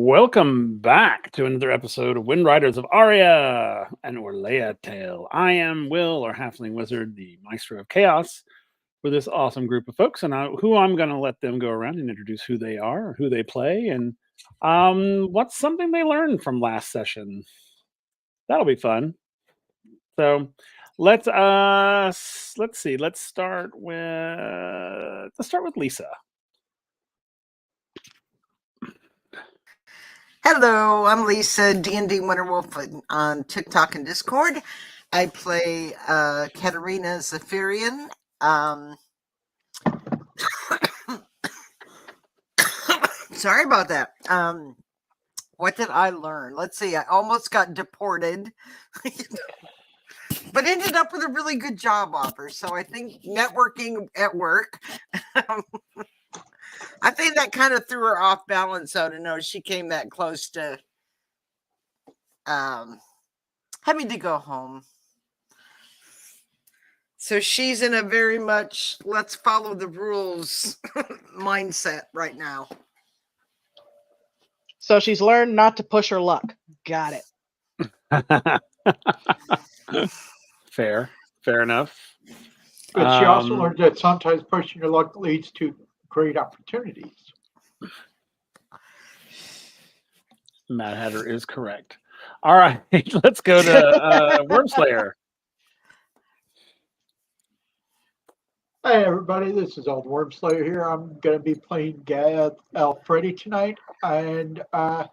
Welcome back to another episode of WindRiders of Aria and Orlea Tale. I am Will, our halfling wizard, the maestro of chaos, for this awesome group of folks. And who I'm going to let them go around and introduce who they are, who they play, and what's something they learned from last session. That'll be fun. So let's see. Let's start with Lisa. Hello, I'm Lisa, D&D Winterwolf on TikTok and Discord. I play Katerina Zephyrian. Sorry about that. What did I learn? Let's see. I almost got deported, but ended up with a really good job offer. So I think networking at work. I think that kind of threw her off balance, though, to know she came that close to having to go home. So she's in a very much let's follow the rules mindset right now. So she's learned not to push her luck. Got it. Fair enough. But she also learned that sometimes pushing your luck leads to great opportunities. Mad Hatter is correct. All right, let's go to Wormslayer. Hey everybody, this is Old Wormslayer here. I'm going to be playing Gad Alfredi tonight, and I'm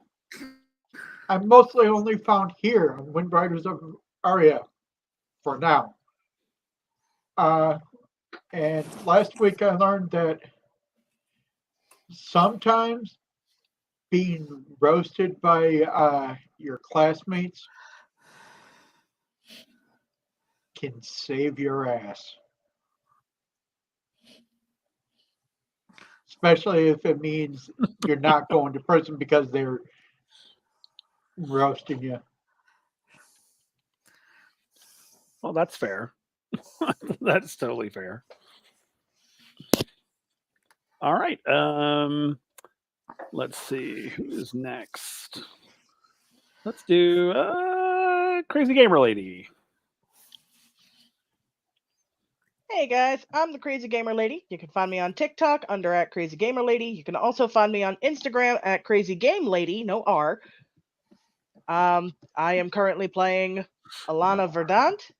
mostly only found here on WindRiders of Aria for now. And last week I learned that sometimes being roasted by your classmates can save your ass. Especially if it means you're not going to prison because they're roasting you. Well, that's fair. That's totally fair. All right. Let's see who's next. Let's do Crazy Gamer Lady. Hey guys, I'm the Crazy Gamer Lady. You can find me on TikTok under @CrazyGamerLady. You can also find me on Instagram @CrazyGameLady, no R. I am currently playing Alana Verdant.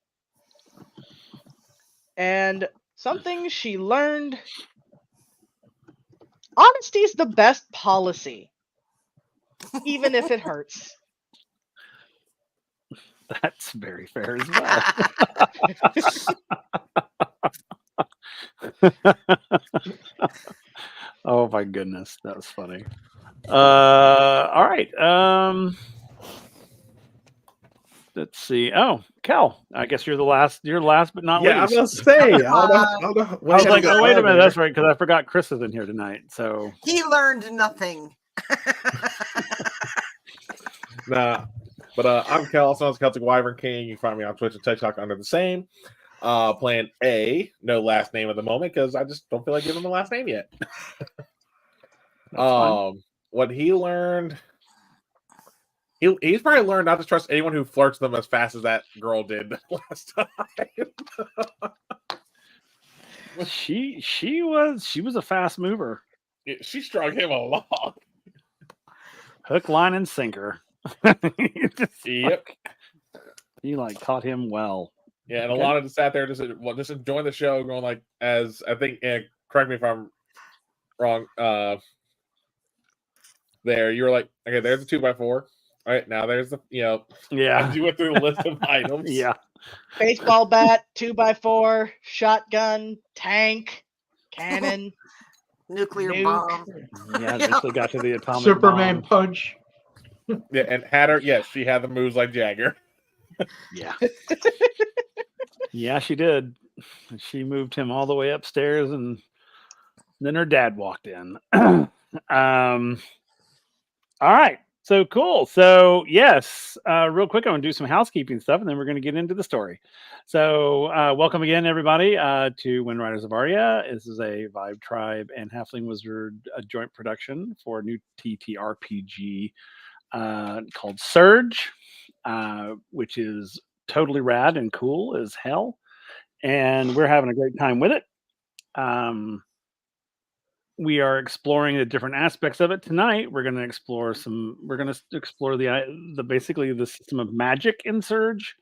And something she learned: honesty is the best policy, even if it hurts. That's very fair as well. Oh my goodness, that was funny. All right. Let's see. Oh, Cal, I guess you're the last. You're last, but not least. Yeah, I was gonna say. I was like, oh, wait a minute. That's right, because I forgot Chris is in here tonight. So he learned nothing. Nah, but I'm Cal, also known as Celtic Wyvern King. You can find me on Twitch and TikTok under the same. Playing no last name at the moment because I just don't feel like giving him a last name yet. What he learned. He's probably learned not to trust anyone who flirts them as fast as that girl did last time. She was a fast mover. She strung him along. Hook, line, and sinker. Yep. He caught him well. Yeah, and Alana just sat there just enjoying the show, going like, as I think, correct me if I'm wrong. There, you were like, okay, there's a 2x4. All right, now there's the, yeah. As you went through the list of items. Yeah. Baseball bat, 2x4, shotgun, tank, cannon, nuclear bomb. Yeah, eventually got to the atomic Superman bomb. punch. Yeah, and Hatter, yes, she had the moves like Jagger. Yeah. Yeah, she did. She moved him all the way upstairs, and then her dad walked in. All right. So cool. So yes, real quick, I'm gonna do some housekeeping stuff, and then we're gonna get into the story. So welcome again, everybody, to WindRiders of Aria. This is a Vibe Tribe and Halfling Wizard joint production for a new TTRPG called Surge, which is totally rad and cool as hell, and we're having a great time with it. We are exploring the different aspects of it tonight. We're going to explore the basically the system of magic in Surge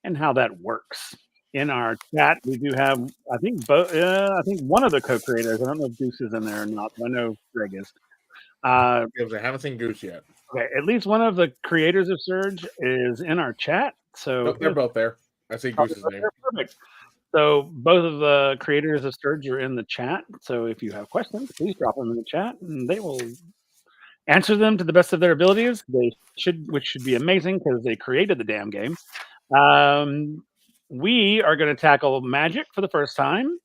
and how that works. In our chat, we do have, I think one of the co-creators. I don't know if Goose is in there or not, but I know Greg is. I haven't seen Goose yet. Okay, at least one of the creators of Surge is in our chat. So Nope, they're both there. I see Goose's name. Perfect. So both of the creators of Surge are in the chat. So if you have questions, please drop them in the chat, and they will answer them to the best of their abilities. Which should be amazing because they created the damn game. We are going to tackle magic for the first time,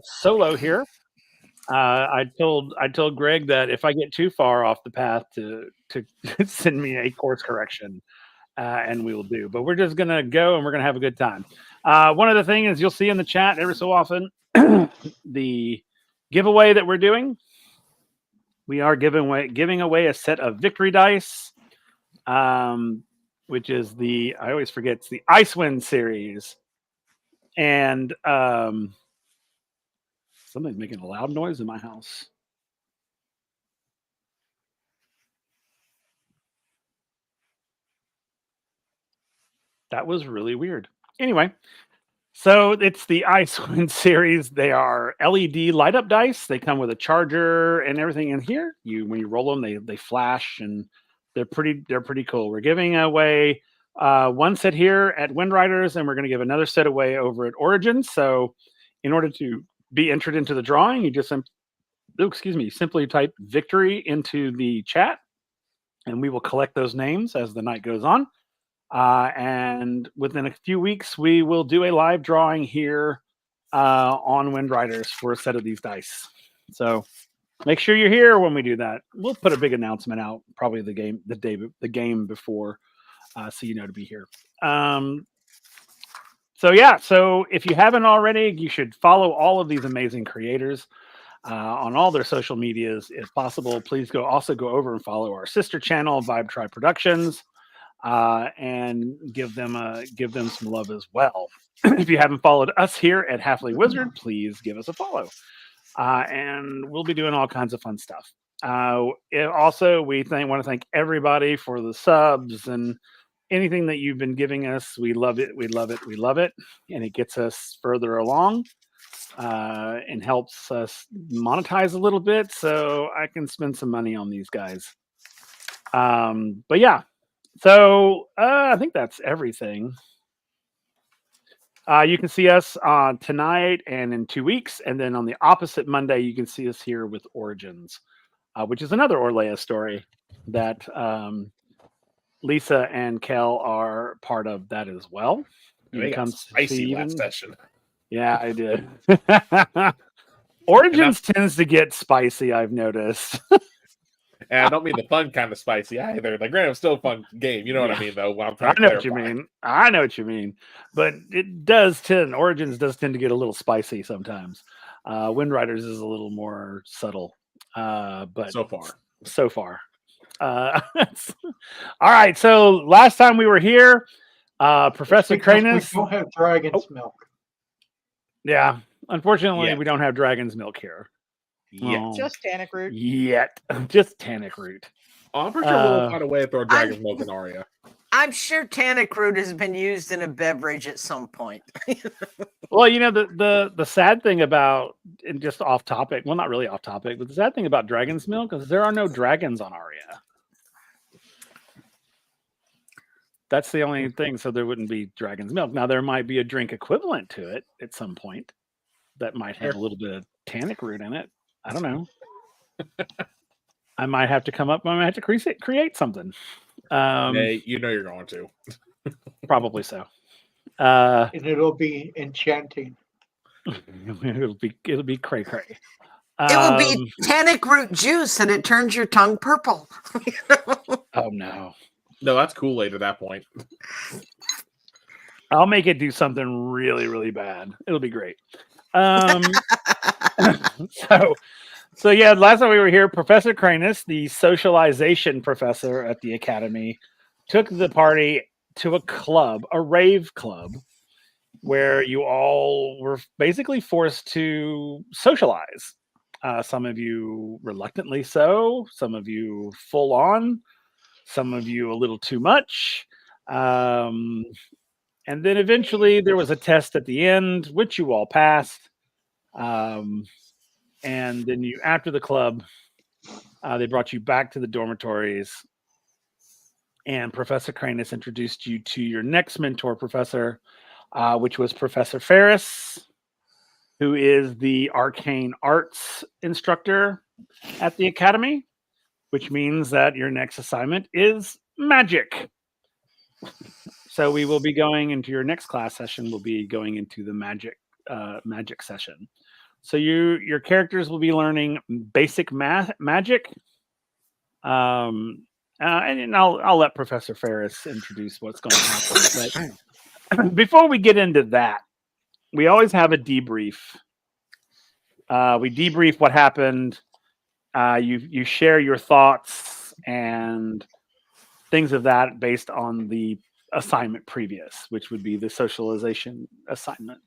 solo here. I told Greg that if I get too far off the path to send me a course correction, and we will do. But we're just going to go and we're going to have a good time. One of the things you'll see in the chat every so often, the giveaway that we're doing, we are giving away a set of victory dice, which is I always forget, it's the Icewind series. And somebody's making a loud noise in my house. That was really weird. Anyway, so it's the Icewind series. They are LED light up dice. They come with a charger and everything in here. When you roll them, they flash and they're pretty cool. We're giving away one set here at WindRiders, and we're going to give another set away over at Origins. So in order to be entered into the drawing, you just simply type victory into the chat, and we will collect those names as the night goes on. And within a few weeks, we will do a live drawing here on WindRiders for a set of these dice. So make sure you're here when we do that. We'll put a big announcement out, probably the game before, so you know to be here. So if you haven't already, you should follow all of these amazing creators on all their social medias, if possible. Please also go over and follow our sister channel, Vibe Tribe Productions. And give them some love as well. If you haven't followed us here at Halfling Wizard, please give us a follow. And we'll be doing all kinds of fun stuff. Also, we want to thank everybody for the subs and anything that you've been giving us. We love it. We love it. We love it. And it gets us further along and helps us monetize a little bit so I can spend some money on these guys. But yeah. So I think that's everything. You can see us tonight and in 2 weeks. And then on the opposite Monday, you can see us here with Origins, which is another Orlea story that Lisa and Kel are part of that as well. You got spicy last session. Yeah, I did. Origins tends to get spicy, I've noticed. And I don't mean the fun kind of spicy either. Like, granted, it's still a fun game. You know what I mean, though. I know what you mean. I know what you mean. But Origins does tend to get a little spicy sometimes. WindRiders is a little more subtle. But so far. All right. So last time we were here, Professor Cranus. We don't have dragon's milk. Yeah. Unfortunately, we don't have dragon's milk here. Just tannic root. Just tannic root. Oh, I'm pretty sure we'll find a way to throw dragon's milk in Aria. I'm sure tannic root has been used in a beverage at some point. Well, the sad thing about, and just off topic, well, not really off topic, but the sad thing about dragon's milk is there are no dragons on Aria. That's the only thing, so there wouldn't be dragon's milk. Now, there might be a drink equivalent to it at some point that might have a little bit of tannic root in it. I don't know. I might have to create something. Hey, you're going to. Probably so. And it'll be enchanting. It'll be cray cray. It will be tannic root juice, and it turns your tongue purple. Oh no. No, that's Kool-Aid at that point. I'll make it do something really, really bad. It'll be great. So yeah, last time we were here, Professor Cranus, the socialization professor at the academy, took the party to a club, a rave club, where you all were basically forced to socialize. Some of you reluctantly so, some of you full on, some of you a little too much. And then eventually there was a test at the end, which you all passed. And then you, after the club, they brought you back to the dormitories. And Professor Cranus introduced you to your next mentor professor, which was Professor Ferris, who is the arcane arts instructor at the academy, which means that your next assignment is magic. So we will be going into your next class session. We'll be going into the magic session. So your characters will be learning basic magic. And I'll let Professor Ferris introduce what's going to happen. But before we get into that, we always have a debrief. We debrief what happened. You share your thoughts and things of that based on the assignment previous, which would be the socialization assignment.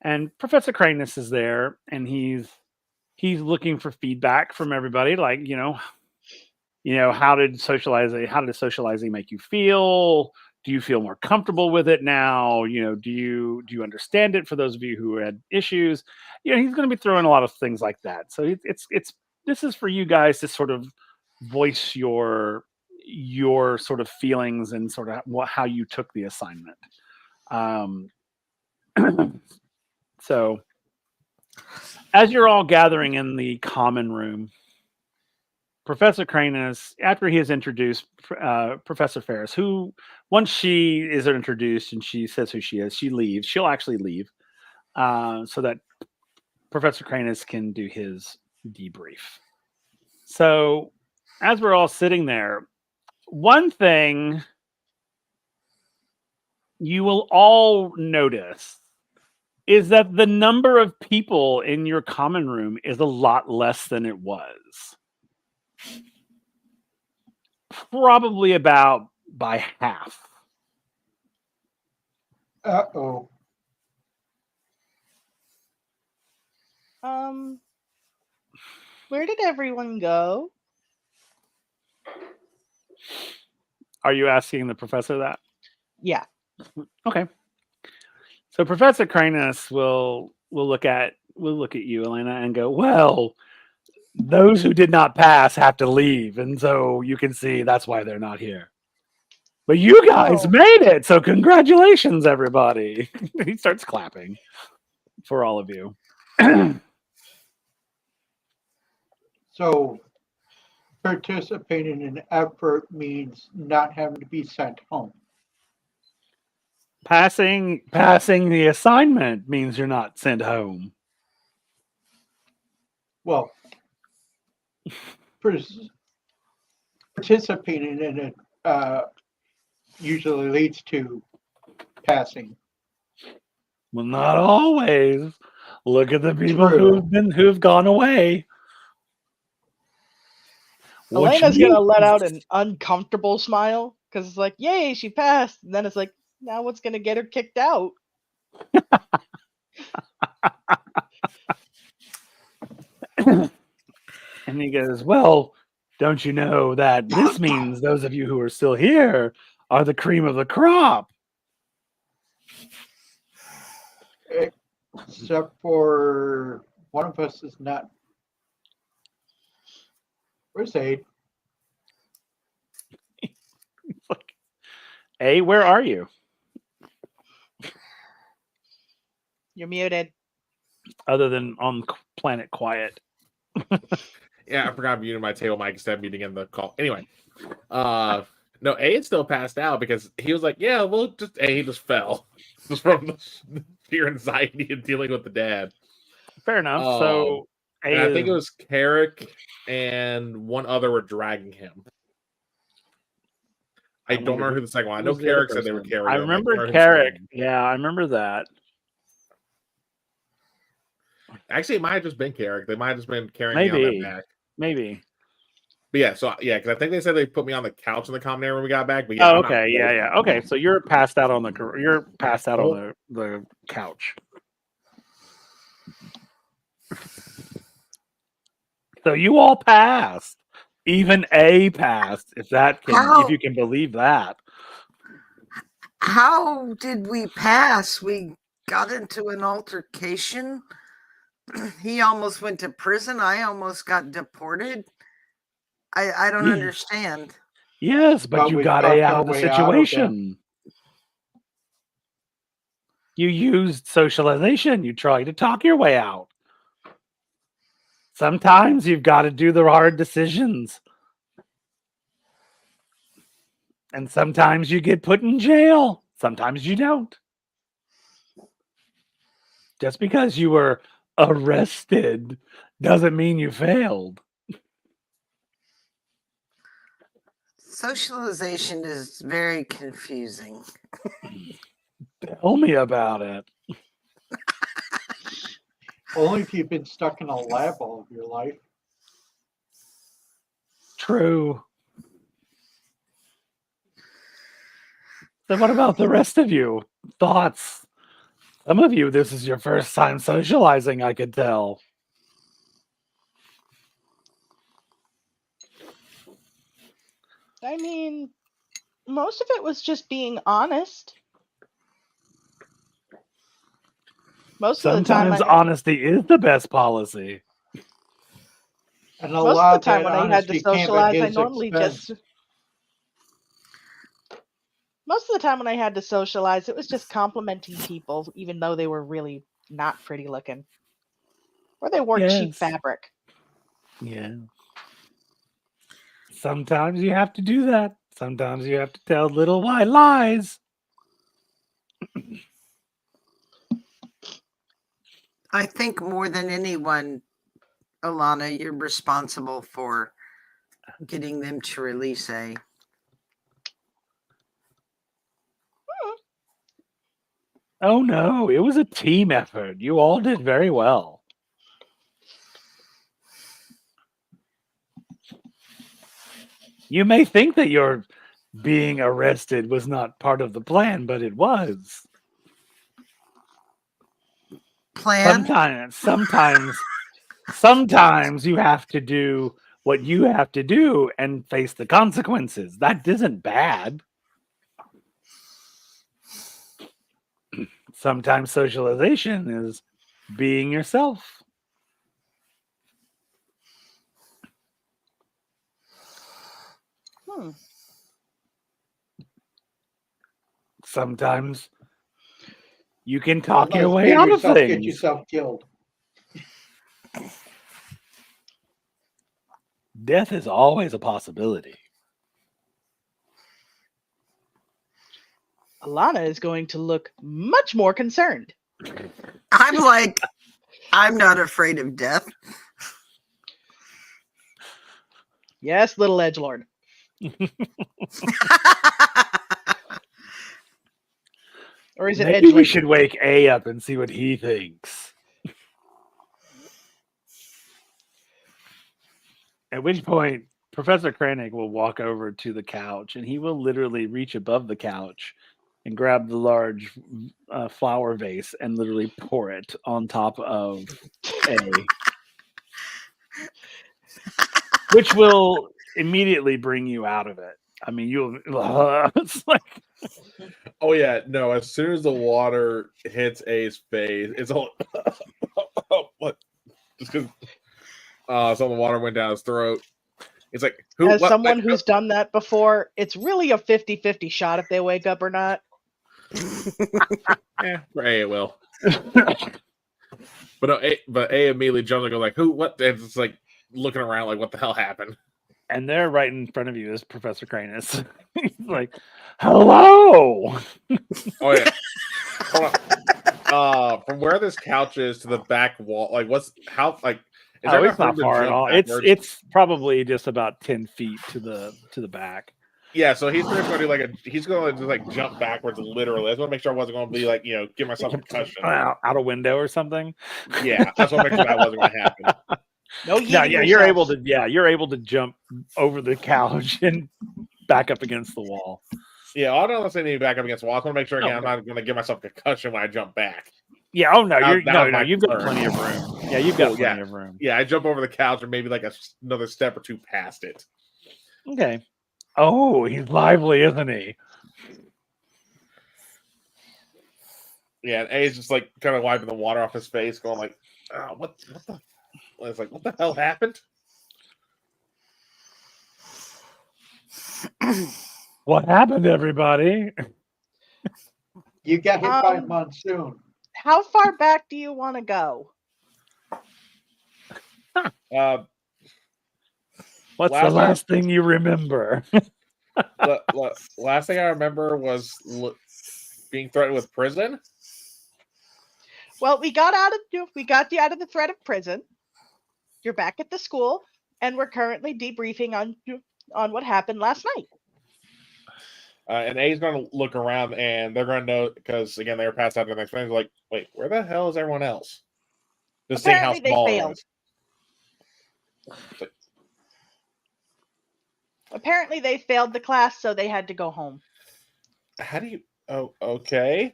And Professor Cranus is there, and he's looking for feedback from everybody, like how did socializing make you feel? Do you feel more comfortable with it now? Do you understand it? For those of you who had issues, he's going to be throwing a lot of things like that. So this is for you guys to sort of voice your sort of feelings and sort of how you took the assignment. So as you're all gathering in the common room, Professor Cranus, after he has introduced Professor Ferris, who once she is introduced and she says who she is, she leaves. She'll actually leave so that Professor Cranus can do his debrief. So as we're all sitting there, one thing you will all notice is that the number of people in your common room is a lot less than it was. Probably about by half. Uh-oh. Where did everyone go? Are you asking the professor that? Yeah. Okay. So Professor Cranus will look at you, Elena, and go, well, those who did not pass have to leave, and so you can see that's why they're not here. But you guys made it, so congratulations, everybody. He starts clapping for all of you. So participating in effort means not having to be sent home. Passing the assignment means you're not sent home. Well, participating in it usually leads to passing. Well, not always. Look at the people True. Elena's who've gone away. gonna let out an uncomfortable smile because it's like, yay, she passed. And then it's like, now what's gonna get her kicked out? And he goes, well, don't you know that this means those of you who are still here are the cream of the crop? Except for one of us is not. Where's Aid? Hey, where are you? You're muted. Other than on planet quiet. Yeah, I forgot muting my table mic instead of muting in the call. Anyway, no, A still passed out because he was like, yeah, well, he just fell just from the sheer anxiety of dealing with the dad. Fair enough. So and I think it was Carrick and one other were dragging him. I don't remember who the second one. I know Who's the other Carrick said they were person? carrying. I him. remember don't who the second Carrick. one. Yeah, I remember that. Actually, it might have just been Carrick. They might have just been carrying me on Maybe. their back. Maybe. But yeah, because I think they said they put me on the couch in the common area when we got back. But yeah, Oh, I'm not okay. cold. Yeah. Okay, so you're passed out on the couch. So you all passed. Even A passed, if you can believe that. How did we pass? We got into an altercation. He almost went to prison. I almost got deported. I don't understand. Yes, but But you we got A talked out our of the way out of that. situation. You used socialization. You tried to talk your way out. Sometimes you've got to do the hard decisions. And sometimes you get put in jail. Sometimes you don't. Just because you were arrested doesn't mean you failed. Socialization is very confusing. Tell me about it. Only if you've been stuck in a lab all of your life. True. So what about the rest of you? Thoughts? Some of you, this is your first time socializing, I could tell. I mean, most of it was just being honest. Most of the time, Sometimes honesty is the best policy. And a most lot of the time that when I had to honesty came at socialize, I his normally expense. just. Most of the time when I had to socialize, it was just complimenting people, even though they were really not pretty looking, or they wore cheap Yes. fabric. Yeah. Sometimes you have to do that. Sometimes you have to tell little white lies. I think more than anyone, Alana, you're responsible for getting them to release A. Oh no, it was a team effort. You all did very well. You may think that your being arrested was not part of the plan, but it was. Plan? Sometimes you have to do what you have to do and face the consequences. That isn't bad. Sometimes socialization is being yourself. Sometimes you can talk your way out of things. Get yourself killed. Death is always a possibility. Alana is going to look much more concerned. I'm like, I'm not afraid of death. Yes, little edgelord. Or is it Maybe we edgelord? should wake A up and see what he thinks. At which point, Professor Kranig will walk over to the couch and he will literally reach above the couch and grab the large flower vase and literally pour it on top of A. Which will immediately bring you out of it. I mean, it's like, Oh yeah, no. As soon as the water hits A's face, it's all what? Just because some of the water went down his throat. It's like As someone who's done that before, it's really a 50-50 shot if they wake up or not. Yeah, for A it will. But no, A immediately jumps and goes like, "Who? What?" And it's like looking around like, "What the hell happened?" And there, right in front of you, is Professor Cranus. He's like, "Hello." Oh yeah. Hold on. From where this couch is to the back wall, like is there It's enough room not to far at jump all. backwards? It's probably just about 10 feet to the back. Yeah, so he's pretty much going to do he's going to just like jump backwards literally. I just want to make sure I wasn't going to be like, give myself a concussion. Out a window or something. Yeah, I just want to make sure that wasn't going to happen. No, Yeah, you're able to jump over the couch and back up against the wall. Yeah, I don't necessarily need to back up against the wall. I just want to make sure again I'm Okay. not going to give myself a concussion when I jump back. Yeah. Oh no, you've got concern. plenty of room. Yeah, you've got plenty of room. Yeah, I jump over the couch or maybe like another step or two past it. Okay. Oh, he's lively, isn't he? Yeah, and A's just like kind of wiping the water off his face, going like, oh, what the? It's like, what the hell happened? What happened, everybody? You got hit by a monsoon. How far back do you want to go? What's the last thing you remember? Last thing I remember was being threatened with prison. Well, we got you out of the threat of prison. You're back at the school, and we're currently debriefing on what happened last night. And A's going to look around, and they're going to know because again they were passed out to the next one. They're like, wait, where the hell is everyone else? Just seeing how small it was. Apparently, they failed the class, so they had to go home. How do you? Oh, okay.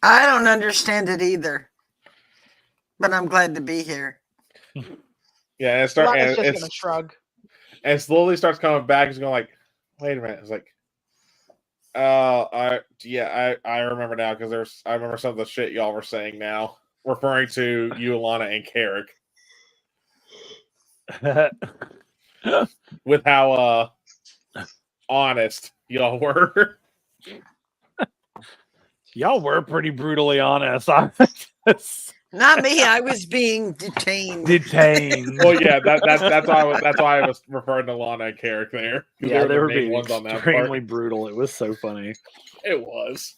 I don't understand it either, but I'm glad to be here. Yeah, and it's going to shrug. And slowly starts coming back. He's going like, wait a minute. It's like, I remember now because I remember some of the shit y'all were saying now, referring to you, Alana, and Carrick. With how honest y'all were. Y'all were pretty brutally honest. Not me. I was being detained. Well, yeah, that's why I was referring to Lana and Carrick there. Yeah, they were being extremely brutal. It was so funny. It was.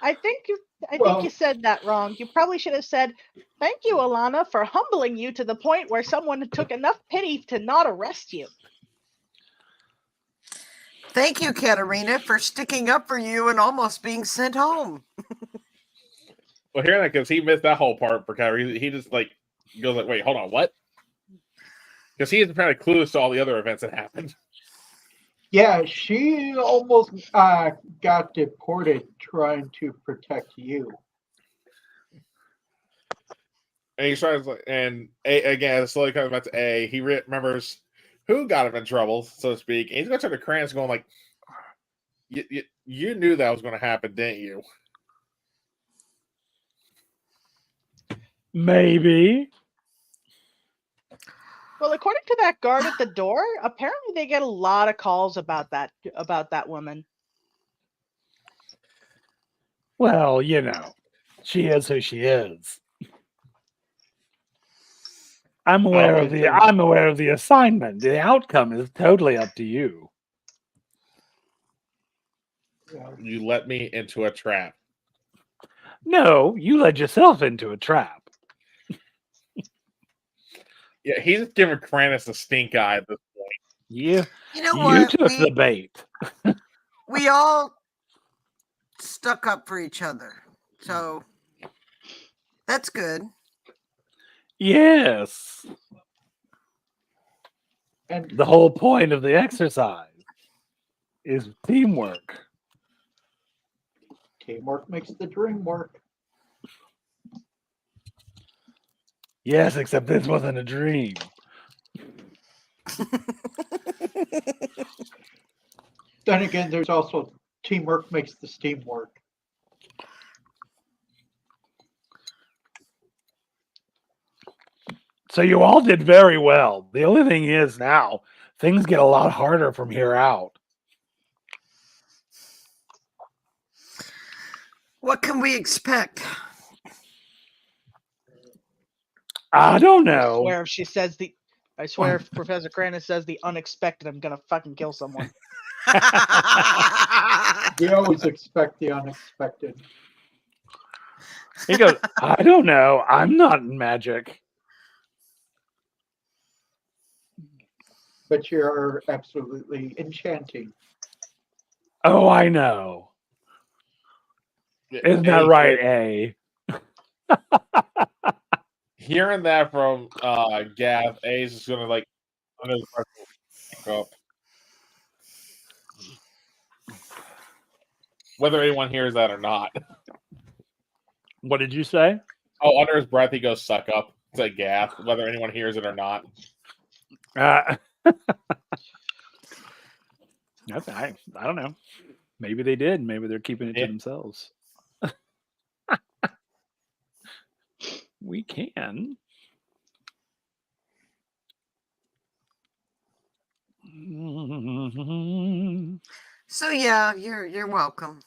I think you said that wrong. You probably should have said, "Thank you, Alana, for humbling you to the point where someone took enough pity to not arrest you." Thank you, Katarina, for sticking up for you and almost being sent home. Well, hearing that because he missed that whole part for Kyrie. He just like goes like, "Wait, hold on, what?" Because he is apparently clueless to all the other events that happened. Yeah, she almost got deported trying to protect you. And he starts like, and again, slowly comes back to A. He remembers who got him in trouble, so to speak. And he's going to turn to Krantz going like, you knew that was going to happen, didn't you? Maybe. Well, according to that guard at the door, apparently they get a lot of calls about that woman. Well, she is who she is. I'm aware of the assignment. The outcome is totally up to you. You let me into a trap. No, you led yourself into a trap. Yeah, he's just giving Kranis the stink eye at this point. You know You what? took the bait. We all stuck up for each other. So that's good. Yes. And The whole point of the exercise is teamwork. teamwork makes the dream work. Yes, except this wasn't a dream. Then again, there's also teamwork makes the steam work. So you all did very well. The only thing is now, things get a lot harder from here out. What can we expect? I don't know. I swear if Professor Kranis says the unexpected, I'm gonna fucking kill someone. We always expect the unexpected. He goes, I don't know. I'm not in magic. But you're absolutely enchanting. Oh, I know. Isn't that right, A? Hearing that from Gav, A's is gonna like under the pressure up. Whether anyone hears that or not. What did you say? Oh, under his breath he goes suck up to Gav, whether anyone hears it or not. I don't know. Maybe they did. Maybe they're keeping it to themselves. We can. So yeah, you're welcome.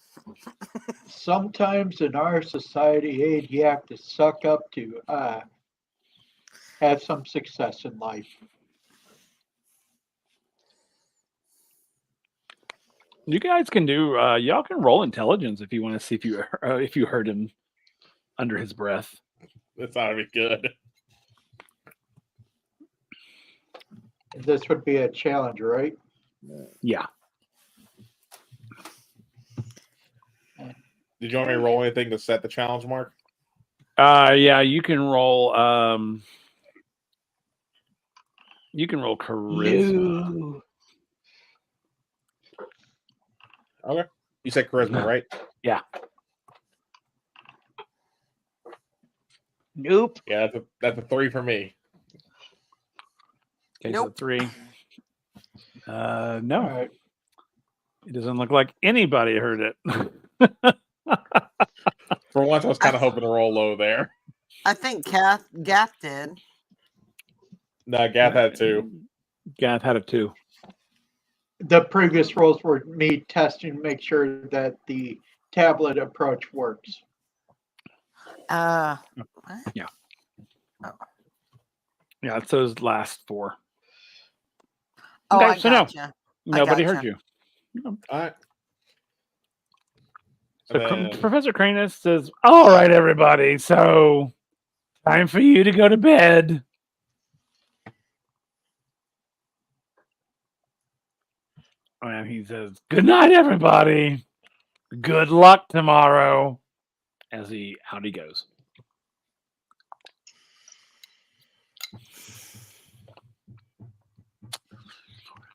Sometimes in our society, Aid, you have to suck up to have some success in life. You guys can do. Y'all can roll intelligence if you want to see if you heard him under his breath. That's not gonna be good. This would be a challenge, right? Yeah. Did you want me to roll anything to set the challenge mark? Yeah. You can roll. You can roll charisma. No. Okay. You said charisma, right? Yeah. Nope. Yeah, that's a 3 for me. Okay, Nope. so 3. No, All right. it doesn't look like anybody heard it. For once, I was kind of hoping to roll low there. I think Gath did. No, Gav had 2. Gath had a 2. The previous rolls were me testing to make sure that the tablet approach works. What? Yeah. Oh. Yeah, it's those last 4. Oh, Okay, I so no. gotcha. Nobody heard gotcha. you. No. All right. So And then- Professor Cranus says, "All right, everybody. So time for you to go to bed." And he says, "Good night, everybody. Good luck tomorrow." As out he goes.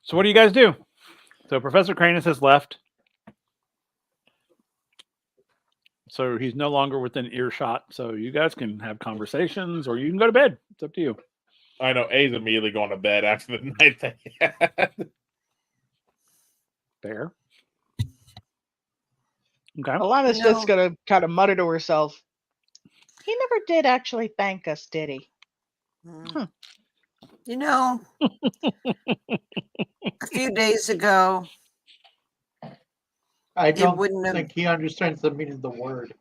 So what do you guys do? So Professor Cranus has left. So he's no longer within earshot. So you guys can have conversations or you can go to bed. It's up to you. I know A's immediately going to bed after the night they had. Fair. Okay. Alana's No. just gonna kind of mutter to herself. He never did actually thank us, did he? Mm. You know, a few days ago, I don't wouldn't have- think he understands the meaning of the word.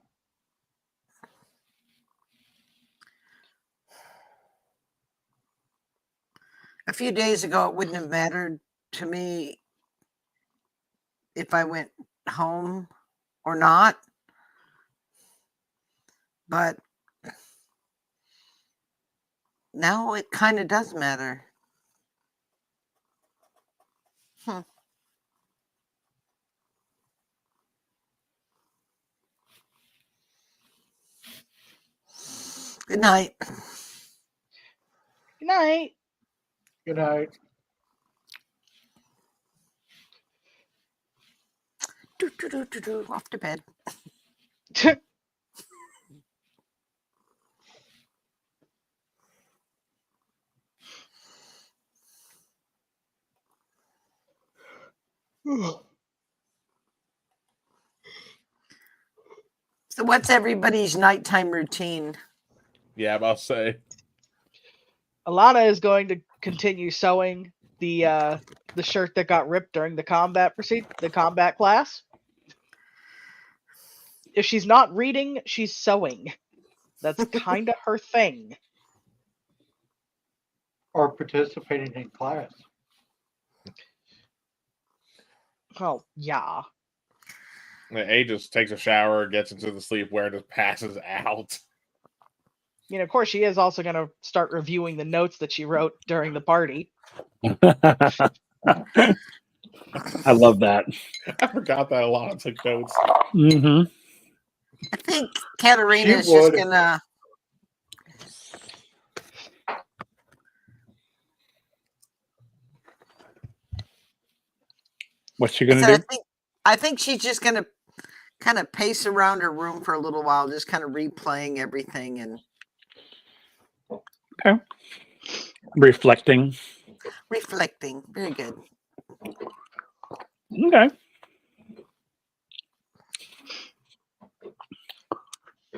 it wouldn't have mattered to me if I went home or not. But now it kind of does matter. Good night. Good night. Good night. Off to bed. So what's everybody's nighttime routine? Yeah, I'm about to say. Alana is going to continue sewing the shirt that got ripped during the combat class. If she's not reading, she's sewing. That's kind of her thing. Or participating in class. Oh, yeah. A just takes a shower, gets into the sleepwear, and just passes out. mean, of course, she is also going to start reviewing the notes that she wrote during the party. I love that. I forgot that a lot. I took notes. Mm-hmm. I think Katarina She is just would. gonna. What's she I gonna said, do? I think she's just gonna kind of pace around her room for a little while, just kind of replaying everything and Reflecting. reflecting. Very good. Okay.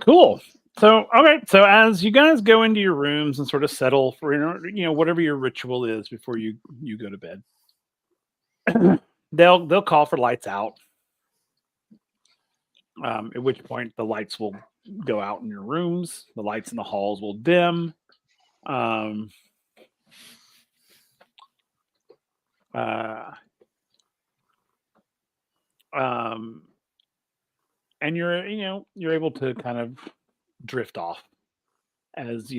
Cool. So, okay. So as you guys go into your rooms and sort of settle for whatever your ritual is before you go to bed, they'll call for lights out. At which point the lights will go out in your rooms. The lights in the halls will dim. And you're able to kind of drift off as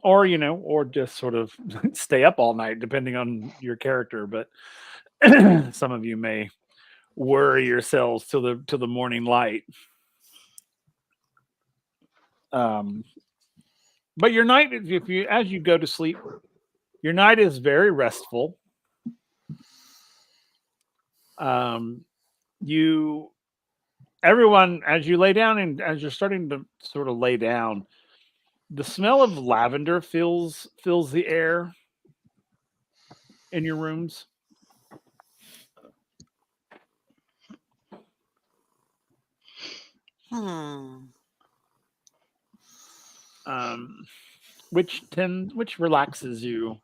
or just sort of stay up all night depending on your character. But some of you may worry yourselves till the morning light. But your night, as you go to sleep, your night is very restful. Everyone, as you lay down and as you're starting to sort of lay down, the smell of lavender fills the air in your rooms. Which relaxes you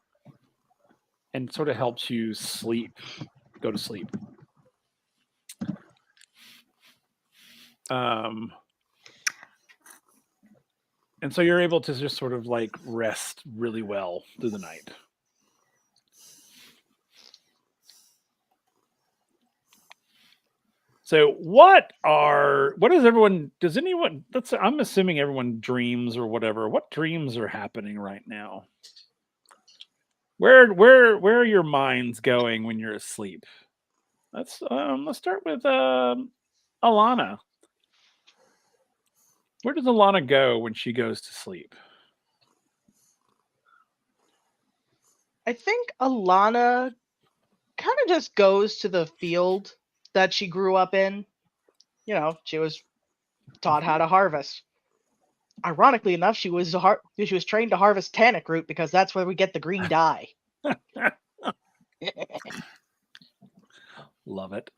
and sort of helps you go to sleep. And so you're able to just sort of like rest really well through the night. So I'm assuming everyone dreams or whatever. What dreams are happening right now? Where are your minds going when you're asleep? Let's start with Alana. Where does Alana go when she goes to sleep? I think Alana kind of just goes to the field that she grew up in. She was taught how to harvest. Ironically enough, she was trained to harvest tannic root because that's where we get the green dye. Love it.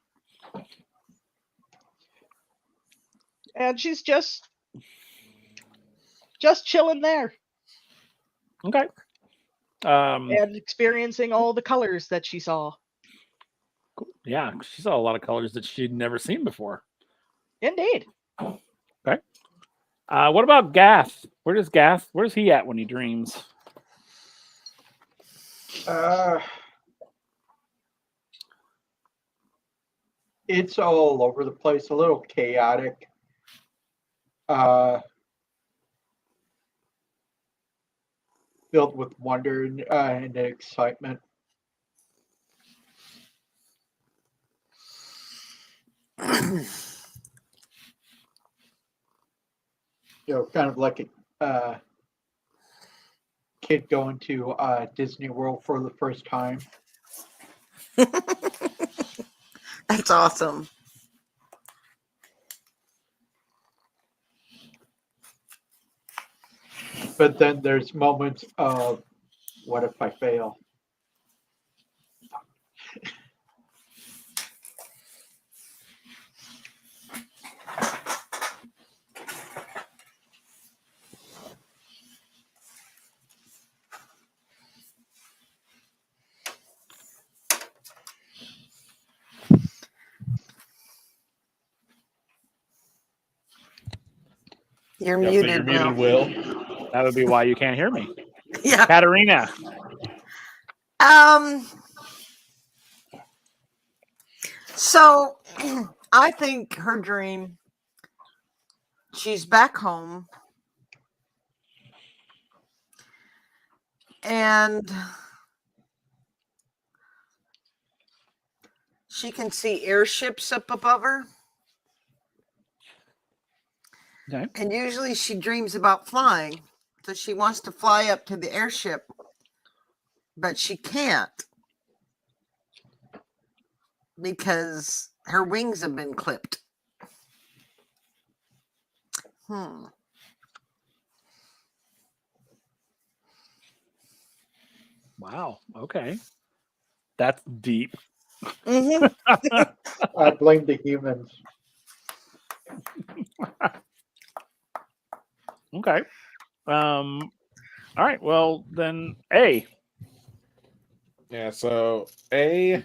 And she's just chilling there. Okay. And experiencing all the colors that she saw. Cool. Yeah, she saw a lot of colors that she'd never seen before. Indeed. Okay. What about Gath? Where's he at when he dreams? It's all over the place, a little chaotic. Filled with wonder and excitement. Kind of like a kid going to Disney World for the first time. That's awesome. But then there's moments of, what if I fail? You're Yeah, so muted, you're muted, Will. Will. That would be why you can't hear me. Yeah. Katarina. So I think her dream, she's back home And she can see airships up above her. Okay. And usually she dreams about flying. So she wants to fly up to the airship, but she can't because her wings have been clipped. Wow. Okay. That's deep. Mm-hmm. I blame the humans. Okay. All right. Well, then A. Yeah, so A's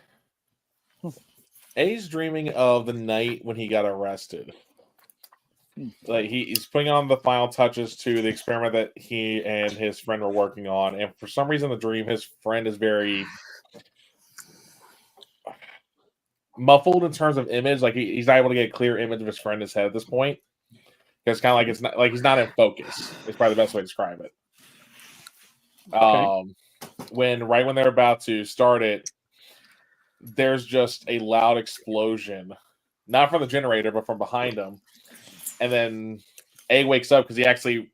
dreaming of the night when he got arrested. Like he's putting on the final touches to the experiment that he and his friend were working on, and for some reason, the dream his friend is very muffled in terms of image. Like he's not able to get a clear image of his friend in his head at this point. Because kind of like it's not like he's not in focus. It's probably the best way to describe it. Okay. When they're about to start it, there's just a loud explosion, not from the generator, but from behind him. And then A wakes up because he actually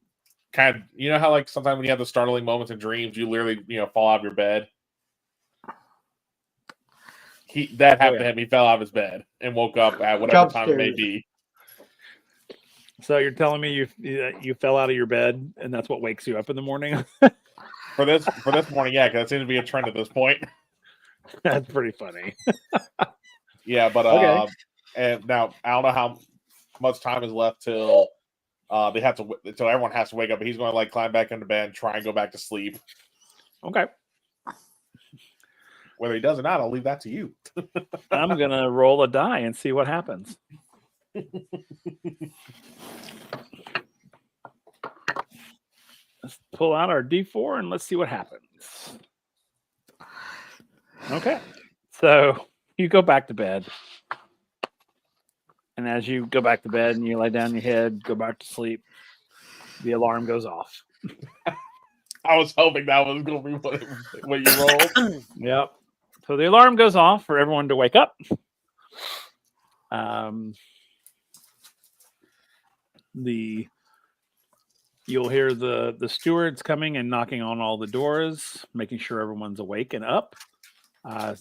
kind of, you know how like sometimes when you have the startling moments in dreams, you literally fall out of your bed. That happened to him. He fell out of his bed and woke up at whatever time it may be. So you're telling me you fell out of your bed and that's what wakes you up in the morning? for this morning, yeah, because that seems to be a trend at this point. That's pretty funny. Yeah, but okay. And now I don't know how much time is left till they have to till everyone has to wake up. But he's going to like climb back into bed and try and go back to sleep. Okay. Whether he does or not, I'll leave that to you. I'm gonna roll a die and see what happens. Let's pull out our D4 and let's see what happens. Okay. So you go back to bed. And as you go back to bed and you lay down your head, go back to sleep, the alarm goes off. I was hoping that was going to be what you rolled. Yep. So the alarm goes off for everyone to wake up. You'll hear the stewards coming and knocking on all the doors, making sure everyone's awake and up,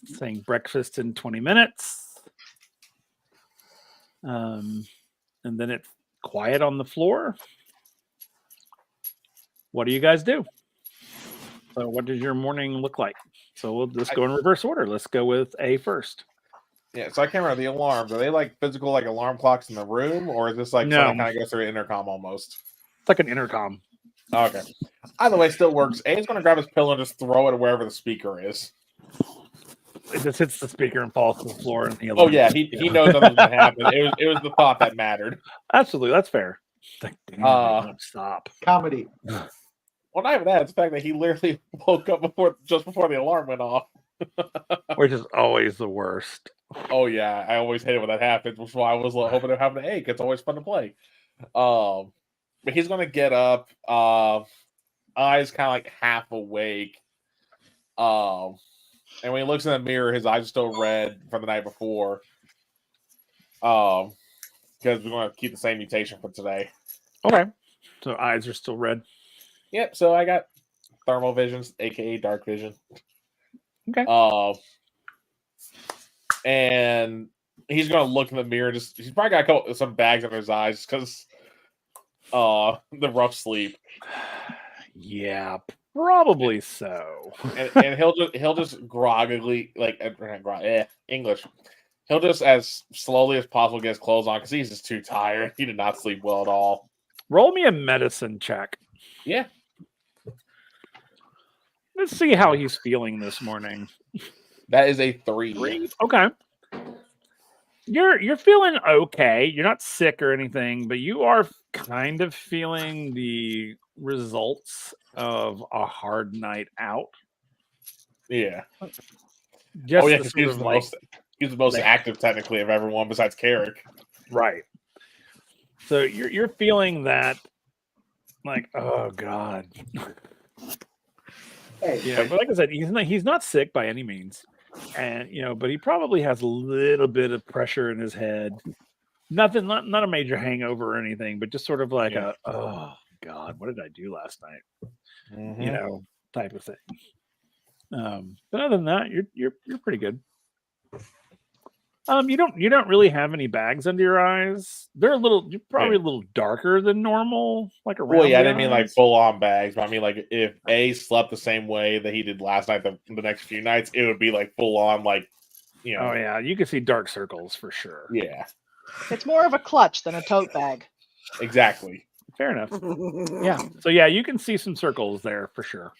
saying breakfast in 20 minutes. And then it's quiet on the floor. What do you guys do? So what does your morning look like? So we'll just go in reverse order. Let's go with A first. Yeah, so I can't remember the alarms. Are they like physical, like alarm clocks in the room, or is this like something kind of goes through an intercom almost? It's like an intercom. Okay. Either way, still works. A is going to grab his pillow and just throw it wherever the speaker is. It just hits the speaker and falls to the floor. And he knows nothing's going to happen. It was the thought that mattered. Absolutely, that's fair. Like, damn, stop. Comedy. Well, not even that. It's the fact that he literally woke up just before the alarm went off. Which is always the worst. Oh yeah, I always hate it when that happens. Which is why I was hoping it happened to A. It's always fun to play. But he's gonna get up, eyes kind of like half awake. And when he looks in the mirror, his eyes are still red from the night before. Because we're gonna keep the same mutation for today. Okay, so eyes are still red. Yep. So I got thermal visions, aka dark vision. Okay. And he's gonna look in the mirror. He's probably got some bags under his eyes because the rough sleep. Yeah, probably so. and he'll just groggily English. He'll just as slowly as possible get his clothes on because he's just too tired. He did not sleep well at all. Roll me a medicine check. Yeah. Let's see how he's feeling this morning. That is a 3. Okay. You're feeling okay. You're not sick or anything, but you are kind of feeling the results of a hard night out. Yeah. Just he's the most active technically of everyone besides Carrick. Right. So you're feeling that like, oh God. Hey, Yeah, but like I said, he's not sick by any means, and but he probably has a little bit of pressure in his head. Nothing, not a major hangover or anything, but just sort of like Yeah. oh God, what did I do last night? Mhm. Type of thing. But other than that, you're pretty good. You don't really have any bags under your eyes. You're probably a little darker than normal, like around. Well, yeah, I the didn't mean like eyes. full on bags, but I mean like if A slept the same way that he did last night, the next few nights, it would be like full on, like Oh yeah, you can see dark circles for sure. Yeah, It's more of a clutch than a tote bag. exactly. Fair enough. Yeah. So yeah, you can see some circles there for sure.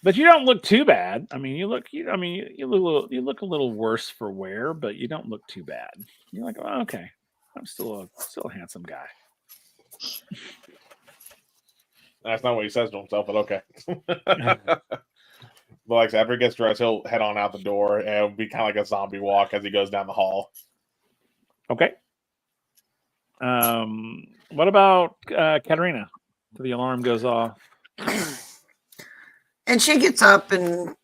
But you don't look too bad. I mean, you look a little worse for wear, but you don't look too bad. You're like, oh, okay, I'm still a handsome guy. That's not what he says to himself, but okay. But like after he gets dressed, he'll head on out the door, and it'll be kind of like a zombie walk as he goes down the hall. Okay. What about Katerina? So the alarm goes off. And she gets up and,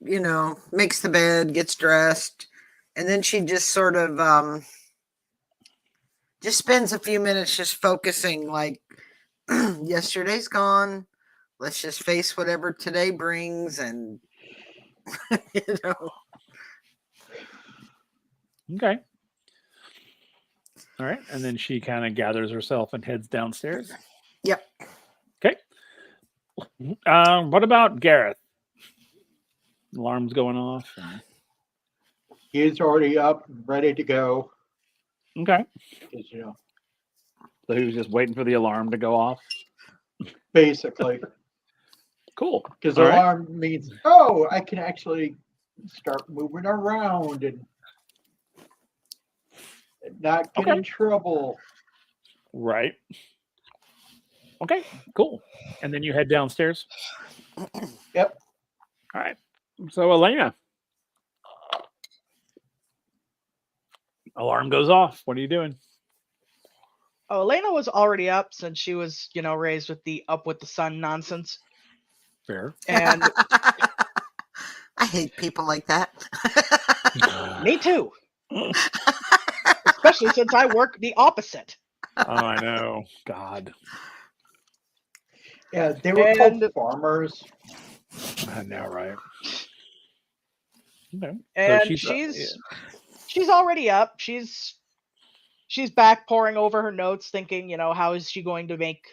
makes the bed, gets dressed. And then she just sort of just spends a few minutes just focusing like, yesterday's gone. Let's just face whatever today brings. And, Okay. All right. And then she kind of gathers herself and heads downstairs. Yep. Okay. What about Gareth? Alarm's going off. He's already up and ready to go. Okay. 'Cause, So he was just waiting for the alarm to go off. basically, Cool. because All right. alarm means, oh, I can actually start moving around and not get in trouble. Right. Okay. Cool. And then you head downstairs. Yep. All right. So Elena, alarm goes off. What are you doing? Oh, Elena was already up since she was, raised with the up with the sun nonsense. Fair. And I hate people like that. me too. Especially since I work the opposite. Oh, I know. God. Yeah, they were called farmers. I know, right? Okay. And So she's already up. She's back poring over her notes, thinking, how is she going to make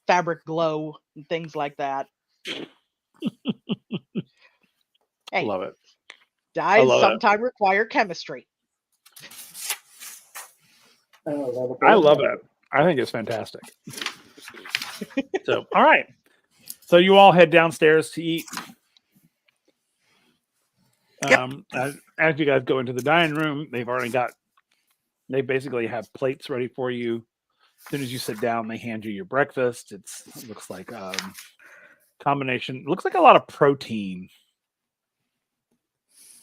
fabric glow and things like that. Hey, love it. Dyes sometimes require chemistry. I love it. I think it's fantastic. So, all right. So you all head downstairs to eat. As you guys go into the dining room, they basically have plates ready for you. As soon as you sit down, they hand you your breakfast. It looks like combination. Looks like a lot of protein.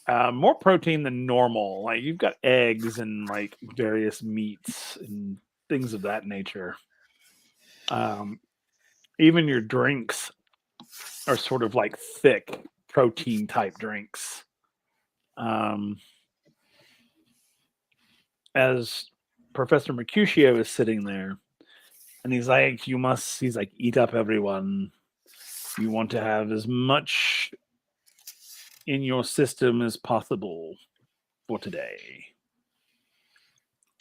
More protein than normal. Like you've got eggs and like various meats and things of that nature. Even your drinks are sort of like thick protein type drinks. As Professor Mercutio is sitting there, and he's like, eat up, everyone. You want to have as much in your system as possible for today.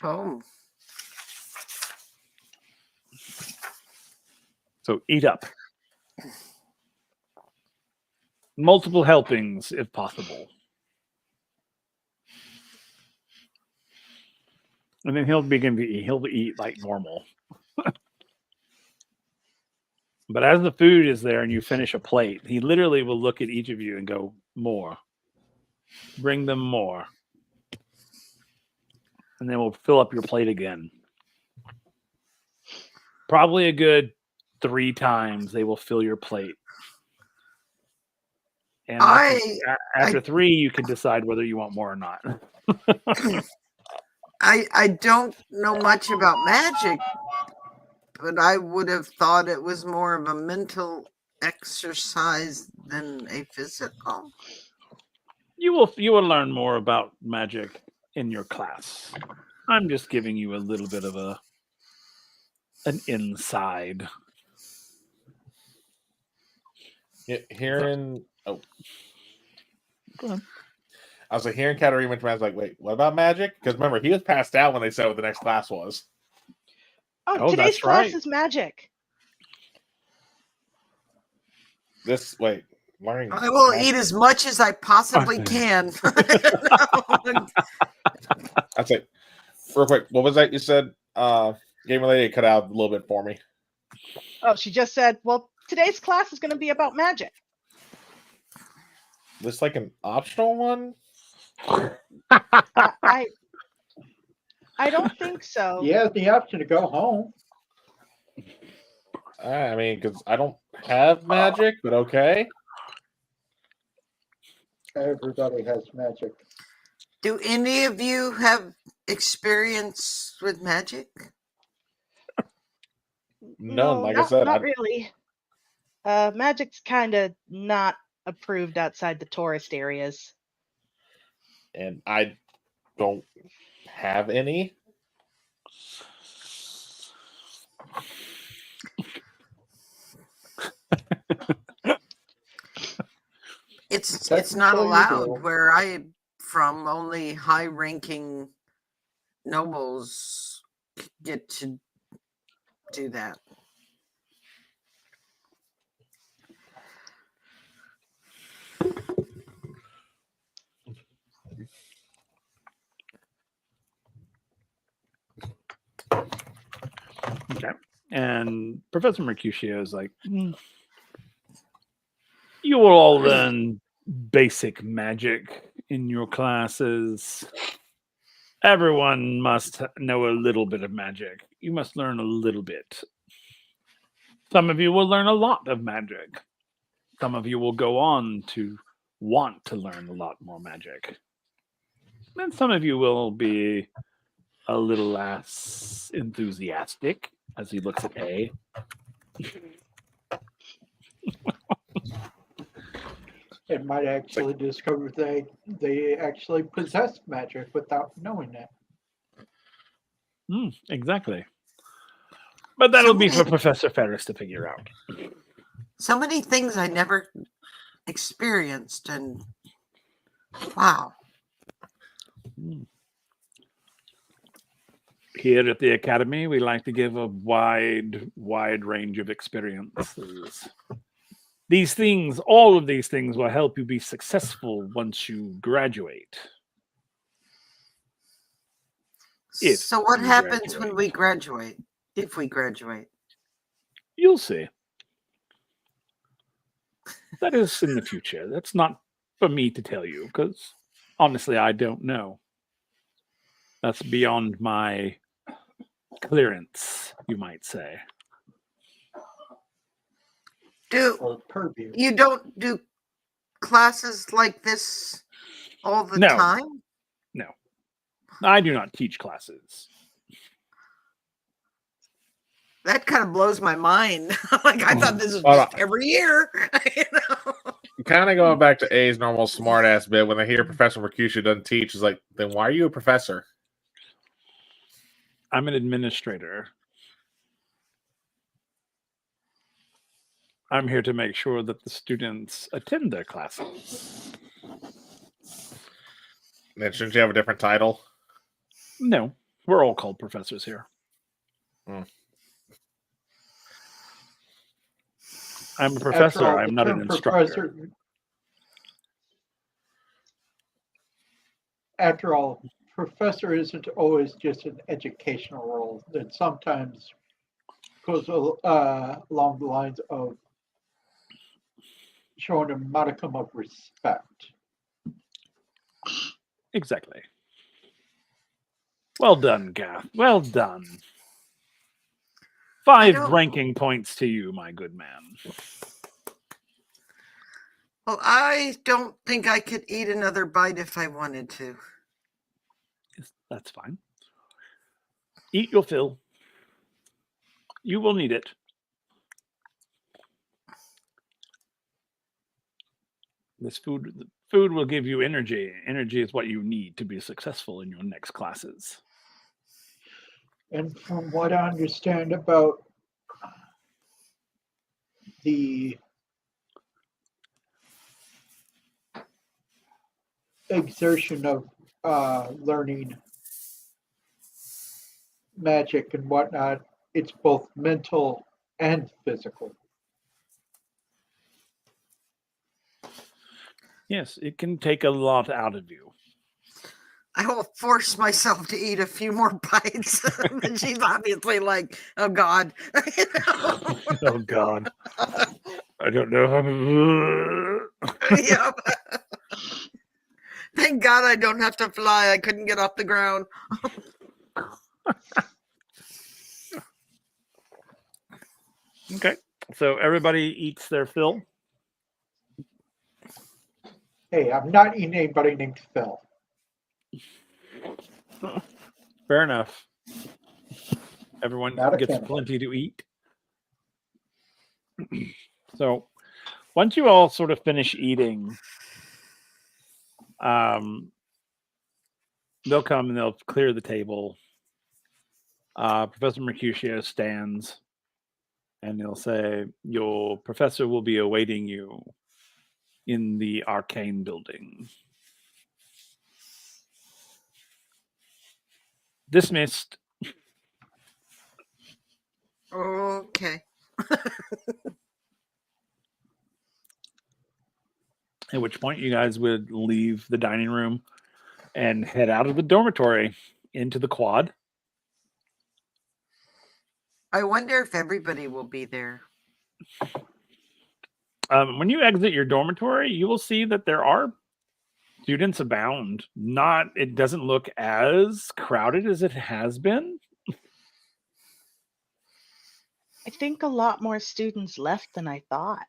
Oh. So eat up. Multiple helpings, if possible. And then he'll begin to eat. He'll eat like normal. But as the food is there and you finish a plate, he literally will look at each of you and go, more. Bring them more. And then we'll fill up your plate again. Probably a good 3 times they will fill your plate. And after 3, you can decide whether you want more or not. I don't know much about magic, but I would have thought it was more of a mental exercise than a physical? You will learn more about magic in your class. I'm just giving you a little bit of an inside. Hearing Go ahead. I was like hearing Katarina mention, I was like, wait, what about magic? Because remember, he was passed out when they said what the next class was. Oh, Oh, today's that's class right. is magic. Learning. I will magic. eat as much as I possibly can. That's like, real quick, what was that you said? Gamer Lady cut out a little bit for me. Oh, she just said, well, today's class is going to be about magic. This like an optional one? I don't think so. He has the option to go home. I mean, because I don't have magic, but okay. Everybody has magic. Do any of you have experience with magic? None. Like I not, said, not really. Magic's kind of not approved outside the tourist areas. and I don't have any. It's Technically, not you allowed do. where I'm from. Only high-ranking nobles get to do that. Okay. And Professor Mercutio is like, you will all learn basic magic in your classes. Everyone must know a little bit of magic. You must learn a little bit. Some of you will learn a lot of magic. Some of you will go on to want to learn a lot more magic. And some of you will be a little less enthusiastic, as he looks at A. And might actually discover they actually possess magic without knowing that. Exactly. But that'll be for Somebody- Professor Ferris to figure out. So many things I never experienced, and wow. Here at the Academy, we like to give a wide range of experiences. These things, all of these things will help you be successful once you graduate. If So what you happens when graduate. we graduate? If we graduate? You'll see. That is in the future. That's not for me to tell you, because honestly, I don't know. That's beyond my clearance, you might say. Or purview. You don't do classes like this all the No. time? No. I do not teach classes. That kind of blows my mind. Like I thought this was Hold just every year. You know? Kind of going back to A's normal smartass bit. When I hear Professor Mercutio doesn't teach, is like, then why are you a professor? I'm an administrator. I'm here to make sure that the students attend their classes. Then shouldn't you have a different title? No, we're all called professors here. I'm a professor. After all, I'm the not an term instructor. After all, professor isn't always just an educational role. That sometimes goes along the lines of showing a modicum of respect. Exactly. Well done, Gath. Well done. 5 ranking points to you, my good man. Well, I don't think I could eat another bite if I wanted to. That's fine. Eat your fill. You will need it. This food will give you energy. Energy is what you need to be successful in your next classes. And from what I understand about the exertion of learning magic and whatnot, it's both mental and physical. Yes, it can take a lot out of you. I will force myself to eat a few more bites. But she's obviously like, oh God. Oh God. I don't know how Yeah. Thank God I don't have to fly. I couldn't get off the ground. Okay. So everybody eats their fill. Hey, I'm not eating anybody named Phil. Fair enough. Everyone Not a gets cannibal. plenty to eat. So once you all sort of finish eating, they'll come and they'll clear the table. Professor Mercutio stands and he'll say, your professor will be awaiting you in the arcane building. Dismissed. Okay. At which point you guys would leave the dining room and head out of the dormitory into the quad. I wonder if everybody will be there. When you exit your dormitory, you will see that there are students abound. It doesn't look as crowded as it has been. I think a lot more students left than I thought.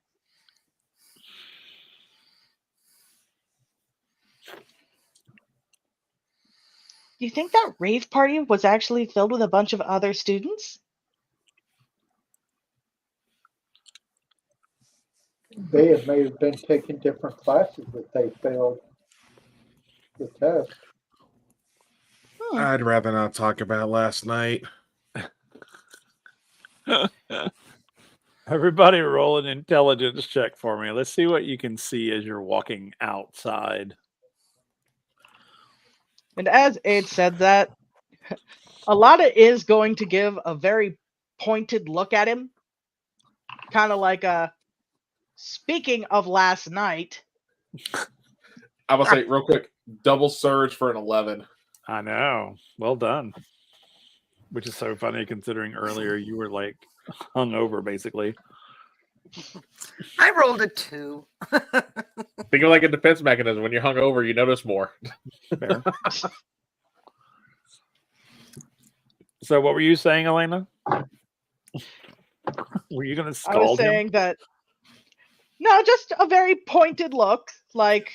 Do you think that rave party was actually filled with a bunch of other students? They may have been taking different classes that they failed the test. I'd rather not talk about last night. Everybody roll an intelligence check for me. Let's see what you can see as you're walking outside. And as Aid said that, Alana is going to give a very pointed look at him. Kind of like speaking of last night. I will say real quick, double surge for an 11. I know. Well done. Which is so funny considering earlier you were like hungover basically. I rolled a 2. Think of like a defense mechanism. When you're hungover, you notice more. Fair. So what were you saying, Elena? Were you going to scald I was him? saying that. No, just a very pointed look. Like,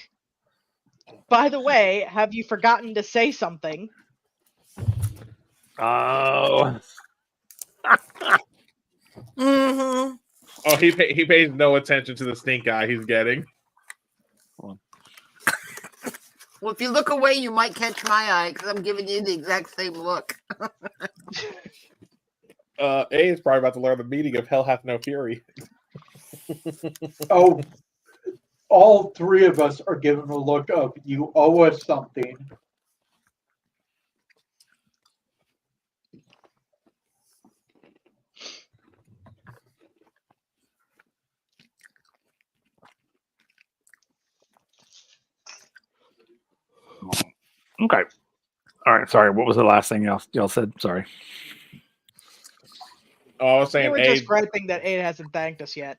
by the way, have you forgotten to say something? Oh. Mm-hmm. Oh, he pays no attention to the stink eye he's getting. Well, if you look away, you might catch my eye because I'm giving you the exact same look. A is probably about to learn the meaning of hell hath no fury. Oh, all three of us are given a look of you owe us something. Okay. All right. Sorry. What was the last thing y'all said? Sorry. Oh, I was You saying were A. just griping that Aid hasn't thanked us yet.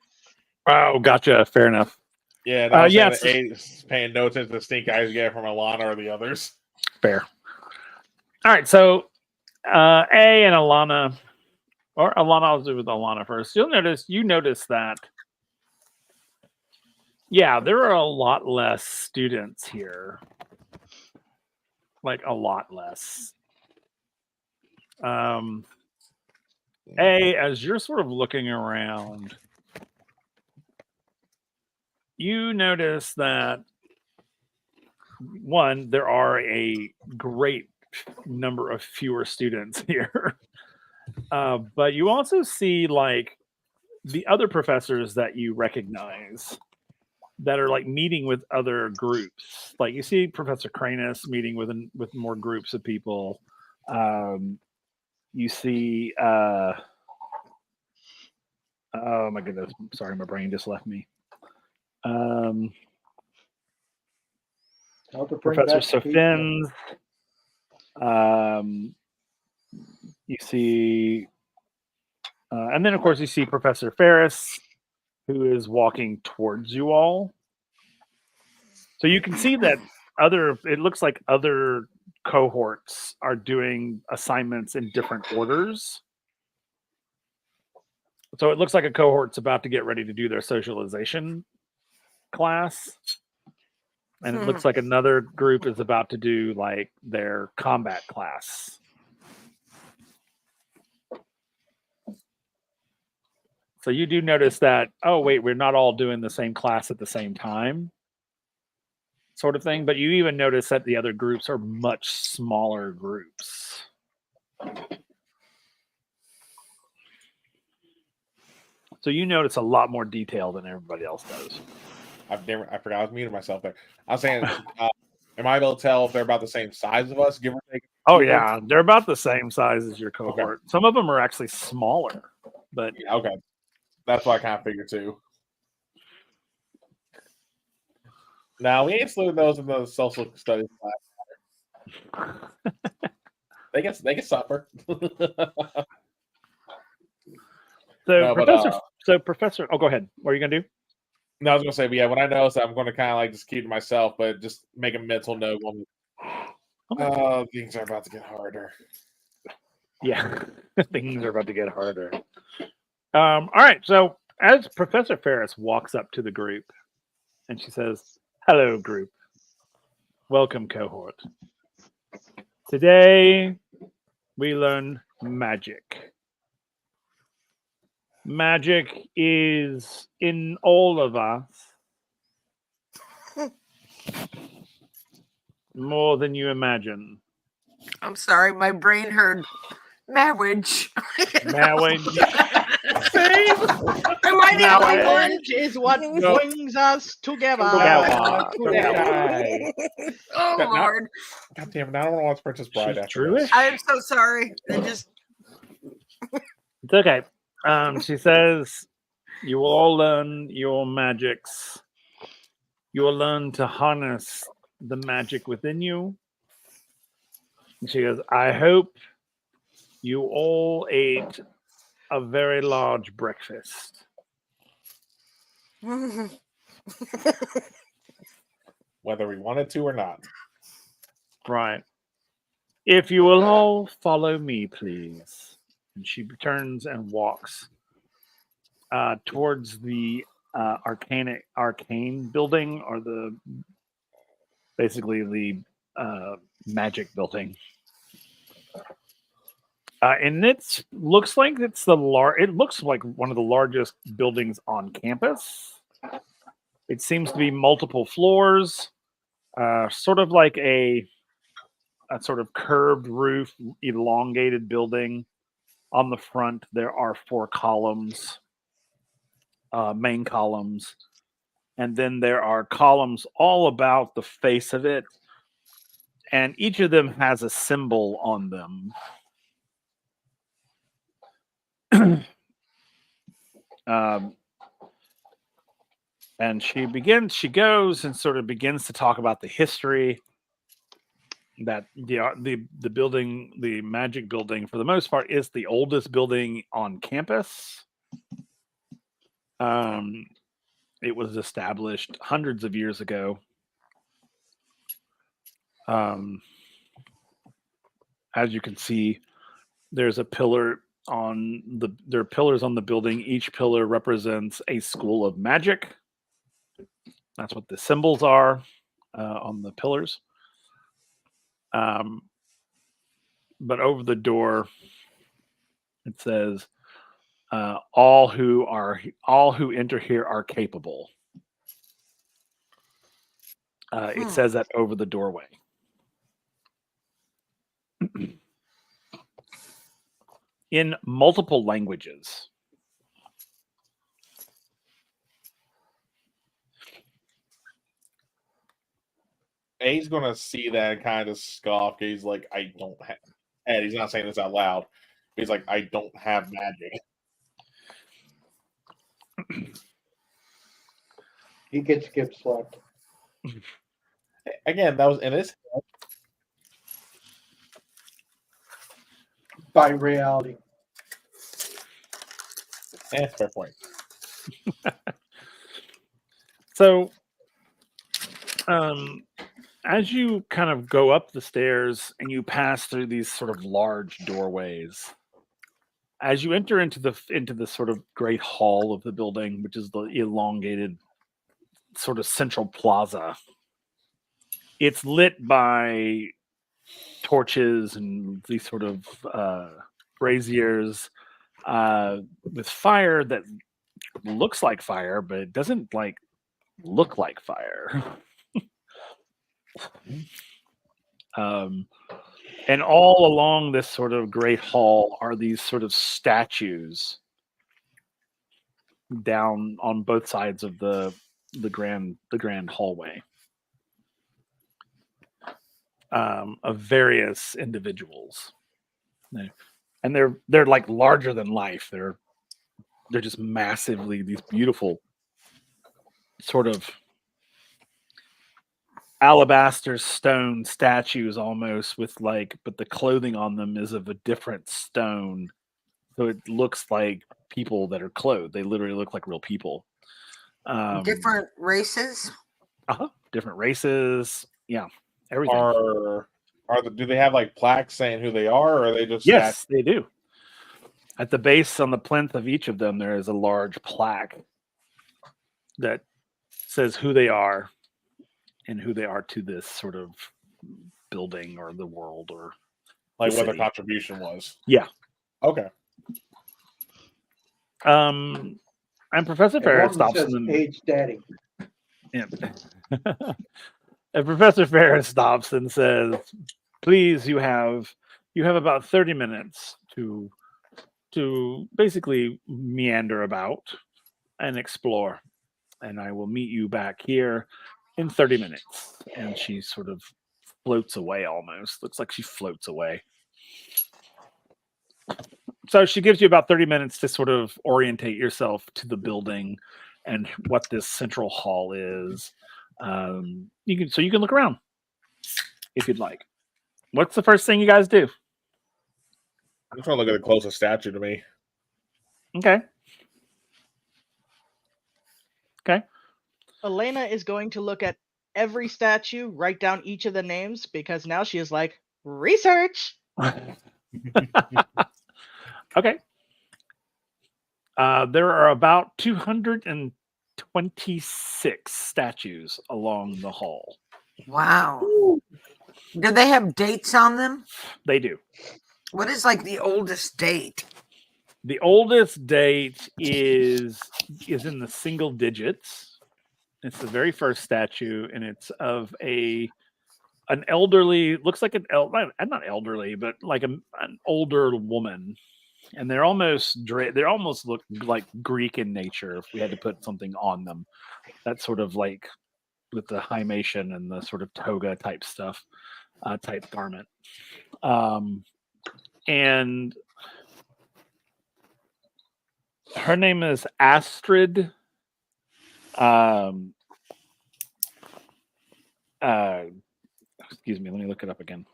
Oh, gotcha. Fair enough. Yeah, and I was saying yes. that A is paying no attention to the stink eye he's getting from Alana or the others. Fair. All right. So A and Alana, or Alana, I'll do with Alana first. You notice that, yeah, there are a lot less students here. Like a lot less. As you're sort of looking around, you notice that one, there are a great number of fewer students here. But you also see like the other professors that you recognize that are like meeting with other groups. Like you see Professor Cranus meeting with more groups of people. You see oh my goodness, sorry, my brain just left me. How to bring Professor back pizza. Sophins. You see, and then of course you see Professor Ferris, who is walking towards you all. So you can see that it looks like other cohorts are doing assignments in different orders. So it looks like a cohort's about to get ready to do their socialization class. And it looks like another group is about to do like their combat class. So you do notice that, oh, wait, we're not all doing the same class at the same time, sort of thing. But you even notice that the other groups are much smaller groups. So you notice a lot more detail than everybody else does. I forgot I was muting myself there. I was saying, am I able to tell if they're about the same size of us, give or take? Oh, yeah. They're about the same size as your cohort. Okay. Some of them are actually smaller. But Yeah, okay. That's what I kind of figured too. Now, we ain't slewing those in the social studies class. They can suffer. Professor, oh, go ahead. What are you gonna do? No, I was gonna say, but yeah, when I notice that, I'm gonna kind of like just keep to myself, but just make a mental note. Things are about to get harder. Yeah, things are about to get harder. All right. So as Professor Ferris walks up to the group, and she says, "Hello, group. Welcome, cohort. Today we learn magic. Magic is in all of us more than you imagine." I'm sorry, my brain heard marriage. Marriage. Am I the only one? Marriage is what brings us together. Together. Oh God, Lord! God damn it! I don't want to watch Princess Bride She's after this. Jewish? I'm so sorry. It's okay. She says, "You will all learn your magics. You will learn to harness the magic within you." And she goes, "I hope you all ate a very large breakfast." Whether we wanted to or not. Right. If you will all follow me, please. And she turns and walks towards the arcane building, or basically the magic building. And it looks like it looks like one of the largest buildings on campus. It seems to be multiple floors, sort of like a sort of curved roof, elongated building. On the front, there are 4 columns, main columns, and then there are columns all about the face of it, and each of them has a symbol on them. And she goes and sort of begins to talk about the history that the building, the magic building, for the most part, is the oldest building on campus. It was established hundreds of years ago. As you can see, there's a pillar there are pillars on the building. Each pillar represents a school of magic. That's what the symbols are on the pillars. But over the door, it says, all who enter here are capable. It says that over the doorway. In multiple languages. A's gonna see that and kind of scoff. He's like, I don't have. And he's not saying this out loud. He's like, I don't have magic. He gets skip slept. Again, that was in his head. By reality. Fair point. So, as you kind of go up the stairs and you pass through these sort of large doorways, as you enter into the sort of great hall of the building, which is the elongated sort of central plaza, it's lit by torches and these sort of braziers with fire that looks like fire, but it doesn't like look like fire. And all along this sort of great hall are these sort of statues down on both sides of the grand hallway of various individuals, and they're like larger than life. They're just massively these beautiful sort of alabaster stone statues almost with like, but the clothing on them is of a different stone, so it looks like people that are clothed. They literally look like real people. Different races. Different races. Yeah, everything. Do they have like plaques saying who they are, or are they just Yes, they do. At the base on the plinth of each of them, there is a large plaque that says who they are and who they are to this sort of building or the world or like the what their city. contribution was? Yeah. Okay. And Professor Ferris stops says them. Age Daddy. Yeah. And Professor Ferris stops and says, "Please, you have about 30 minutes to basically meander about and explore, and I will meet you back here in 30 minutes." And she sort of floats away almost. Looks like she floats away. So she gives you about 30 minutes to sort of orientate yourself to the building and what this central hall is. You can look around if you'd like. What's the first thing you guys do? I'm just trying to look at the closest statue to me. Okay. Elena is going to look at every statue, write down each of the names, because now she is like, research. Okay. There are about 226 statues along the hall. Wow. Do they have dates on them? They do. What is like the oldest date? The oldest date is in the single digits. It's the very first statue, and it's of an elderly, looks like not elderly, but like an older woman. And they almost look like Greek in nature if we had to put something on them. That's sort of like with the hymation and the sort of toga type stuff, type garment. And her name is Astrid. Excuse me, let me look it up again.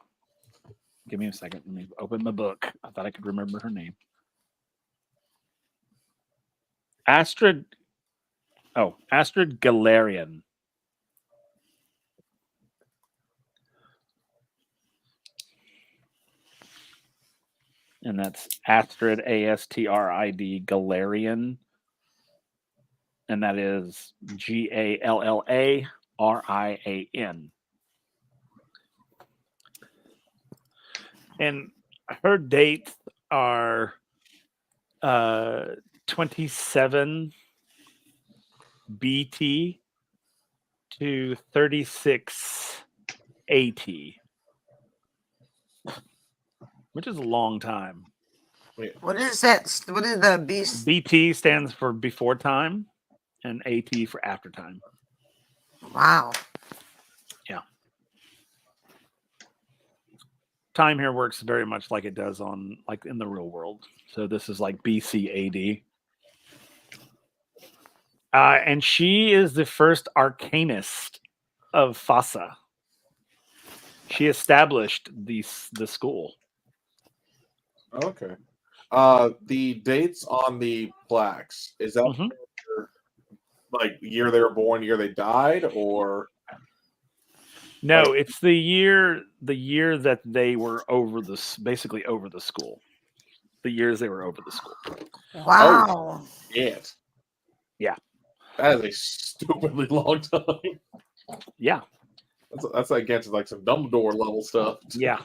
Give me a second. Let me open the book. I thought I could remember her name. Astrid Galarian. And that's Astrid, Astrid Galarian. And that is Gallarian. And her dates are 27 BT to 36 AT, which is a long time. What is that? What is the beast? BT stands for before time, and AT for after time. Wow. Time here works very much like it does on in the real world. So this is like BC AD. And she is the first arcanist of Fasa. She established the school. Okay. The dates on the plaques, is that like year they were born, year they died, or no, it's the year that they were basically over the school. The years they were over the school. Wow. Oh, shit. Yeah. That is a stupidly long time. Yeah. That's against like some Dumbledore level stuff. Yeah.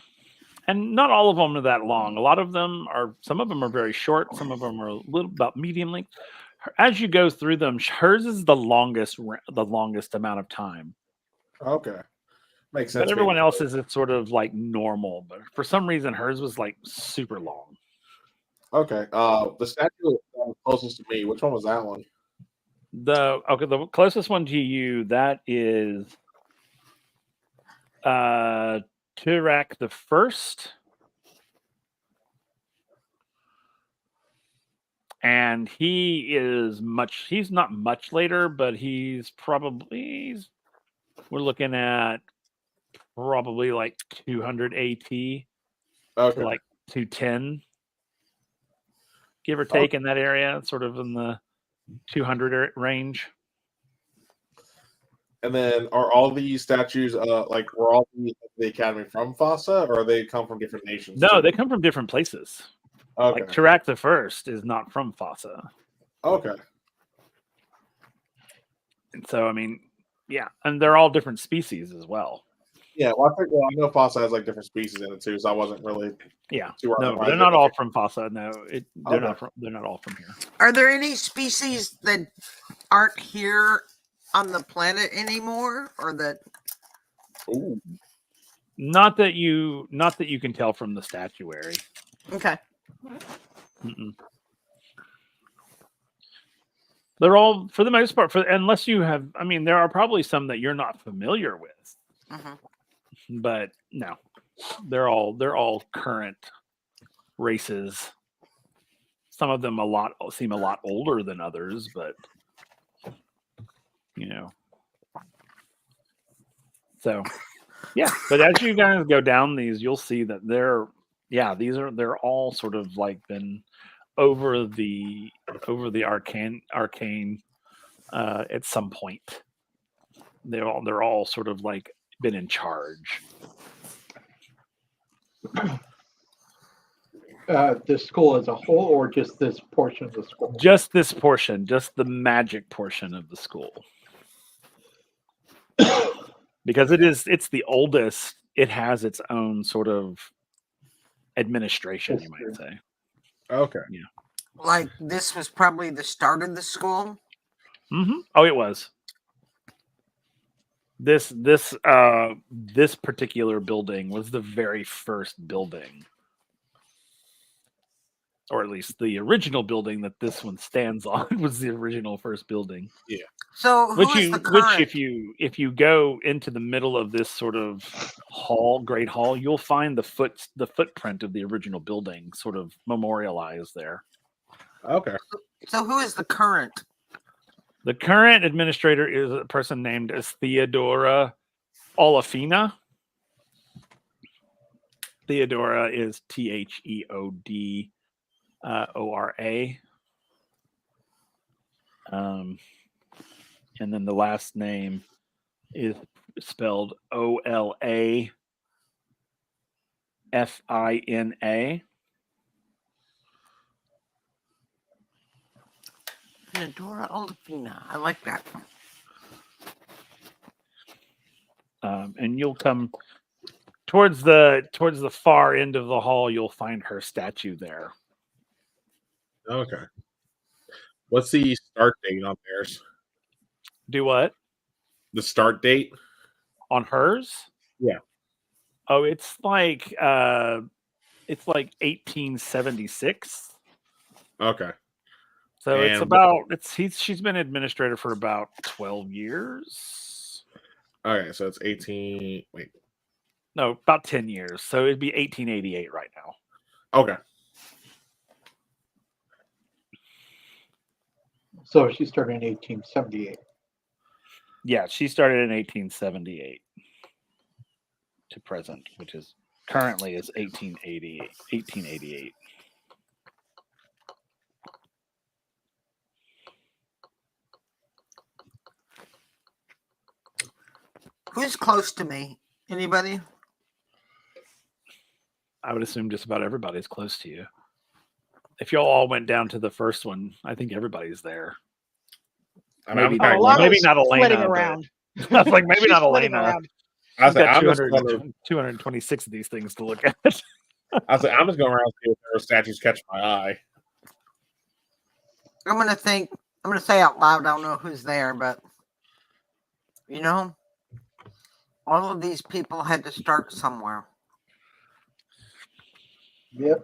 And not all of them are that long. A lot of them are, some of them are very short. Some of them are a little about medium length. As you go through them, hers is the longest amount of time. Okay. Makes sense. But everyone else's is sort of like normal. But for some reason, hers was like super long. Okay. The statue closest to me, which one was that one? The closest one to you, that is Turak the First. And he's not much later, but we're looking at probably like 200 AT to like 210, give or take in that area, sort of in the 200 range. And then are all these statues were all the Academy from Fasa, or they come from different nations? No, they come from different places. Okay. Like Turak the First is not from Fasa. Okay. And so, I mean, yeah, and they're all different species as well. Yeah, well, I know Fasa has like different species in it too, so I wasn't really. No, they're not all from Fasa. No, they're not all from here. Are there any species that aren't here on the planet anymore, or that? Ooh. Not that you can tell from the statuary. Okay. Mm-mm. They're all, for the most part, unless you have. I mean, there are probably some that you're not familiar with, but no, they're all current races. Some of them seem a lot older than others, but So, yeah. But as you guys go down these, you'll see that they're all sort of like been over the arcane at some point. They're all sort of like been in charge. The school as a whole, or just this portion of the school? Just this portion, just the magic portion of the school. Because it's the oldest, it has its own sort of administration, you might say. Okay. Yeah. Like this was probably the start of the school? Mm-hmm. Oh, it was. This particular building was the very first building. Or at least the original building that this one stands on was the original first building. Yeah. So which if you go into the middle of this sort of great hall, you'll find the footprint of the original building sort of memorialized there. Okay. So who is the current? The current administrator is a person named as Theodora Olafina. Theodora is Theodora. And then the last name is spelled Olafina. Theodora Olafina. I like that. And you'll come towards the far end of the hall. You'll find her statue there. Okay. What's the start date on theirs? Do what? The start date on hers? Yeah. Oh, it's like 1876. Okay. So it's And about she's been administrator for about 12 years. Okay, so it's 18. Wait. No, about 10 years. So it'd be 1888 right now. Okay. So she started in 1878. Yeah, she started in 1878 to present, which is currently is 1888. Who's close to me? Anybody? I would assume just about everybody's close to you. If y'all all went down to the first one, I think everybody's there. Maybe Oh, Lana's not Elena. flitting but- around. I was like, maybe She's not flitting Elena. around. I She's was like, got I'm just 200 gonna, 226 of these things to look at. I was like, I'm just going around and see if there are statues catch my eye. I'm gonna say out loud. I don't know who's there, but all of these people had to start somewhere. Yep.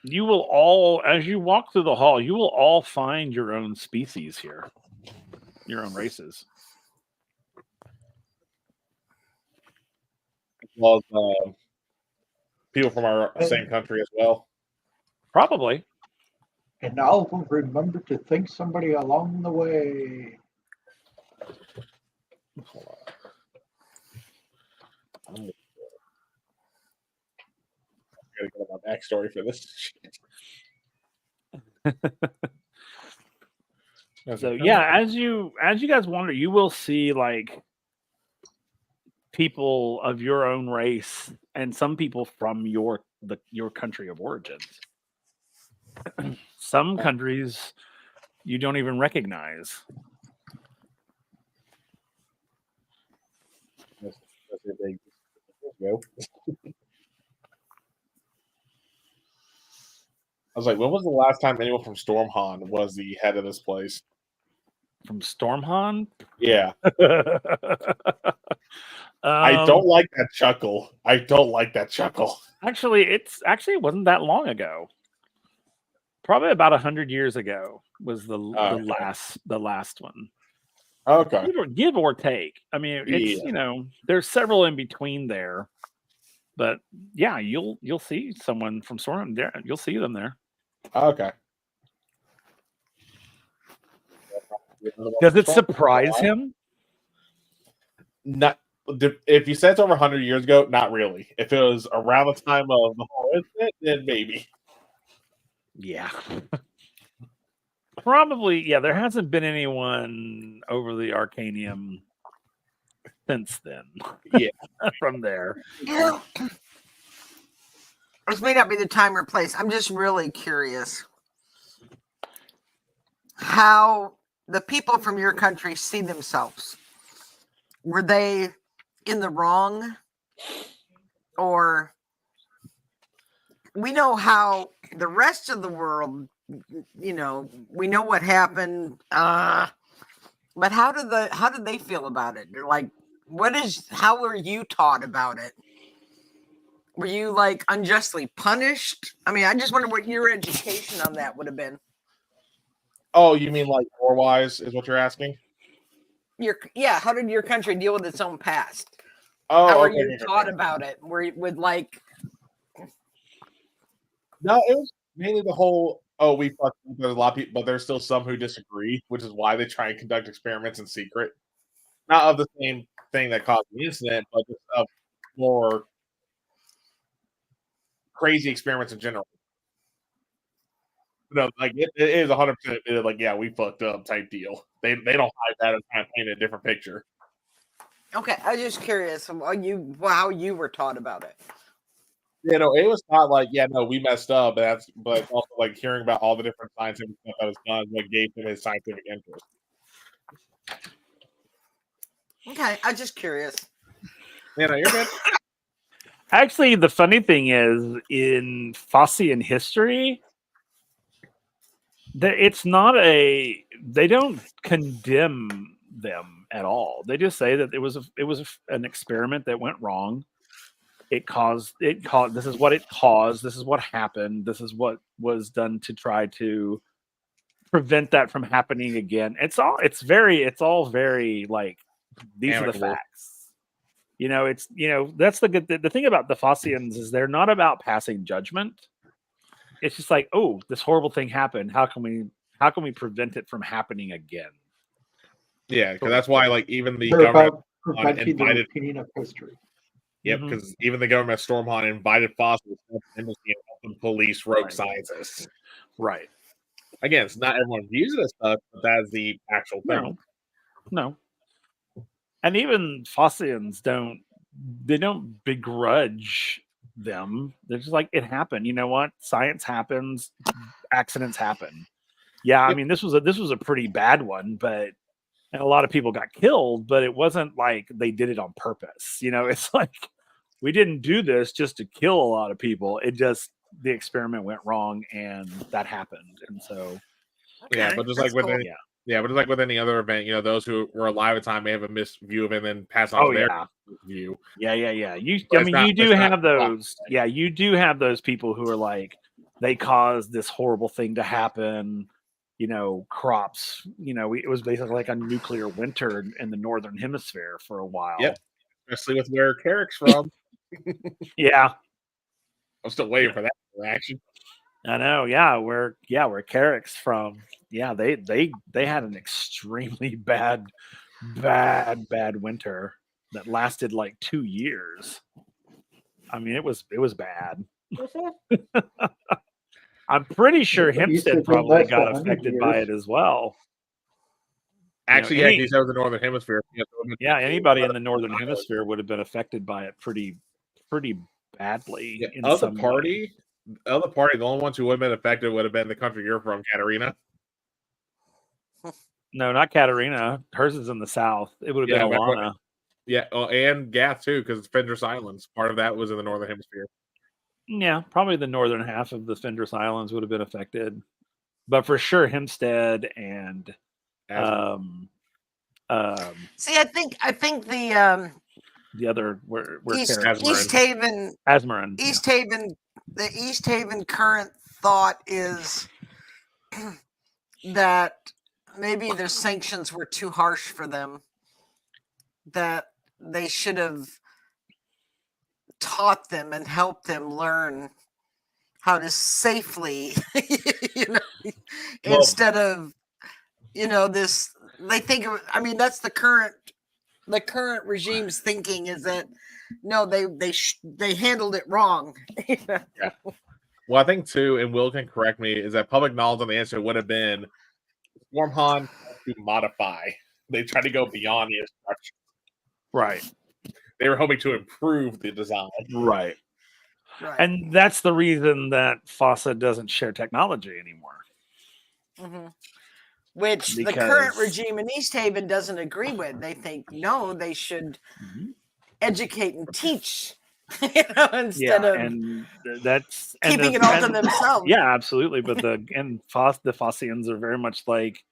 You will all, as you walk through the hall, you will all find your own species here, your own races. As well as people from our same country as well. Probably. And all of them remember to thank somebody along the way. Hold on. I'm gotta get my backstory for this shit. So yeah, as you guys wander, you will see like people of your own race and some people from your country of origins. Some countries you don't even recognize. Go. I was like, when was the last time anyone from Stormhon was the head of this place? From Stormhon? Yeah. I don't like that chuckle. I don't like that chuckle. Actually, it wasn't that long ago. Probably about 100 years ago was the last one. Okay. Give or take. I mean, it's there's several in between there, but yeah, you'll see someone from Storm there. You'll see them there. Okay. Does it surprise him? Not if you said it's over 100 years ago, not really. If it was around the time of the whole incident, then maybe. Yeah. Probably, yeah. There hasn't been anyone over the Arcanium since then. Yeah. From there. This may not be the time or place. I'm just really curious how the people from your country see themselves. Were they in the wrong? Or we know how the rest of the world, we know what happened. But how did they feel about it? They're like, how were you taught about it? Were you like unjustly punished? I mean, I just wonder what your education on that would have been. Oh, you mean like war-wise is what you're asking? How did your country deal with its own past? Oh, how were okay, you taught about it? Were you with like? No, it was mainly the whole. Oh, we fucked. There's a lot of people, but there's still some who disagree, which is why they try and conduct experiments in secret. Not of the same thing that caused the incident, but just of more crazy experiments in general. No, like it is 100% like, yeah, we fucked up type deal. They don't hide that and kind of paint a different picture. Okay, I was just curious how you were taught about it. It was not like, yeah, no, we messed up, but it's also like hearing about all the different scientific stuff that was done, what gave him his scientific interest. Okay, I was just curious. Yeah, no, you're good. Actually, the funny thing is, in Fossian history, that it's not they don't condemn them at all. They just say that it was an experiment that went wrong. It caused. This is what it caused. This is what happened. This is what was done to try to prevent that from happening again. It's all very like these are the Amicable. facts. That's the thing about the Fossians is they're not about passing judgment. It's just like, oh, this horrible thing happened. How can we prevent it from happening again? Yeah, because that's why like even the They're government about preventing the invited. repeating of history. Yep, Mhm. because even the government Stormhawk invited Foster to come to the embassy and help them police rogue Right. scientists. Right. Again, it's not everyone views it as such, but that's the actual thing. No. And even Fossians don't begrudge them. They're just like, it happened. You know what? Science happens. Accidents happen. Yeah, I Yep. mean, this was a pretty bad one, and a lot of people got killed, but it wasn't like they did it on purpose. It's like we didn't do this just to kill a lot of people. It just the experiment went wrong and that happened. And so Yeah, Okay, but just that's like with cool. but just like with any other event, those who were alive at the time may have a missed view of it and then pass on oh their yeah. view. Yeah. But it's not- You do it's not have those. black. Yeah, you do have those people who are like, they caused this horrible thing to happen. Crops. It was basically like a nuclear winter in the northern hemisphere for a while. Yep. Especially with where Carrick's from. Yeah, I'm still waiting for that reaction. I know. Yeah, where Carrick's from. Yeah, they had an extremely bad winter that lasted like 2 years. I mean, it was bad. I'm pretty sure Yeah, but you said Hempstead they probably last got 100 affected by years. it as well. Actually, any- he said it was the northern hemisphere. Yeah, anybody in the northern hemisphere would have been affected by it pretty badly. Yeah, In of the some way. party, the only ones who would have been affected would have been the country you're from, Katarina. No, not Katarina. Hers is in the south. It would have Yeah, been but- Alana. Yeah, and Gath too, because Fenris Islands. Part of that was in the northern hemisphere. Yeah, probably the northern half of the Fenris Islands would have been affected, but for sure Hempstead and As- See, I think the the other where East, Carrick- Asmarin. East Haven Asmarin. East Haven, the East Haven current thought is that maybe their sanctions were too harsh for them, that they should have taught them and helped them learn how to safely, Well- instead of, this, they think, I mean, that's the current regime's thinking is that, no, they handled it wrong. Well, I think too, and Will can correct me, is that public knowledge on the answer would have been Stormhawk to modify. They tried to go beyond the instruction. Right. They were hoping to improve the design. Right. Right. And that's the reason that FOSSA doesn't share technology anymore. Mhm. Which the current Because- regime in East Haven doesn't agree with. They think, no, they should educate and teach, instead of that's keeping it all to themselves. Yeah, absolutely. But the Fossians are very much like,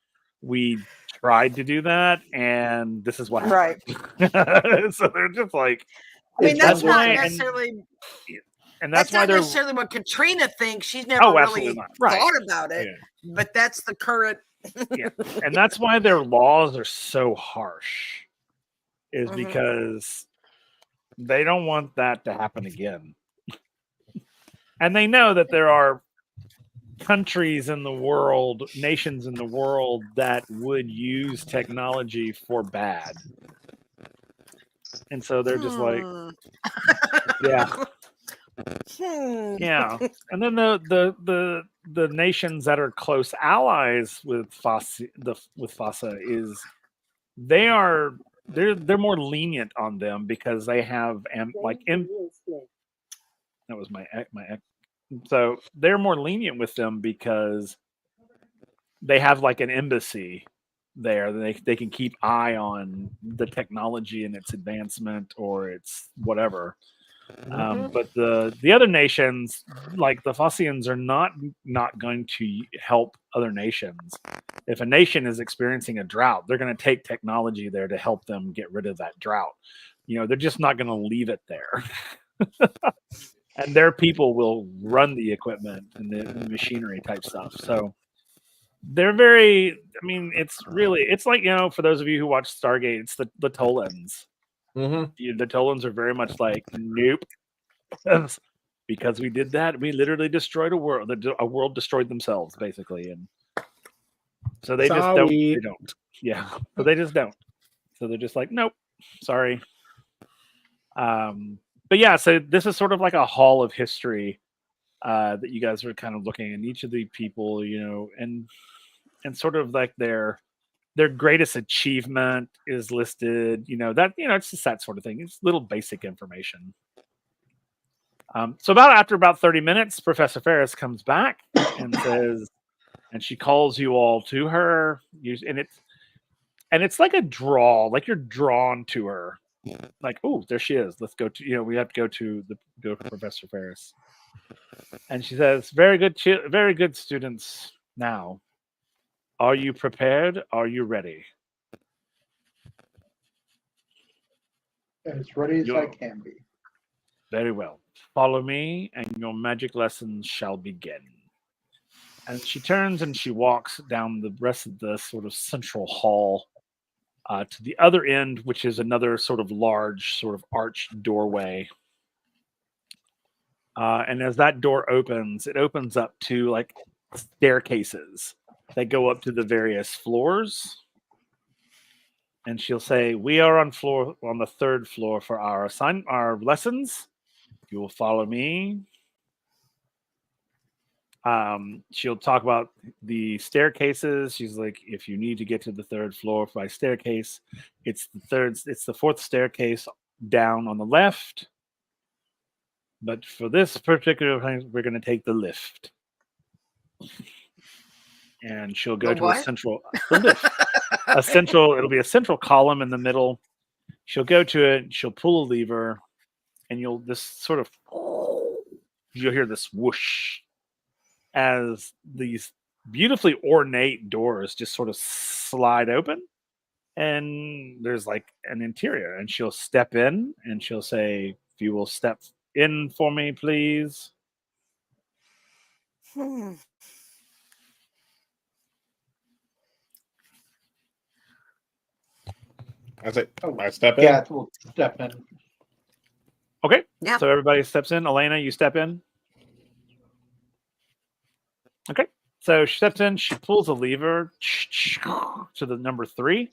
we tried to do that, and this is what happened. Right. So they're just like, I mean, that's That's not why- and necessarily. and That's that's why not they're necessarily what Katrina thinks. She's never Oh, really absolutely not. Right. thought about it. Yeah. But that's the current. and that's why their laws are so harsh, is Mhm. because they don't want that to happen again. And they know that there are countries in the world, nations in the world that would use technology for bad. And so they're just like, yeah, yeah. And then the nations that are close allies with FOSSA is they're more lenient on them because they have that was my so they're more lenient with them because they have like an embassy there. They can keep eye on the technology and its advancement or its whatever. But the other nations, like the Fossians, are not going to help other nations. If a nation is experiencing a drought, they're going to take technology there to help them get rid of that drought. They're just not going to leave it there. And their people will run the equipment and the machinery type stuff. So they're very, I mean, it's like, for those of you who watch Stargate, it's the Tolans. The Tolans are very much like, nope. Because we did that, we literally destroyed a world. A world destroyed themselves, basically. And so they just don't. They don't. Yeah. So they just don't. So they're just like, nope, sorry. But yeah, so this is sort of like a hall of history that you guys are kind of looking at. Each of the people, and sort of like their greatest achievement is listed. It's just that sort of thing. It's little basic information. So after about 30 minutes, Professor Ferris comes back and says, and she calls you all to her, and it's like a draw, like you're drawn to her. Like, oh, there she is. Let's go to, we have to go to Professor Ferris. And she says, very good students. Now, are you prepared? Are you ready? As ready as I can be. Very well. Follow me, and your magic lessons shall begin. And she turns and she walks down the rest of the sort of central hall to the other end, which is another sort of large, sort of arched doorway. And as that door opens, it opens up to like staircases that go up to the various floors. And she'll say, "We are on the third floor for our lessons. You will follow me." She'll talk about the staircases. She's like, if you need to get to the third floor by staircase, it's the fourth staircase down on the left. But for this particular thing, we're going to take the lift. And she'll go to the lift. It'll be a central column in the middle. She'll go to it, she'll pull a lever, and you'll hear this whoosh as these beautifully ornate doors just sort of slide open, and there's like an interior, and she'll step in and she'll say, if you will step in for me, please. I say, I step in. Yeah, we'll step in. Okay. Yeah. So everybody steps in. Elena, you step in. Okay. So she steps in. She pulls a lever to the number 3.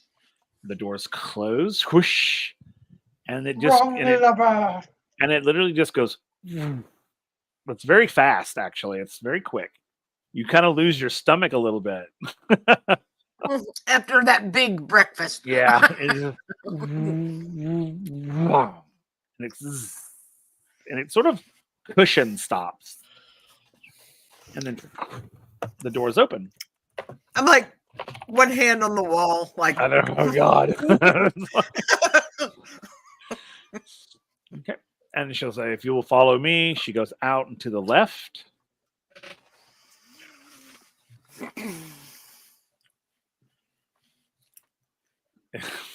The doors close. Whoosh. And it just and it literally just goes. It's very fast, actually. It's very quick. You kind of lose your stomach a little bit. After that big breakfast. Yeah. And it sort of cushion stops. And then the doors open. I'm like one hand on the wall. Like, I know. Oh, God. Okay. And she'll say, if you will follow me, she goes out and to the left.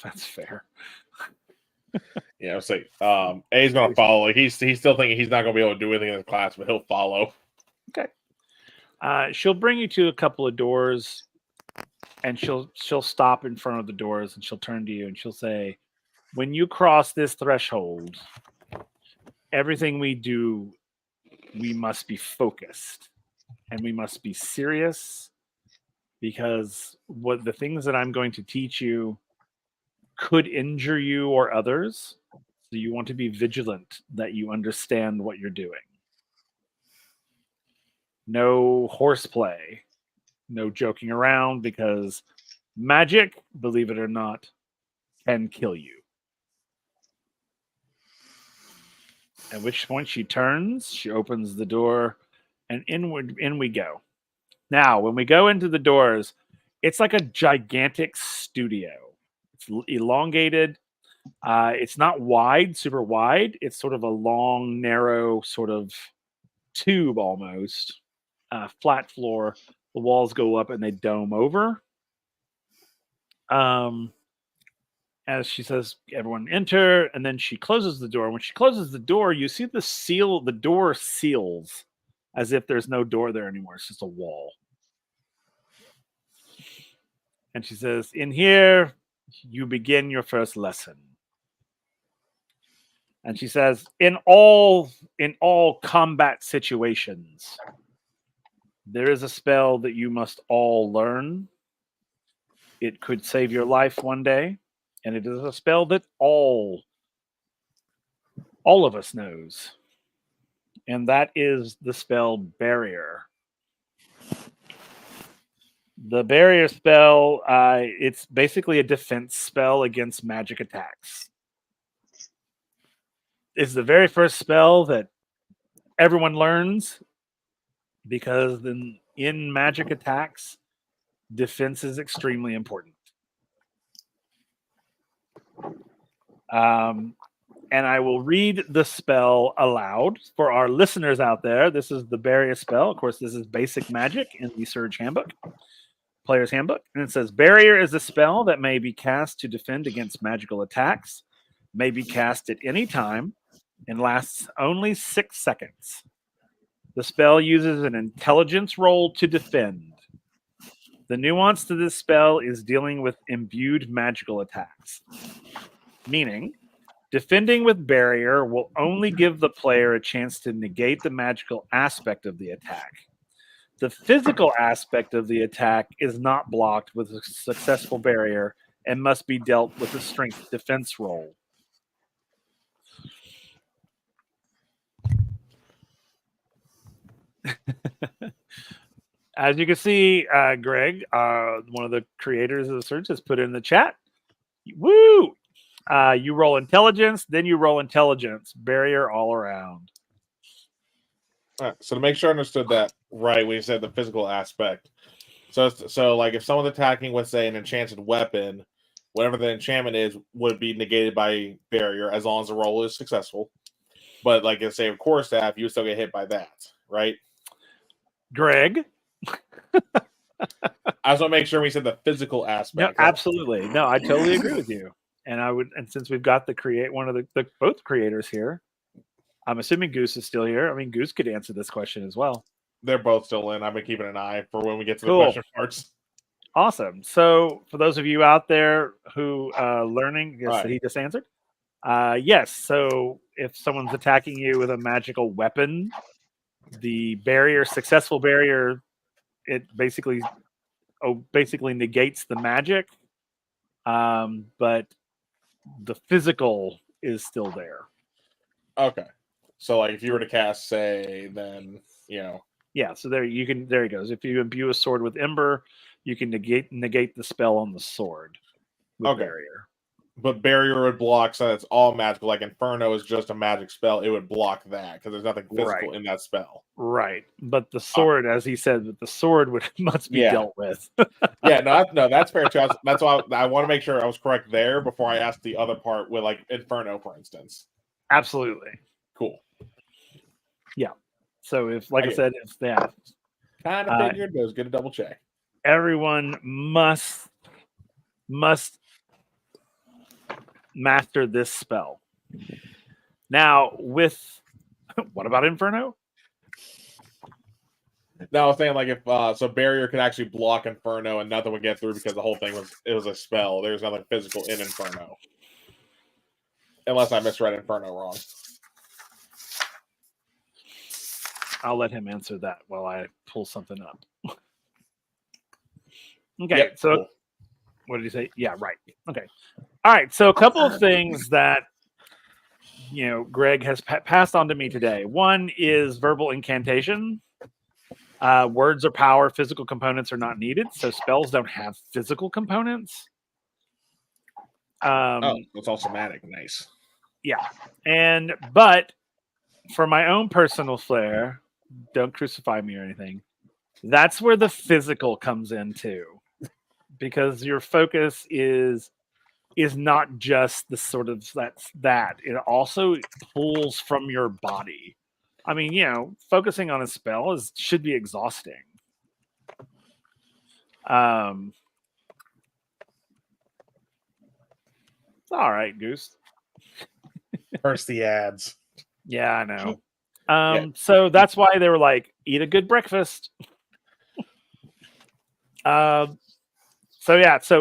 That's fair. Yeah, I'll say A's gonna follow. Like he's still thinking he's not gonna be able to do anything in the class, but he'll follow. Okay. She'll bring you to a couple of doors, and she'll stop in front of the doors, and she'll turn to you and she'll say, when you cross this threshold, everything we do, we must be focused and we must be serious, because what the things that I'm going to teach you could injure you or others. So you want to be vigilant that you understand what you're doing. No horseplay, no joking around, because magic, believe it or not, can kill you. At which point she turns, she opens the door, and in we go. Now, when we go into the doors, it's like a gigantic studio. It's elongated. It's not wide, super wide. It's sort of a long, narrow sort of tube almost. Flat floor. The walls go up and they dome over. As she says, everyone enter, and then she closes the door. When she closes the door, you see the door seals as if there's no door there anymore. It's just a wall. And she says, in here, you begin your first lesson. And she says, in all combat situations, there is a spell that you must all learn. It could save your life one day. And it is a spell that all of us knows. And that is the spell Barrier. The Barrier spell, it's basically a defense spell against magic attacks. It's the very first spell that everyone learns because in magic attacks, defense is extremely important. And I will read the spell aloud for our listeners out there. This is the Barrier spell. Of course, this is basic magic in the Surge Handbook, Player's Handbook. And it says, Barrier is a spell that may be cast to defend against magical attacks, may be cast at any time, and lasts only 6 seconds. The spell uses an intelligence roll to defend. The nuance to this spell is dealing with imbued magical attacks. Meaning, defending with Barrier will only give the player a chance to negate the magical aspect of the attack. The physical aspect of the attack is not blocked with a successful Barrier and must be dealt with a strength defense roll. As you can see, Greg, one of the creators of the Surge, has put in the chat. Woo! You roll intelligence, then you roll intelligence. Barrier all around. All right, so to make sure I understood that right, we said the physical aspect. So like if someone's attacking with, say, an enchanted weapon, whatever the enchantment is would be negated by Barrier as long as the roll is successful. But like if, say, a core staff, you still get hit by that, right? Greg? I just want to make sure we said the physical No, aspect. absolutely. No, I totally agree with you. And since we've got one of the both creators here, I'm assuming Goose is still here. I mean, Goose could answer this question as well. They're both still in. I've been keeping an eye for when we get to the Cool. question parts. Awesome. So for those of you out there who learning, yes, Right. he just answered. Yes. So if someone's attacking you with a magical weapon, the successful Barrier, it basically negates the magic, but the physical is still there. Okay. So like if you were to cast, say, then Yeah, so there he goes. If you imbue a sword with Ember, you can negate the spell on the sword with Okay. Barrier. But Barrier would block, so it's all magical. Like Inferno is just a magic spell. It would block that because there's nothing physical in that spell. Right. But the sword, as he said, the sword must be dealt with. Yeah, no, that's fair too. That's why I want to make sure I was correct there before I asked the other part with like Inferno, for instance. Absolutely. Cool. Yeah. So if, like I said, if that kind of figured, but it was good to double check. Everyone must master this spell. Now, with what about Inferno? No, I was saying like if so Barrier could actually block Inferno and nothing would get through because the whole thing was a spell. There's nothing physical in Inferno. Unless I misread Inferno wrong. I'll let him answer that while I pull something up. Okay, Yep, so cool. What did he say? Yeah, right. Okay. All right, so a couple of things that Greg has passed on to me today. One is verbal incantation. Words are power, physical components are not needed, so spells don't have physical components. It's all somatic. Nice. Yeah. But for my own personal flair, don't crucify me or anything, that's where the physical comes in too. Because your focus is is not just the sort of that. It also pulls from your body. I mean, focusing on a spell should be exhausting. All right, Goose. First the ads. Yeah, I know. Yeah. So that's why they were like, eat a good breakfast. So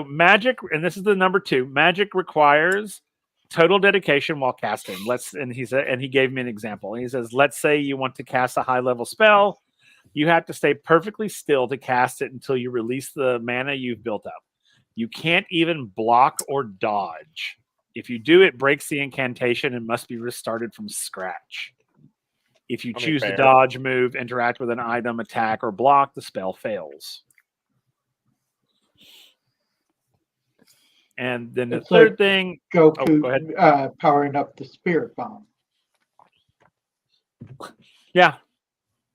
magic, and this is the number 2. Magic requires total dedication while casting. He gave me an example. He says, let's say you want to cast a high level spell. You have to stay perfectly still to cast it until you release the mana you've built up. You can't even block or dodge. If you do, it breaks the incantation and must be restarted from scratch. If you choose to dodge, move, interact with an item, attack, or block, the spell fails. And then the third thing... Goku go ahead. Powering up the spirit bomb. Yeah.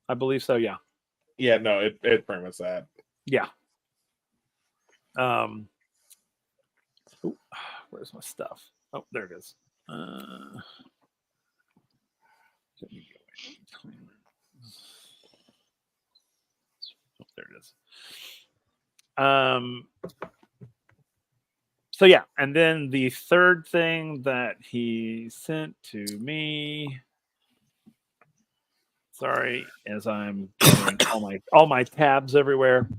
I believe so, yeah. Yeah, no, it pretty much that. Yeah. Where's my stuff? Oh, there it is. There it is. So yeah, and then the third thing that he sent to me. Sorry, as I'm getting all my tabs everywhere.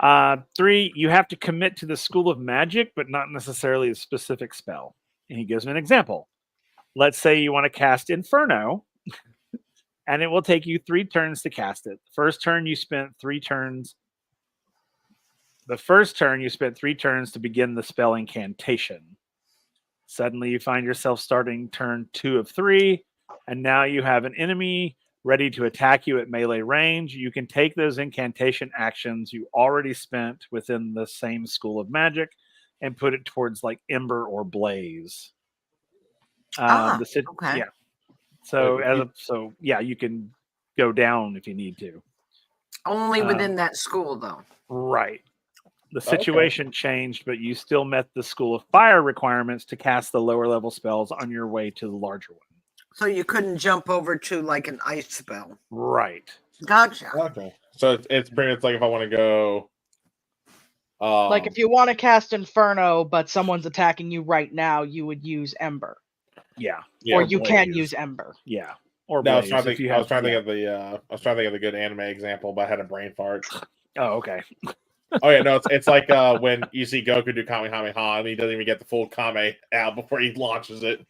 3, you have to commit to the School of Magic, but not necessarily a specific spell. And he gives me an example. Let's say you want to cast Inferno, and it will take you 3 turns to cast it. The first turn you spent 3 turns to begin the spell incantation. Suddenly you find yourself starting turn 2 of 3, and now you have an enemy ready to attack you at melee range. You can take those incantation actions you already spent within the same School of Magic and put it towards like Ember or Blaze. Okay. Yeah. So you can go down if you need to. Only within that school, though. Right. The situation changed, but you still met the School of Fire requirements to cast the lower level spells on your way to the larger one. So you couldn't jump over to like an ice spell. Right. Gotcha. Okay. So it's pretty much like if I want to go. Like if you want to cast Inferno, but someone's attacking you right now, you would use Ember. Yeah. Or you can use Ember. Yeah. Or no, Blaze. I was trying to think of the good anime example, but I had a brain fart. Oh, okay. Oh yeah, no, it's like when you see Goku do Kamehameha and he doesn't even get the full Kame out before he launches it.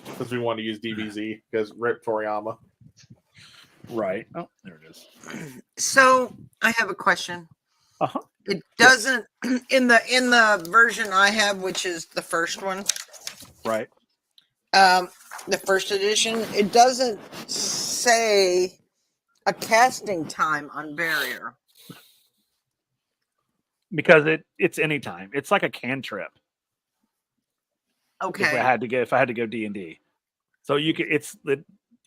Because we want to use DBZ because Rip Toriyama. Right. Oh, there it is. So I have a question. Uh-huh. It doesn't in the version I have, which is the first one. Right. The first edition, it doesn't say a casting time on barrier. Because it's anytime. It's like a cantrip. Okay. If I had to go D&D. So it's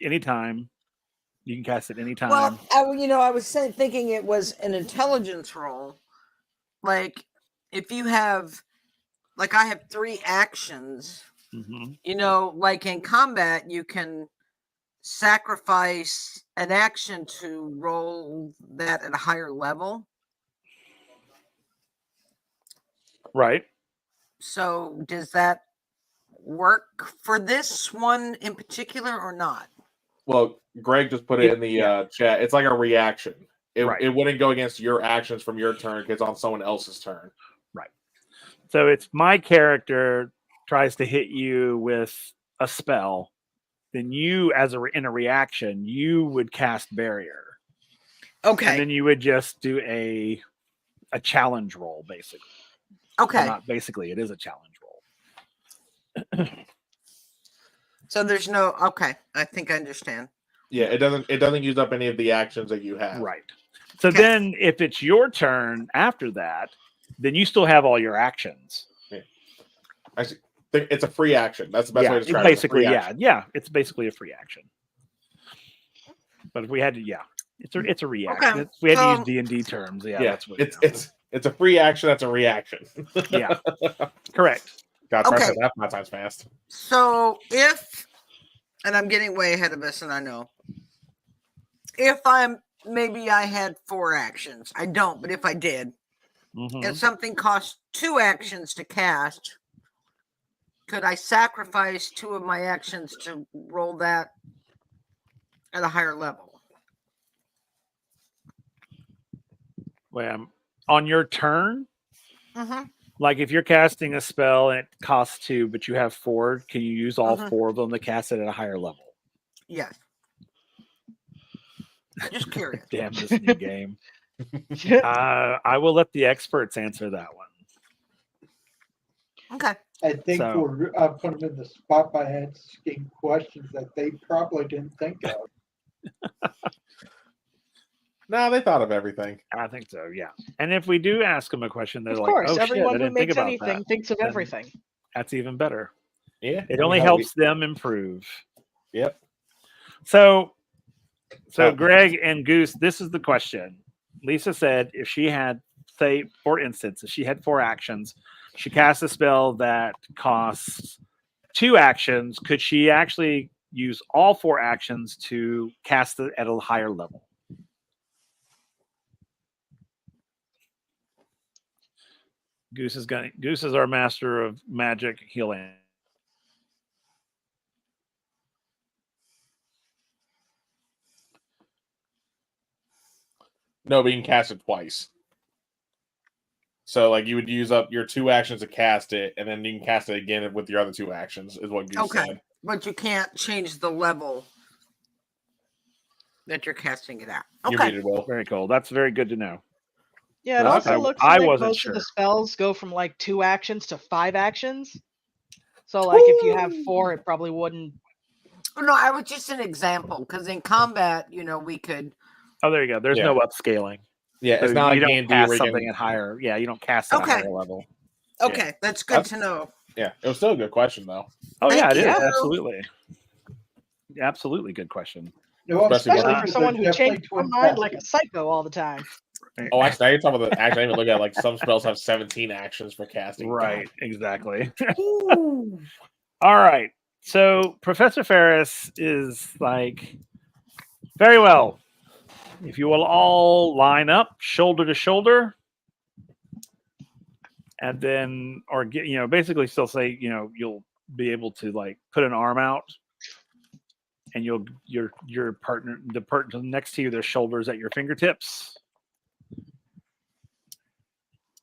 anytime. You can cast it anytime. Well, I was thinking it was an intelligence roll. Like, if you have, like I have 3 actions, like in combat, you can sacrifice an action to roll that at a higher level. Right. So does that work for this one in particular or not? Well, Greg just put it in the chat. It's like a reaction. It wouldn't go against your actions from your turn because it's on someone else's turn. Right. So it's my character tries to hit you with a spell, then you, in a reaction, you would cast barrier. Okay. And then you would just do a challenge roll, basically. Okay. Well, not basically, it is a challenge roll. So there's no okay. I think I understand. Yeah, it doesn't use up any of the actions that you have. Right. So then if it's your turn after that, then you still have all your actions. Yeah. I think it's a free action. That's the best way to describe it. Basically, it's basically a free action. But if we had to, it's a reaction. Okay. We had to use D&D terms. Yeah, that's what it's a free action. That's a reaction. Yeah, correct. God, Okay. okay. That's 5 times fast. So if, and I'm getting way ahead of this, and I know, if maybe I had 4 actions. I don't, but if I did, and something costs 2 actions to cast, could I sacrifice 2 of my actions to roll that at a higher level? Well, on your turn, Mm-hmm. like if you're casting a spell and it costs 2, but you have 4, can you use all Mhm. 4 of them to cast it at a higher level? Yes. Just curious. Damn this new game. I will let the experts answer that one. Okay. I think So- we're put them in the spot by asking questions that they probably didn't think of. No, they thought of everything. I think so, yeah. And if we do ask them a question, they're Of like, course, "Oh shit, I everyone who didn't think makes about anything that." thinks of Then everything. That's even better. Yeah. It only helps them improve. Yep. So, Oh. Greg and Goose, this is the question. Lisa said if she had, say, for instance, if she had 4 actions, she cast a spell that costs 2 actions. Could she actually use all 4 actions to cast it at a higher level? Goose is our master of magic healing. No, but you can cast it twice. So, like, you would use up your 2 actions to cast it, and then you can cast it again with your other 2 actions, is what Goose Okay. said. But you can't change the level that you're casting it at. You Okay. muted, Will. Very cool. That's very good to know. Yeah, it Well, also I- looks I like wasn't most sure. of the spells go from like 2 actions to 5 actions. So, like, if you have 4, it probably wouldn't. No, I was just an example because in combat, we could. Oh, there you go. There's Yeah. no upscaling. Yeah, So it's not you like don't D&D cast where you something can... at higher. Yeah, you don't cast at Okay. a higher level. Okay, that's good to know. Yeah, it was still a good question, though. Oh Thank yeah, it is you. absolutely, absolutely good question. No, Especially Especially what- for someone who changed her mind like a psycho all the time. Oh, actually, now you're talking about the... Actually, I didn't even look at, like, some spells have 17 actions for casting. Right, God. exactly. Ooh. All right. So Professor Ferris is like, very well. If you will all line up shoulder to shoulder, and then, or get, basically still say, you'll be able to like put an arm out, and your partner, the person next to you, their shoulders at your fingertips.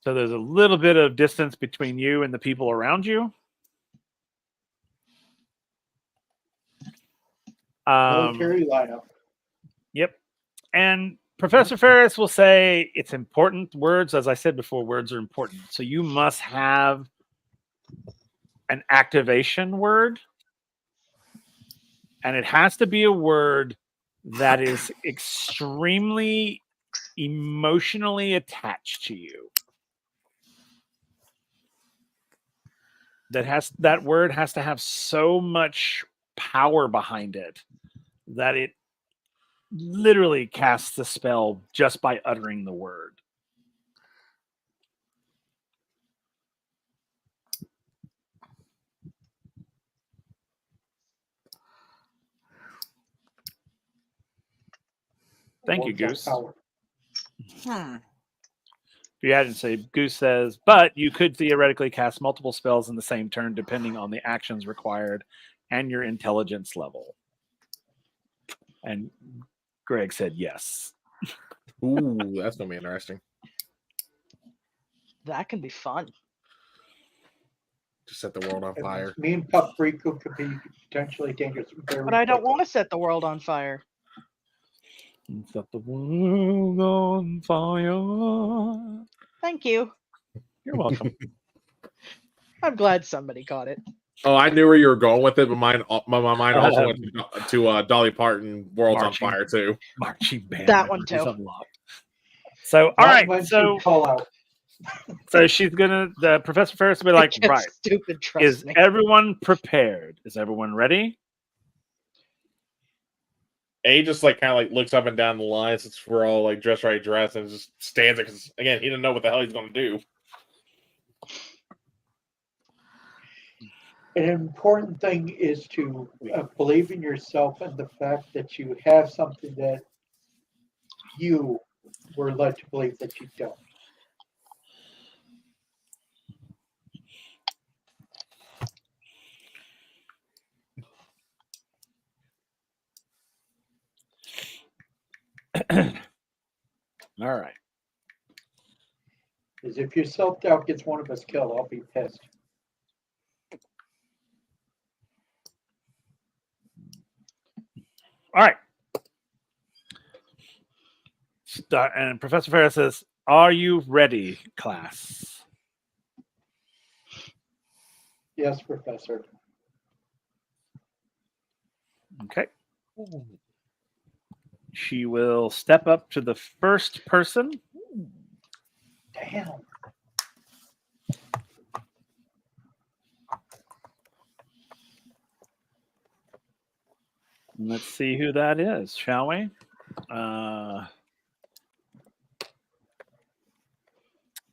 So there's a little bit of distance between you and the people around you. military lineup. Yep. And Professor Ferris will say it's important. Words, as I said before, words are important. So you must have an activation word. And it has to be a word that is extremely emotionally attached to you. That word has to have so much power behind it that it literally casts the spell just by uttering the word. Thank you, Words have Goose. power. If you hadn't said, Goose says, but you could theoretically cast multiple spells in the same turn depending on the actions required and your intelligence level. And Greg said yes. Ooh, that's going to be interesting. That can be fun. Just set the world on fire. Me and Paprika could be potentially dangerous. But I don't want to set the world on fire. Set the world on fire. Thank you. You're welcome. I'm glad somebody caught it. Oh, I knew where you were going with it, but my mind also went to Dolly Parton, World's Marching. on Fire, too. Marching band. That one members too. unlocked. So, all right. When So, to pull out. so the Professor Ferris will be like, It gets right. stupid, trust Is me. everyone prepared? Is everyone ready? A just like kind of like looks up and down the line since we're all like dressed and just stands there because again he didn't know what the hell he's going to do. an important thing is to believe in yourself and the fact that you have something that you were led to believe that you don't. All right. Because if your self-doubt gets one of us killed, I'll be pissed. All right. And Professor Ferris says, "Are you ready, class?" Yes, Professor. Okay. She will step up to the first person. Damn. Let's see who that is, shall we?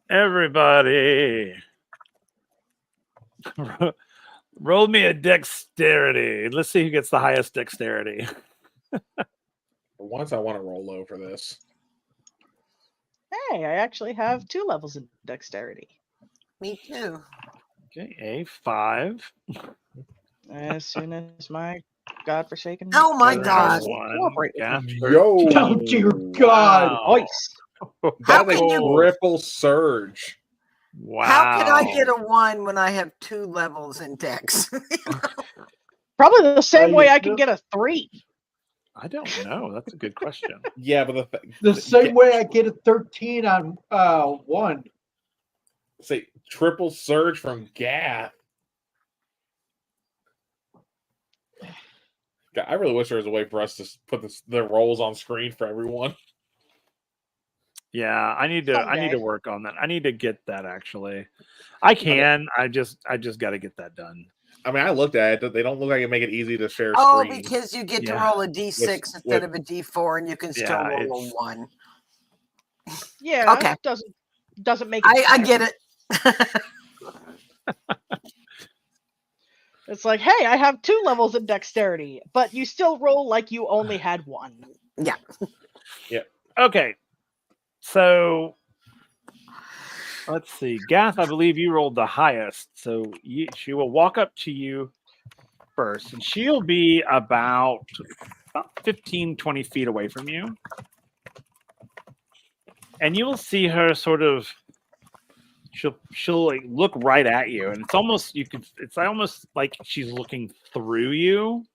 Everybody, roll me a dexterity. Let's see who gets the highest dexterity. For once, I want to roll low for this. Hey, I actually have 2 levels in dexterity. Me too. Okay, a 5. As soon as my godforsaken. Oh my There's God. one. Cooperate with Gaff me. for Yo! Oh, dear God. Wow. Nice. How That's a can you- triple surge. Wow. How can I get a 1 when I have 2 levels in dex? Probably the same way you I can know- get a 3. I don't know. That's a good question. Yeah, but The same way I get a 13 on 1. say triple surge from Gath. God, I really wish there was a way for us to put the rolls on screen for everyone. Yeah, I need to Someday. work on that. I need to get that actually. I can. I just got to get that done. I mean, I looked at it. They don't look like it make it easy to share Oh, screen. because you get to Yeah. roll a d6 instead with- of a d4, and you can still Yeah, roll a it's- 1. Yeah. Okay. Doesn't make it. I fair. get it. It's like, hey, I have 2 levels in dexterity, but you still roll like you only had 1. Okay. So let's see. Gath, I believe you rolled the highest. So she will walk up to you first, and she'll be about 15, 20 feet away from you. And you will see her sort of she'll like look right at you, and it's almost almost like she's looking through you.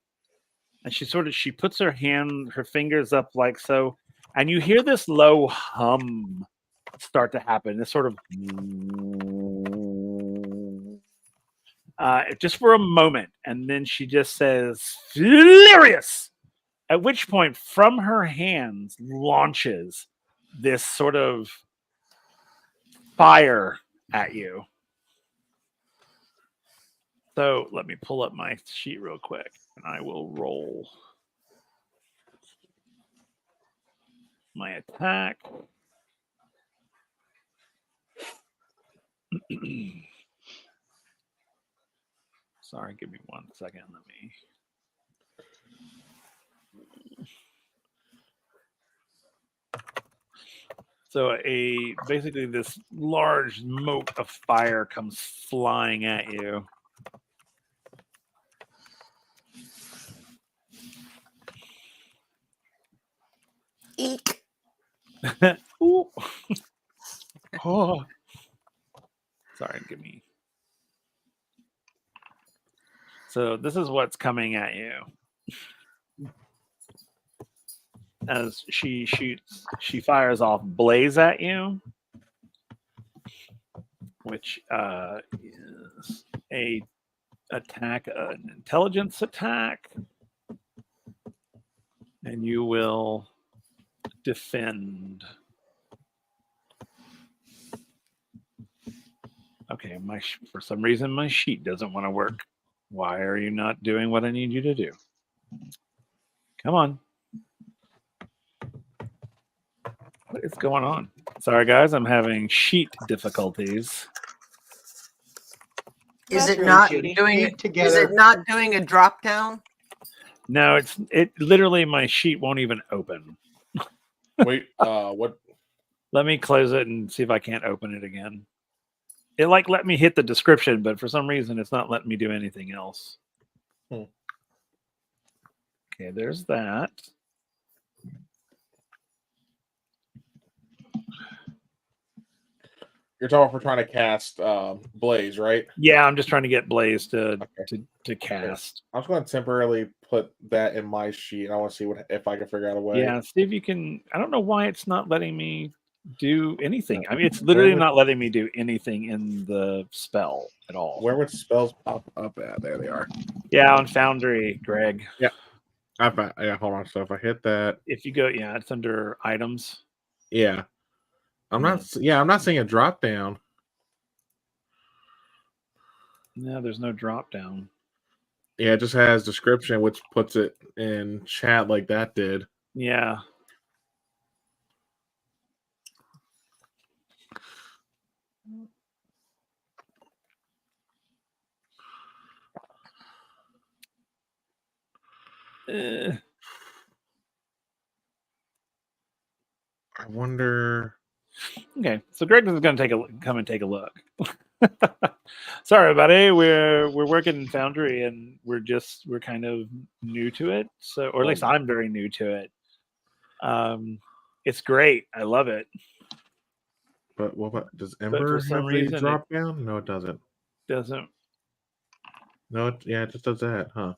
And she puts her fingers up like so, and you hear this low hum start to happen. This sort of just for a moment, and then she just says "furious," at which point from her hands launches this sort of fire at you. So let me pull up my sheet real quick, and I will roll my attack. Sorry, give me 1 second. Let me. So basically this large mote of fire comes flying at you. Eek. Ooh. Oh. Sorry, give me. So this is what's coming at you. As she fires off blaze at you, which is an intelligence attack, and you will defend. Okay, for some reason my sheet doesn't want to work. Why are you not doing what I need you to do? Come on. What is going on? Sorry, guys, I'm having sheet difficulties. Is That's it really not cheaty. doing? Get Is together. it not doing a drop down? No, it literally my sheet won't even open. Wait, what? Let me close it and see if I can't open it again. It like let me hit the description, but for some reason it's not letting me do anything else. Hmm. Okay, there's that. You're talking about for trying to cast Blaze, right? Yeah, I'm just trying to get Blaze to Okay. to cast. I'm just going to temporarily put that in my sheet. I want to see if I can figure out a way. Yeah, see if you can. I don't know why it's not letting me do anything. I mean, it's literally not letting me do anything in the spell at all. Where would spells pop up at? There they are. Yeah, on Foundry, Greg. Yeah, hold on. So if I hit that, If you go, yeah, it's under items. yeah, I'm not seeing a drop down. No, there's no drop down. Yeah, it just has description, which puts it in chat like that did. Yeah. I wonder. Okay, so Greg is going to come and take a look. Sorry, buddy. We're working in Foundry, and we're kind of new to it. So, or at least I'm very new to it. It's great. I love it. But what about, does for Ember some have reason, the drop down? No, it doesn't. Doesn't. No, it just does that, huh?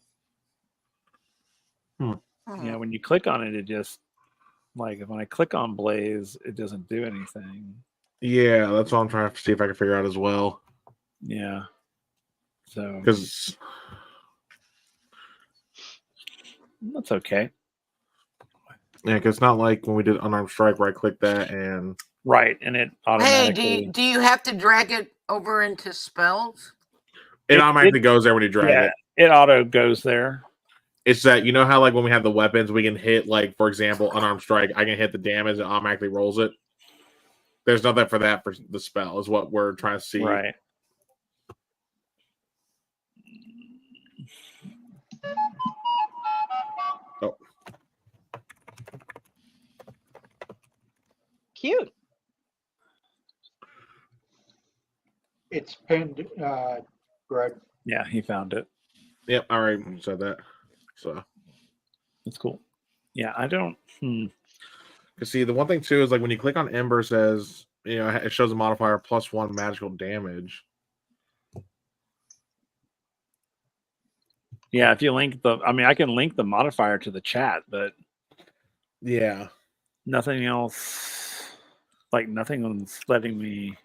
Yeah, when you click on it, it just like when I click on Blaze, it doesn't do anything. Yeah, that's what I'm trying to see if I can figure out as well. Yeah. So because that's okay. Yeah, because it's not like when we did Unarmed Strike where I clicked that and right, and it automatically. Hey, do you have to drag it over into spells? It automatically goes there when you drag it. It auto goes there. It's that, you know how like when we have the weapons, we can hit, like, for example, Unarmed Strike, I can hit the damage and automatically rolls it. There's nothing for that for the spell, is what we're trying to see. Right. Oh. Cute. It's pinned, Greg. Yeah, he found it. Yep, I already said that. So that's cool. Yeah, I don't. Because see, the one thing too is like when you click on Ember, says, you know, it shows a modifier +1 magical damage. Yeah, if you link I can link the modifier to the chat, but yeah, nothing else. Like nothing's letting me.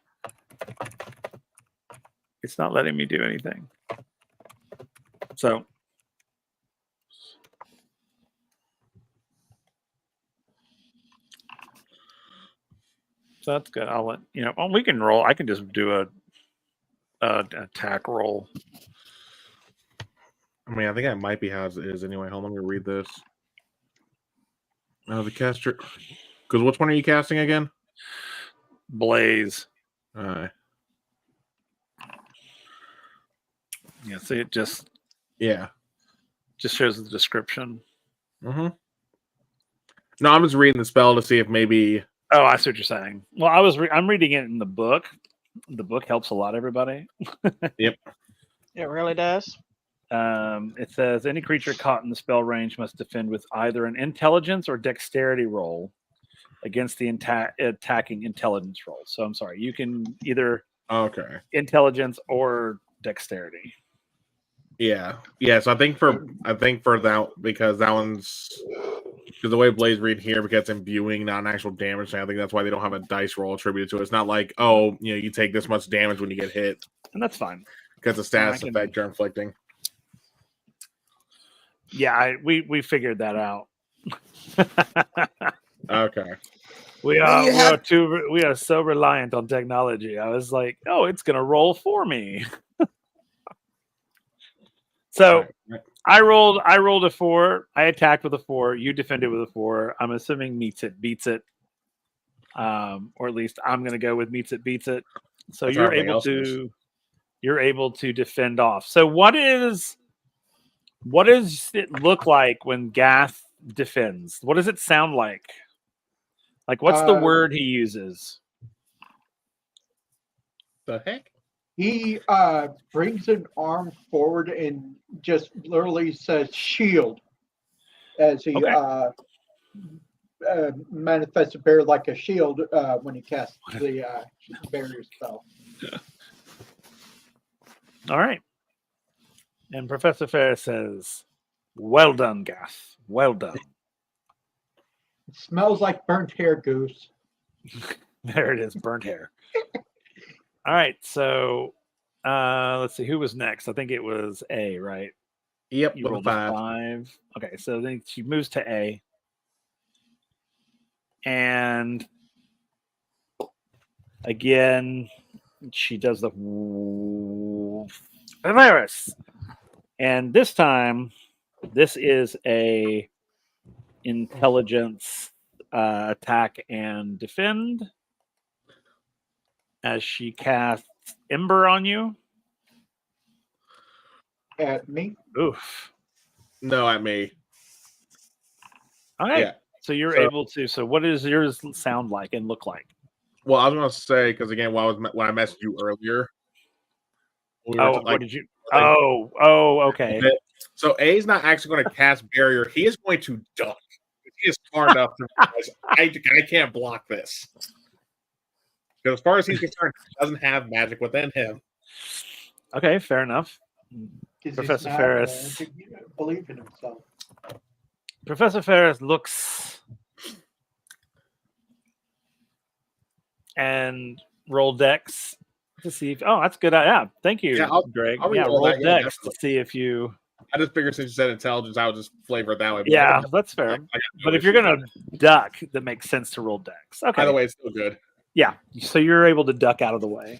It's not letting me do anything. So that's good. I'll let you know. Well, we can roll. I can just do a attack roll. I mean, I think that might be how it is anyway. Hold on, let me read this. The caster. Because which one are you casting again? Blaze. All right. Yeah, see, it just shows the description. Mm-hmm. No, I'm just reading the spell to see if maybe. Oh, I see what you're saying. Well, I'm reading it in the book. The book helps a lot, everybody. Yep. It really does. It says any creature caught in the spell range must defend with either an intelligence or dexterity roll against the attacking intelligence roll. So I'm sorry, you can either intelligence or dexterity. Yeah. So I think for that, because that one's because the way Blaze read here, because it's imbuing, not an actual damage. I think that's why they don't have a dice roll attributed to it. It's not like, oh, you know, you take this much damage when you get hit, and that's fine because the status effect you're inflicting. Yeah, we figured that out. Okay. We are so reliant on technology. I was like, oh, it's gonna roll for me. So right. I rolled a 4. I attacked with a 4. You defended with a 4. I'm assuming beats it. Or at least I'm gonna go with beats it. So you're able to. you're able to defend off. So what does it look like when Gath defends? What does it sound like? Like, what's the word he uses? The heck? He brings an arm forward and just literally says "shield" as he Okay. manifests a bear like a shield when he casts the barrier spell. All right. And Professor Ferris says, "Well done, Gath. Well done." It smells like burnt hair, Goose. There it is, burnt hair. All right, so let's see who was next. I think it was A, right? Yep, You with a rolled a 5. 5. Okay, so then she moves to A, and again she does the virus, and this time this is a intelligence attack and defend. As she casts Ember on you. At me? Oof. No, at me. All right. Yeah. So you're So- able to. So what does yours sound like and look like? Well, I was going to say, because again, when I messaged you earlier, we were Oh, just, what did you? like- Okay. So A's not actually going to cast barrier. He is going to duck. He is far enough to realize I can't block this. Because as far as he's concerned, he doesn't have magic within him. Okay, fair enough. 'Cause Professor he's not Ferris. believe in himself. Professor Ferris looks and roll Dex to see if. Oh, that's good. Yeah, thank you, Yeah, Greg. I'll Yeah, re-roll roll that, yeah, Dex to definitely. see if you. I just figured since you said intelligence, I would just flavor it that way. But Yeah, that's fair. I got no But if you're issues gonna with it. duck, that makes sense to roll Dex. Okay. Either way, it's still good. Yeah, so you're able to duck out of the way.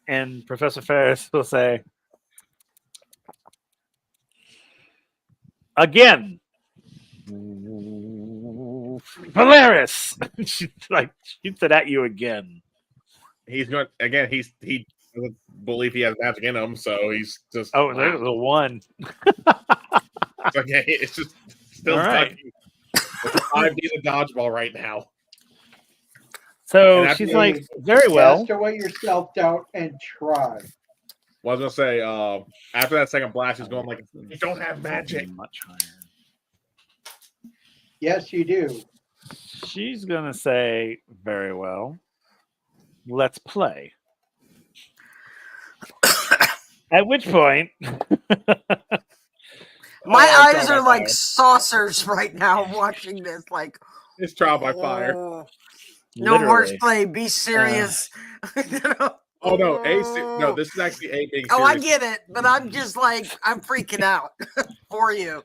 And Professor Ferris will say, again, Polaris! She like shoots it at you again. He's going again. He doesn't believe he has magic in him, so he's just Oh, there's a 1. okay. It's just still All right. ducking. It's a 5D to dodgeball right now. So And she's after like, you very well. Cast away your self-doubt and try. Well, I was gonna say after that second blast, he's going like, "You don't have magic." Much higher. Yes, you do. She's gonna say, very well. Let's play. At which point, My Oh, eyes trial are by like fire. saucers right now watching this. Like, It's trial by fire. oh, no literally, horseplay. Be serious. You know? Oh no, no, this is actually A being serious. Oh, I get it, but I'm just like I'm freaking out for you.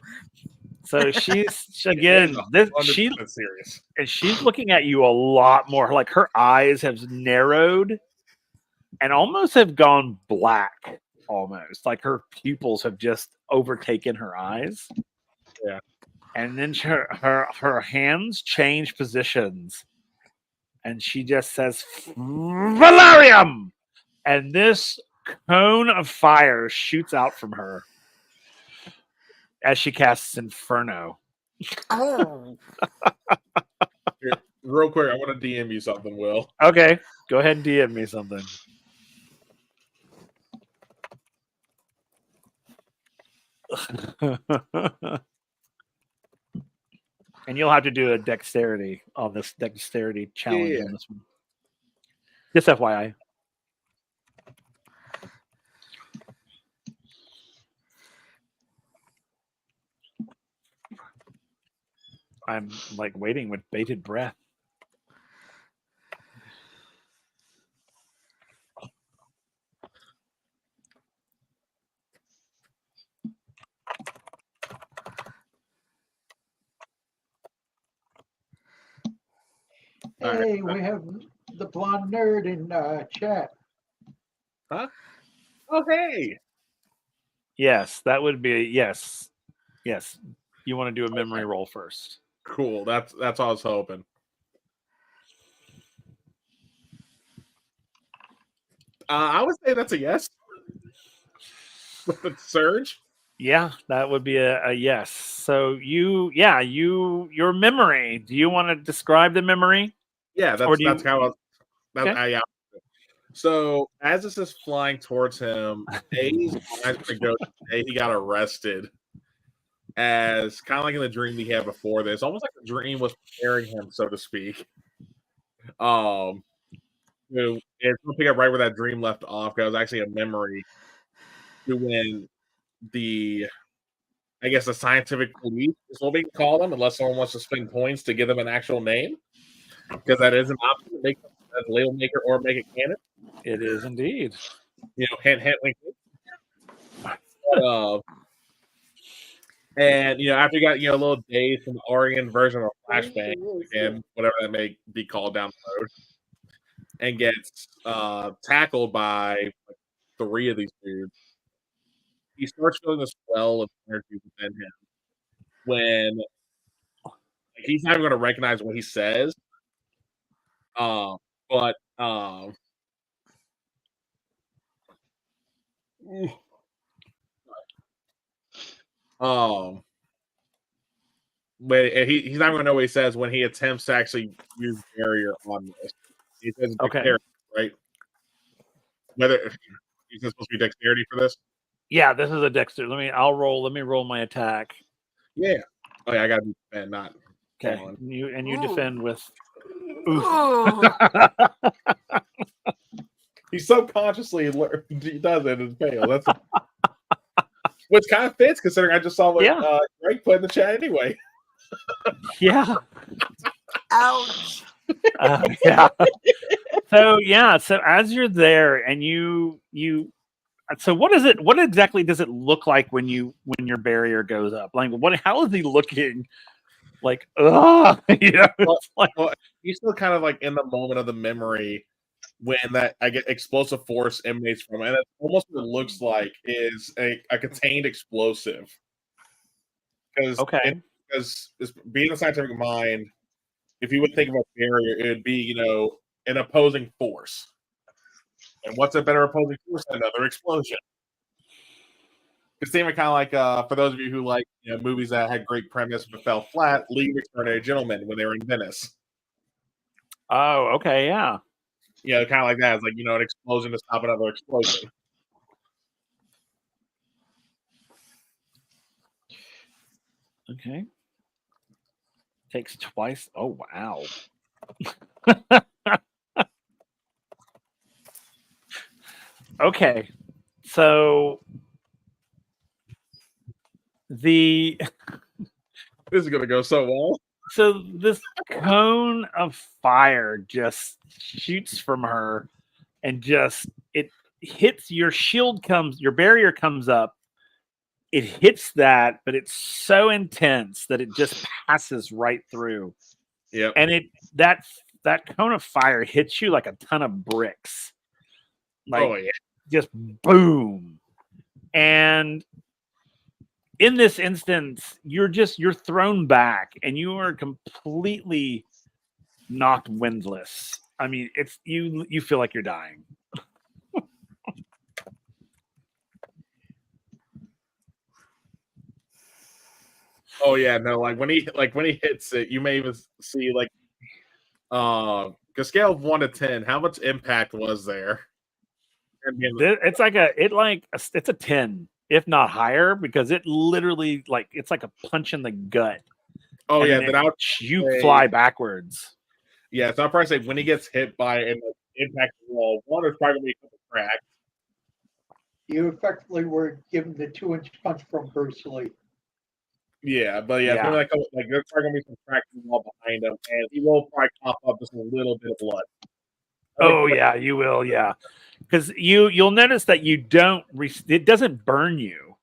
so she's It again. is This 100% serious. and she's looking at you a lot more. Like her eyes have narrowed and almost have gone black. Almost like her pupils have just overtaken her eyes. Yeah. And then her hands change positions, and she just says Valerium, and this cone of fire shoots out from her as she casts Inferno. Oh, Here, real quick, I want to DM you something, Will. Okay, go ahead and DM me something. And you'll have to do a dexterity on this dexterity challenge Yeah. on this one. Just FYI. I'm like waiting with bated breath. All right. Hey, we have the blonde nerd in chat. Oh hey, Yes, that would be yes. Yes. You want to do a memory roll first. cool. That's all I was hoping. I would say that's a yes. with the surge. Yeah, that would be a yes. So your memory. Do you want to describe the memory? Yeah, Or that's do how. That's, Okay. yeah. So as this is flying towards him, A's eyes gonna go. He got arrested, as kind of like in the dream he had before this, almost like the dream was preparing him, so to speak. It's gonna pick up right where that dream left off. Because it was actually a memory to when the, I guess, the scientific police is what we can call them, unless someone wants to spend points to give them an actual name, because that is an option to make them as a label maker or make it canon. It is indeed. Hint, hint, wink. And after you got a little days from the Oregon version of Flashbang, and whatever that may be called down the road, and gets tackled by like 3 of these dudes, he starts feeling this well of energy within him when he's not even going to recognize what he says. But but he's not going to know what he says when he attempts to actually use barrier on this. He says dexterity, right? Whether he's supposed to be dexterity for this. Yeah, this is a Dexter. Let me roll my attack. Yeah. Oh yeah, I gotta defend, not. Okay. You Ooh. defend with. Ooh. He subconsciously he does it and fail. That's which kind of fits considering I just saw what Greg put in the chat anyway. Yeah. Ouch. Yeah. So as you're there and you so what is it? What exactly does it look like when your barrier goes up? Like how is he looking? Like, well, he's still kind of like in the moment of the memory when that explosive force emanates from it. And that's almost what it looks like is a contained explosive. Because being a scientific mind, if you would think of a barrier, it would be, an opposing force. And what's a better opposing force than another explosion? It's kind of like, for those of you who like movies that had great premise but fell flat, Lee Return of a Gentleman when they were in Venice. Oh, okay, yeah. Kind of like that. It's like, an explosion to stop another explosion. Okay. Takes twice. Oh, wow. Okay. So this is going to go so well. So this cone of fire just shoots from her and it hits your your barrier comes up. It hits that, but it's so intense that it just passes right through. Yeah. And that cone of fire hits you like a ton of bricks. Like, just boom. And in this instance, you're thrown back and you are completely knocked windless. I mean, it's you feel like you're dying. Oh yeah, no, like when he hits it, you may even see a scale of 1 to 10, how much impact was there? It's it's a 10, if not higher, because it literally it's like a punch in the gut. Oh yeah, then you fly backwards. Yeah, so I'll probably say when he gets hit by an impact wall, one is probably gonna be a couple cracks. You effectively were given the 2-inch punch from Bruce Lee. Yeah, but it's gonna there's probably gonna be some cracks in the wall behind him, and he will probably cough up just a little bit of blood. Oh yeah, you will, yeah. Because you'll notice that you don't it doesn't burn you.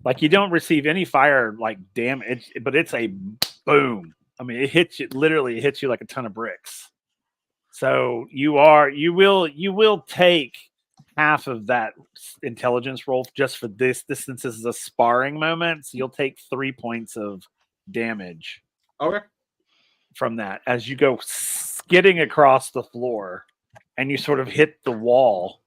Like you don't receive any fire damage, but it's a boom. I mean, it hits you like a ton of bricks. So you will take half of that intelligence roll just for this. Since this is a sparring moment, so you'll take 3 points of damage. Okay. From that as you go skidding across the floor and you sort of hit the wall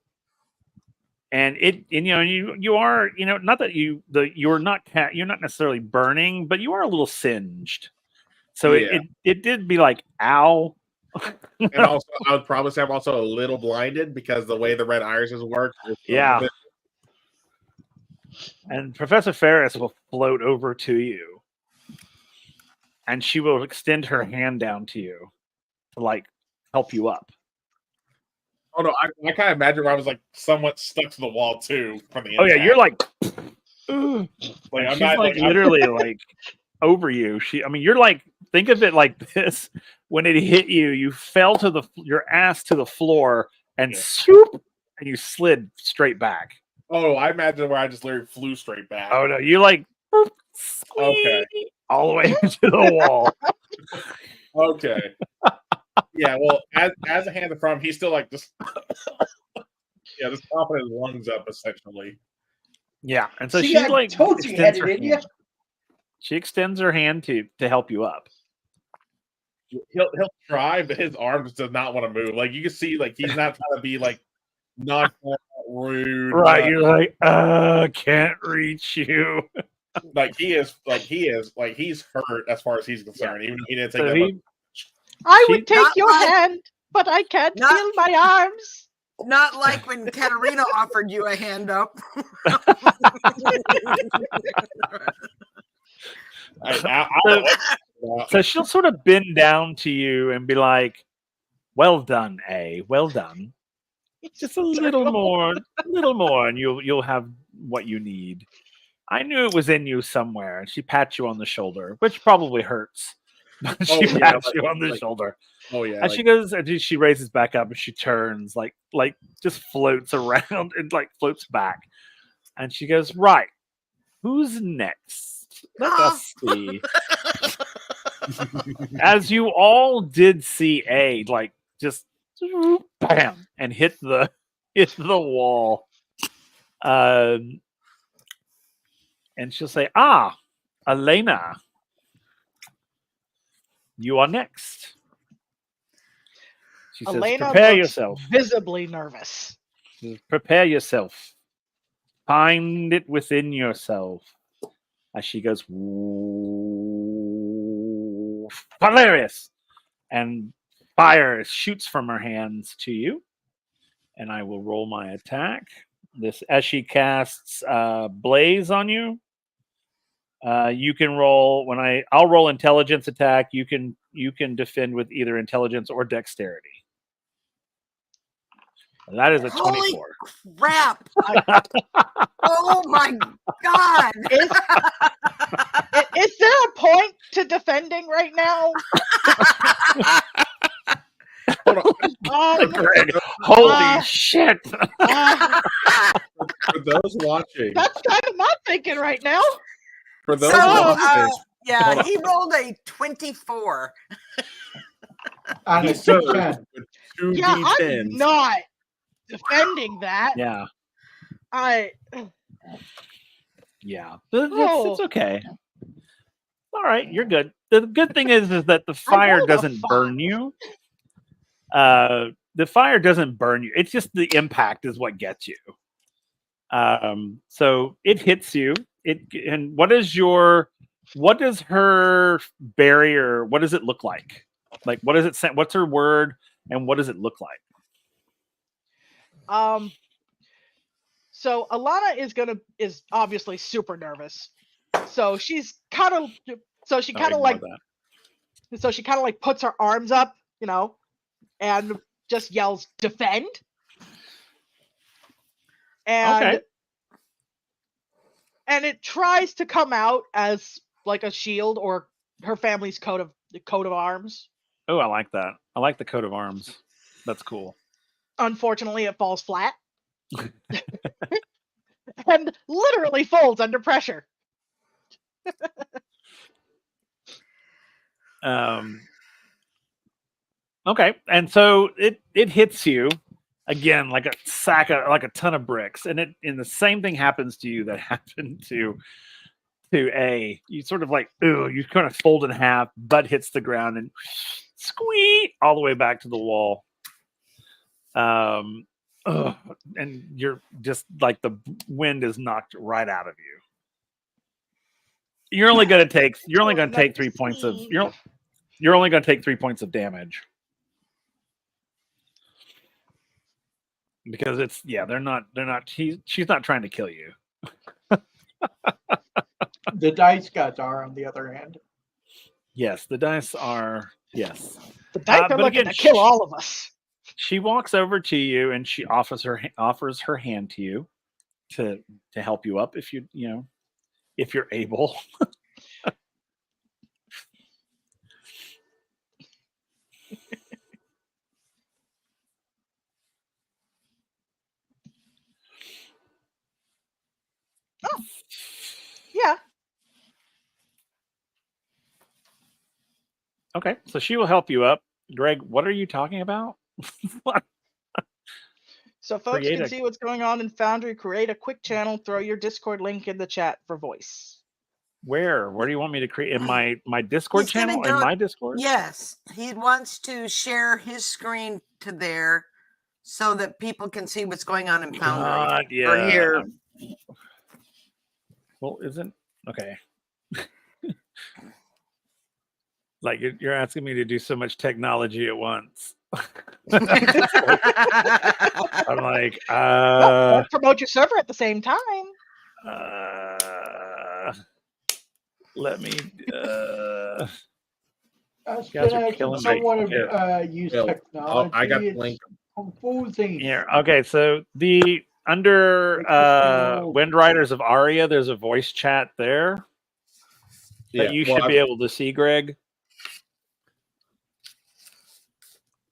and you are, not that you're not necessarily burning, but you are a little singed. So Yeah. it did be like, ow. And also, I would probably say I'm also a little blinded because the way the red irises work. Yeah. And Professor Ferris will float over to you, and she will extend her hand down to you to like help you up. Oh no, I kind of imagine where I was like somewhat stuck to the wall too from the Oh yeah, impact. you're like, like I'm she's not like like literally like over you. You're like, think of it like this: when it hit you, you fell to your ass to the floor, and swoop, and you slid straight back. Oh, I imagine where I just literally flew straight back. Oh no, you like, Okay. all the way to the wall. Okay. Yeah, well, as a hand from, he's still like just just popping his lungs up essentially. Yeah, and so See, she I like told you you had extends her it in you. hand. She extends her hand to help you up. He'll try, but his arms does not want to move. Like you can see, like he's not trying to be like not rude. Right, you're like, can't reach you. Like he's hurt as far as he's concerned. Even though he didn't take So that much. I She- would take Not your like- hand, but I can't Not- feel my arms. Not like when Katarina offered you a hand up. So she'll sort of bend down to you and be like, "Well done, A. Well done. Just a little more, and you'll have what you need. I knew it was in you somewhere." And she pats you on the shoulder, which probably hurts. But she pats you on the shoulder. Oh yeah. And she goes, and she raises back up, and she turns, like just floats around and like floats back. And she goes, "Right, who's next? Let us see." As you all did see A, like just bam, and hit the wall. And she'll say, "Ah, Elena, you are next." She says, Elena "Prepare looks yourself. visibly nervous. Prepare yourself. Find it within yourself." As she goes, "Valerius!" and fire shoots from her hands to you. And I will roll my attack. This as she casts blaze on you. You can roll I'll roll intelligence attack. You can defend with either intelligence or dexterity. And that is a Holy 24. crap! Oh my god! Is there a point to defending right now? Greg, holy uh, shit! For those watching, That's kind of my thinking right now. for those So, watching, yeah, Hold on. he rolled a 24. On a he served D10. with 2 Yeah, I'm D10s. not defending that. Yeah, yeah. Oh. It's okay. All right, you're good. The good thing is that the fire rolled a doesn't burn you. The fire doesn't burn you. It's just the impact is what gets you. So it hits you. And what does her barrier? What does it look like? Like, what does it say? What's her word? And what does it look like? So Alana is obviously super nervous. So she's kind of like puts her arms up, and just yells defend. And Okay. and it tries to come out as like a shield or her family's coat of arms. Oh, I like that. I like the coat of arms. That's cool. Unfortunately, it falls flat. And literally folds under pressure. Okay, and so it hits you again like a ton of bricks, and the same thing happens to you that happened to A. You sort of like, you kind of fold in half, butt hits the ground, and squeak all the way back to the wall. and you're just like the wind is knocked right out of you. You're only going to take 3 points of you're only going to take 3 points of damage. Because they're not she's not trying to kill you. The dice gods are, on the other hand. Yes, the dice are yes. The dice are but looking again, to kill all of us. She walks over to you and she offers her hand to you to help you up if if you're able. Oh, yeah. Okay, so she will help you up. Greg, what are you talking about? So folks can see what's going on in Foundry. Create a quick channel. Throw your Discord link in the chat for voice. Where do you want me to create in my Discord channel? In my Discord? Yes, he wants to share his screen to there so that people can see what's going on in Foundry. Or here. Well, isn't okay. Like you're asking me to do so much technology at once. I'm like, Well, promote your server at the same time. Let me. Someone use technology. I got the link. Confusing. Here, okay. So under WindRiders of Aria, there's a voice chat there that you should be able to see, Greg.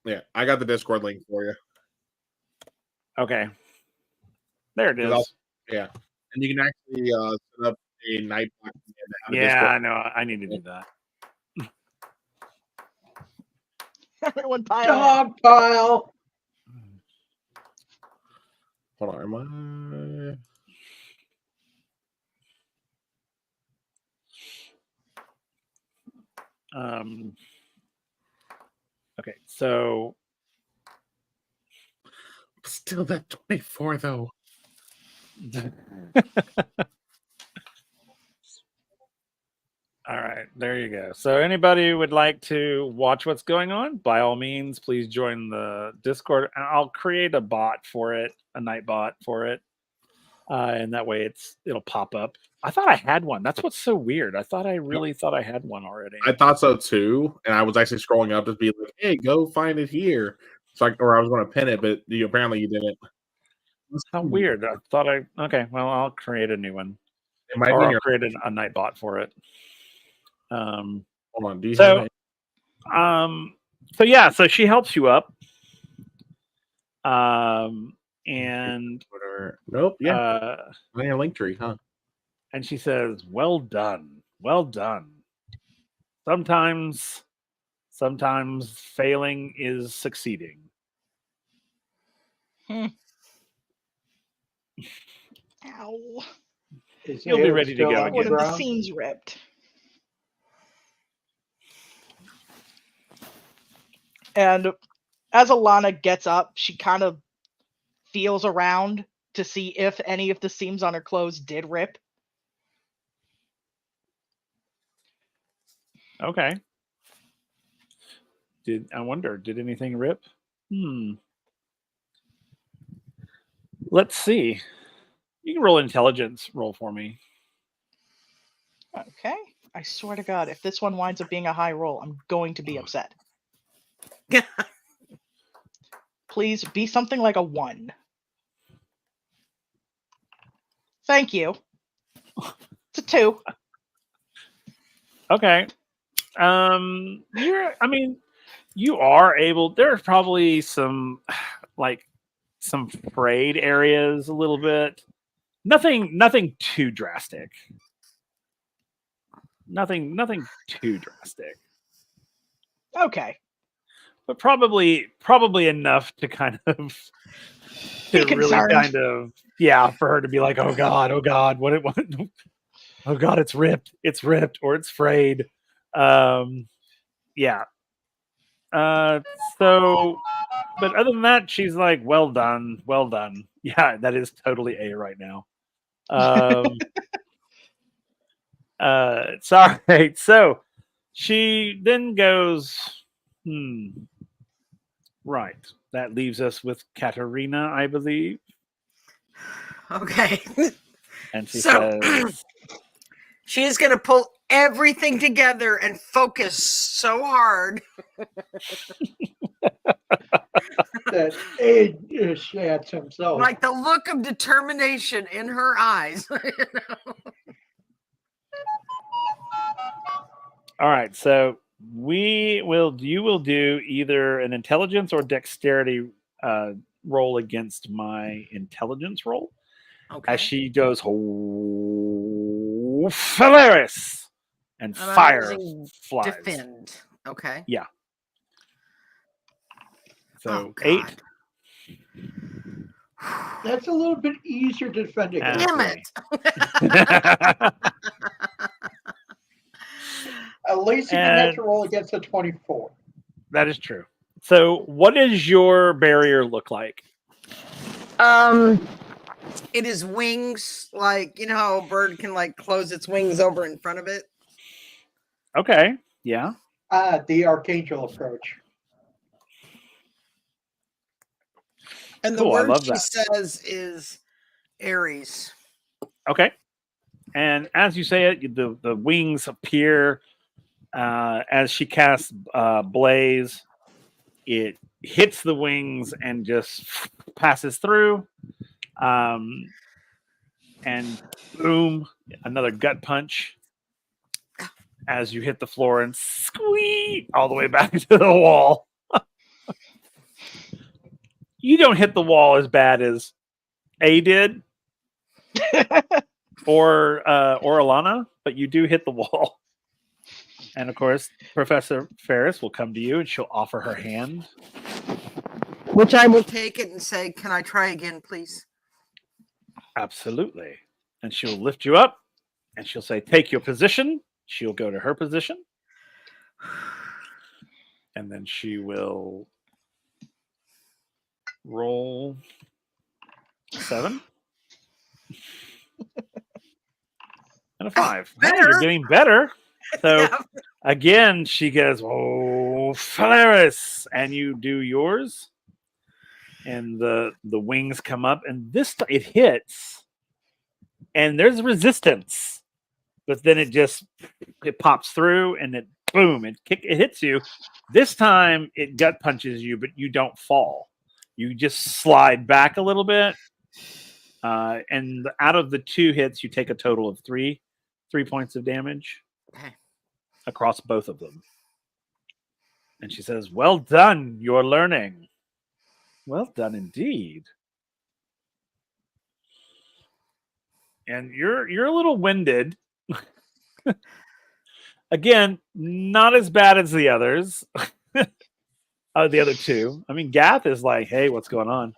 Yeah, I got the Discord link for you. Okay. There it is. Yeah. And you can actually set up a night block. Yeah, I know. I need to do that. Everyone pile. Dog pile. Hold on. Okay, so still that 24 though. All right, there you go. So anybody would like to watch what's going on, by all means, please join the Discord. And I'll create a bot for it, a night bot for it. And that way it'll pop up. I thought I had one. That's what's so weird. I really thought I had one already. I thought so too. And I was actually scrolling up to be like, hey, go find it here. Or I was going to pin it, but apparently you didn't. How weird. Okay, well, I'll create a new one. I'll create a night bot for it. Hold on. Do you have it? So she helps you up. And nope, yeah. A link tree, huh? And she says, well done. Well done. Sometimes failing is succeeding. Ow. You'll be ready to go again. One of the seams ripped. And as Alana gets up, she kind of feels around to see if any of the seams on her clothes did rip. Okay. Did anything rip? Let's see. You can roll an intelligence roll for me. Okay. I swear to God, if this one winds up being a high roll, I'm going to be upset. Please be something like a 1. Thank you. It's a 2. Okay. You are able. There's probably some frayed areas a little bit. Nothing too drastic. Nothing too drastic. Okay. But probably enough to kind of be concerned. For her to be like, oh god, what oh god, it's ripped, or it's frayed. So but other than that, she's like, well done, well done. Yeah, that is totally A right now. Sorry. So she then goes, right. That leaves us with Katerina, I believe. Okay. And she So says, she is going to pull everything together and focus so hard. That Aid shats himself. Like the look of determination in her eyes. all right, so you will do either an intelligence or dexterity roll against my intelligence roll. Okay. As she goes, oh, Phalaris, and And I'm fire using flies. defend. Okay. Yeah. So Oh, 8. God. That's a little bit easier to defend against. Damn it. At least you didn't have to roll against a 24. That is true. So, what does your barrier look like? It is wings, like you know how a bird can like close its wings over in front of it. Okay. Yeah. The Archangel approach. And Cool, the I word love she that. says is Aries. Okay. And as you say it, the wings appear as she casts Blaze. It hits the wings and just passes through. And boom, another gut punch as you hit the floor and squeeze all the way back to the wall. You don't hit the wall as bad as A did or Alana, but you do hit the wall. And of course, Professor Ferris will come to you and she'll offer her hand. Which I will take it and say, can I try again, please? Absolutely. And she'll lift you up and she'll say, take your position. She'll go to her position. And then she will roll 7 and a 5. Hey, you're Better. getting better. So Yeah. again, she goes, oh, Phalaris, and you do yours. And the wings come up, and this time it hits, and there's resistance. But then it pops through, and it boom, it hits you. This time it gut punches you, but you don't fall. You just slide back a little bit. And out of the 2 hits, you take a total of 3 points of damage across both of them. And she says, well done, you're learning. Well done indeed. And you're a little winded. Again, not as bad as the others. The other 2. I mean, Gath is like, hey, what's going on?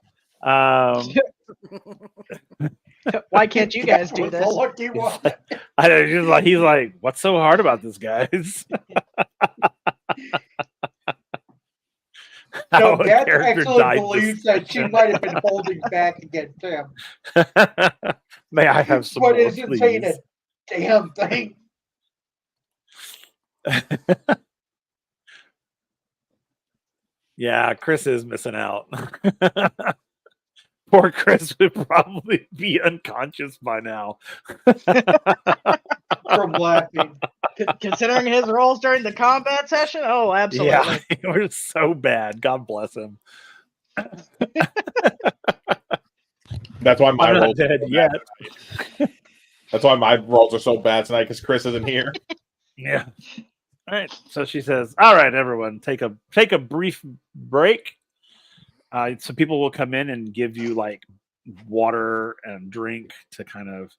Why can't you guys do this? He's like, what's so hard about this, guys? No, Gath actually believes that she might have been holding back against him. May I have some but more, isn't please? saying a damn thing. Yeah, Chris is missing out. Poor Chris would probably be unconscious by now. From laughing. Considering his roles during the combat session, oh, absolutely. Yeah, it was so bad. God bless him. That's why my I'm not rolls dead are so yet. bad. That's why my rolls are so bad tonight because Chris isn't here. Yeah. All right. So she says, "All right, everyone, take a brief break. So people will come in and give you like water and drink to kind of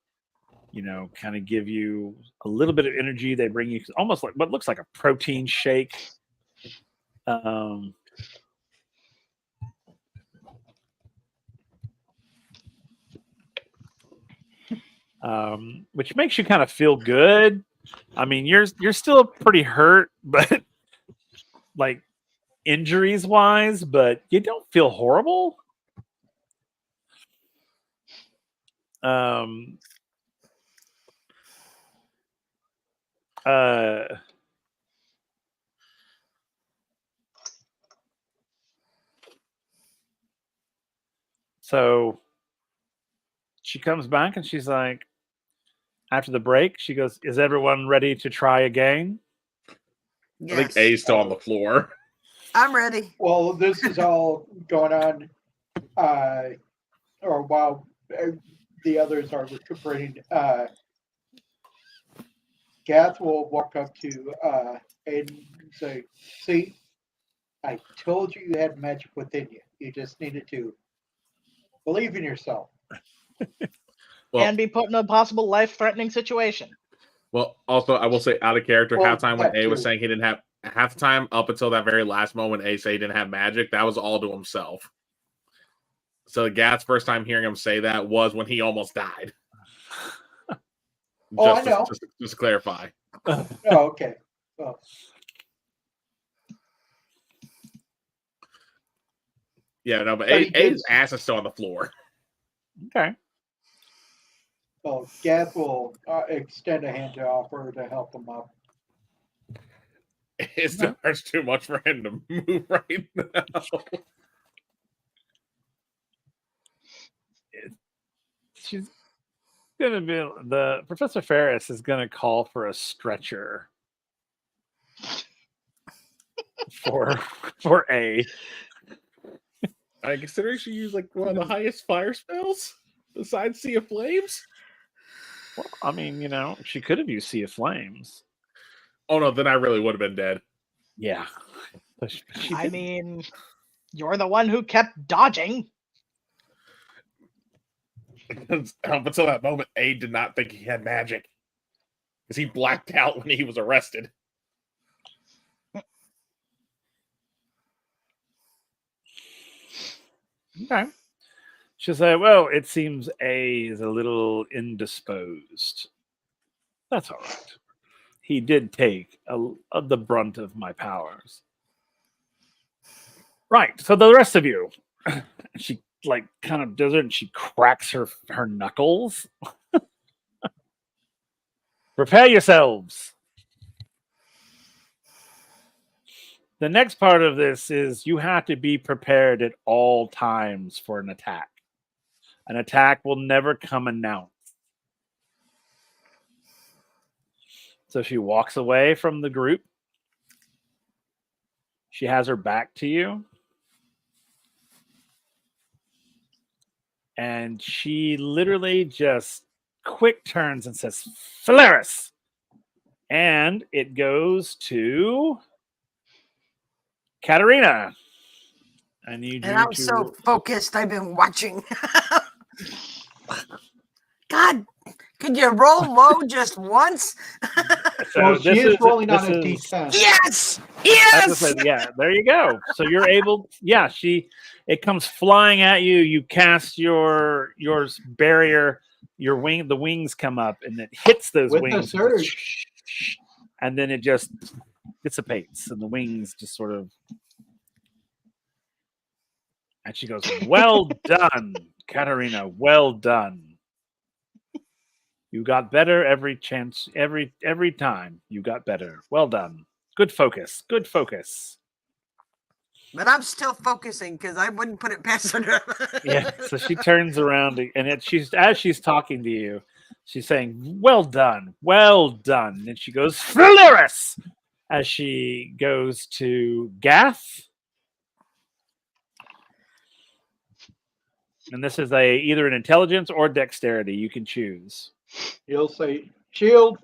give you a little bit of energy. They bring you almost like what looks like a protein shake. Which makes you kind of feel good. I mean, you're still pretty hurt, but like injuries wise, but you don't feel horrible. Um. So she comes back and she's like, after the break, she goes, "Is everyone ready to try again?" I think Yes, A's still on the floor. I'm ready. Well, this is all going on, or while the others are recuperating. Gath will walk up to Aiden and say, "See, I told you you had magic within you. You just needed to believe in yourself." Well, And be put in a possible life-threatening situation. well, also I will say out of character, Well, halftime when that A was too. saying he didn't have half the time up until that very last moment, A said he didn't have magic. That was all to himself. So Gath's first time hearing him say that was when he almost died. Oh, I know. Just to clarify. Oh, okay. Well, Yeah, no, but But he A's did- ass is still on the floor. Okay. well, Gath will extend a hand to offer to help him up. It still hurts too much for him to move right now. She's gonna be the Professor Ferris is gonna call for a stretcher for A. I consider she used like one of the highest fire spells besides Sea of Flames. Well, I mean, you know, she could have used Sea of Flames. Oh no, then I really would have been dead. Yeah. But she I didn't. mean, you're the one who kept dodging. Up until that moment, A did not think he had magic because he blacked out when he was arrested. Okay. She'll say, well, it seems A is a little indisposed. That's all right. He did take the brunt of my powers. Right. So the rest of you, she like kind of does it and she cracks her knuckles. Prepare yourselves. The next part of this is you have to be prepared at all times for an attack. An attack will never come announced. So she walks away from the group. She has her back to you. And she literally just quick turns and says, Phalaris. And it goes to Katarina. I need And you I'm to. so focused. I've been watching. God, could you roll low just once? So well, she is rolling on a this is- D10. Yes, I was yes. gonna say, yeah, there you go. So you're able, yeah, it comes flying at you. You cast your barrier, your wing, the wings come up and it hits those With the wings. surge. And then it just dissipates and the wings just sort of. And she goes, well done, Katarina, well done. You got better every chance, every time you got better. Well done. Good focus. Good focus. But I'm still focusing because I wouldn't put it past her. Yeah. So she turns around and as she's talking to you, she's saying, well done. Well done. And she goes, Phalaris! As she goes to Gath. And this is either an intelligence or dexterity. You can choose. He'll say shield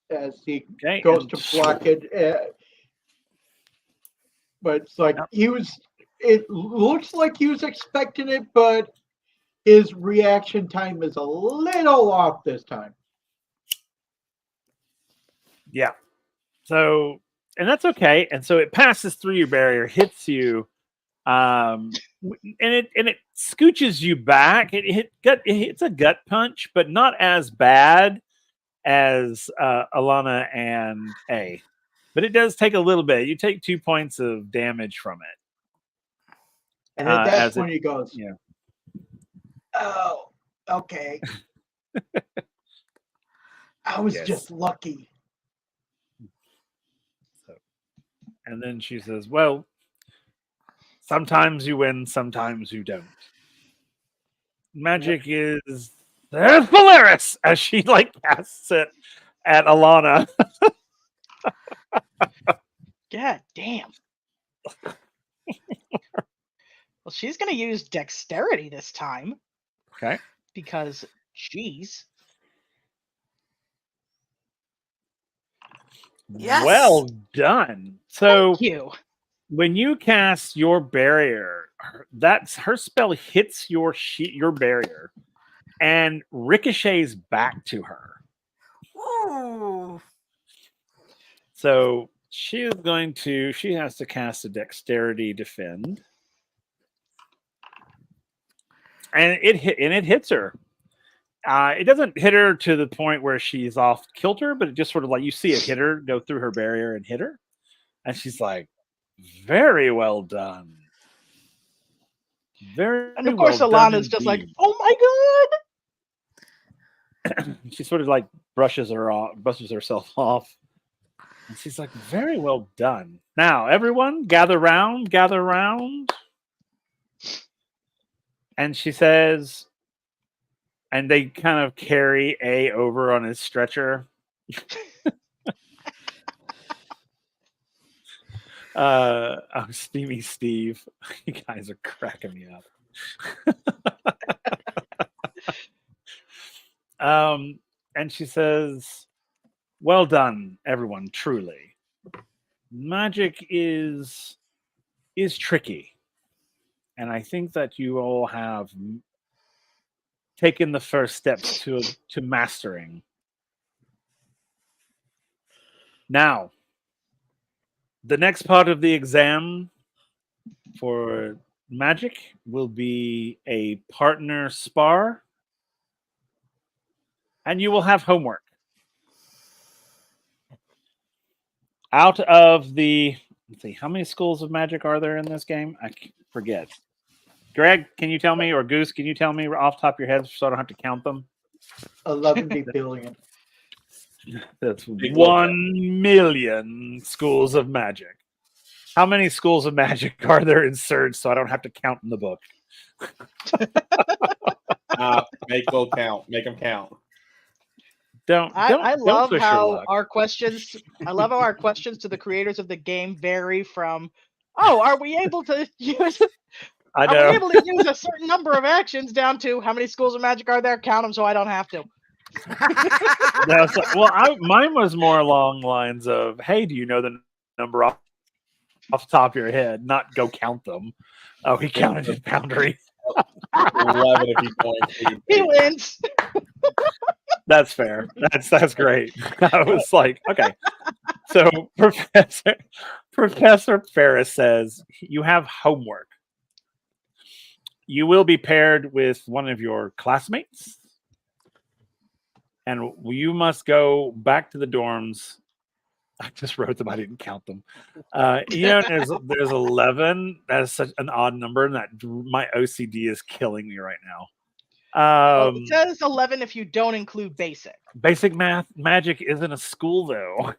as he Okay. goes and- to block it. But it's like Yep. it looks like he was expecting it, but his reaction time is a little off this time. Yeah. So, and that's okay. And so it passes through your barrier, hits you, and it scooches you back. It hits a gut punch, but not as bad as Alana and A. But it does take a little bit. You take 2 points of damage from it. And then that's as when it- he goes, Yeah. "Oh, okay. I was Yes. just lucky." And then she says, "Well, sometimes you win, sometimes you don't. Magic is there's Polaris," as she like casts it at Alana. God damn. Well, she's going to use dexterity this time Okay. because, jeez. Yes. Well done. So Thank you. when you cast your barrier, that's her spell hits your barrier and ricochets back to her. Ooh. So she has to cast a dexterity defend. And it hits her. It doesn't hit her to the point where she's off kilter, but it just sort of like you see it hit her, go through her barrier and hit her. And she's like, very well done. Very And of course, well done Alana's just like, indeed. oh my god. She sort of like brushes herself off. And she's like, very well done. Now, everyone, gather round. And she says, and they kind of carry A over on his stretcher. Steamy Steve. You guys are cracking me up. And she says, well done, everyone, truly. Magic is tricky. And I think that you all have taken the first steps to mastering. Now, the next part of the exam for magic will be a partner spar, and you will have homework. Out of the, let's see, how many schools of magic are there in this game? I forget. Greg, can you tell me, or Goose, can you tell me off the top of your head so I don't have to count them? 11 billion. That's Big 1 million schools of magic. How many schools of magic are there in Surge so I don't have to count in the book? Make Will count. Make them count. I love push your how luck. our questions. I love how our questions to the creators of the game vary from, "Oh, are we able to use? I Are know. we able to use a certain number of actions?" down to how many schools of magic are there? Count them so I don't have to. Mine was more along the lines of, hey, do you know the number off the top of your head? Not go count them. Oh, he counted his boundary. 11 if he points. He wins. That's fair. That's great. I was like, okay. So Professor Ferris says you have homework. You will be paired with one of your classmates, and you must go back to the dorms. I just wrote them. I didn't count them. There's 11. That's such an odd number, and that my OCD is killing me right now. Well, it says 11 if you don't include basic. Basic magic isn't a school, though.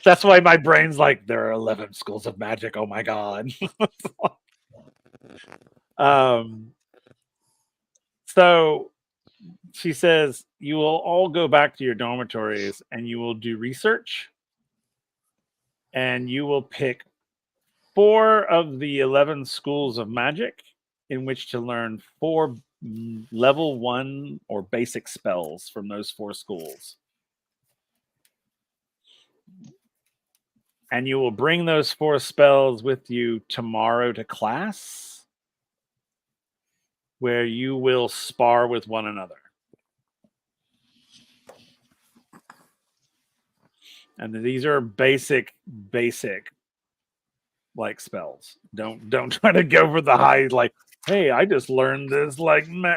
That's why my brain's like, there are 11 schools of magic. Oh my god. So she says you will all go back to your dormitories and you will do research, and you will pick 4 of the 11 schools of magic in which to learn 4 level 1 or basic spells from those 4 schools. And you will bring those 4 spells with you tomorrow to class, where you will spar with one another. And these are basic like spells. Don't try to go for the high, like, hey, I just learned this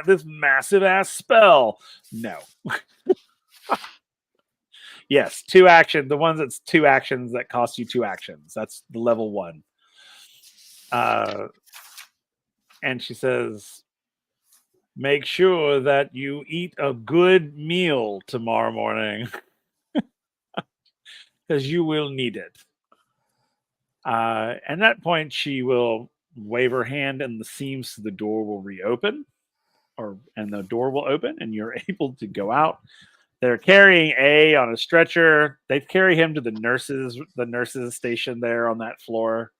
this massive ass spell. No. Yes, 2 action. The ones that's 2 actions that cost you 2 actions. That's the level 1. And she says, make sure that you eat a good meal tomorrow morning because you will need it. At that point, she will wave her hand and the seams to the door will reopen, and the door will open and you're able to go out. They're carrying A on a stretcher. They carry him to the nurses station there on that floor,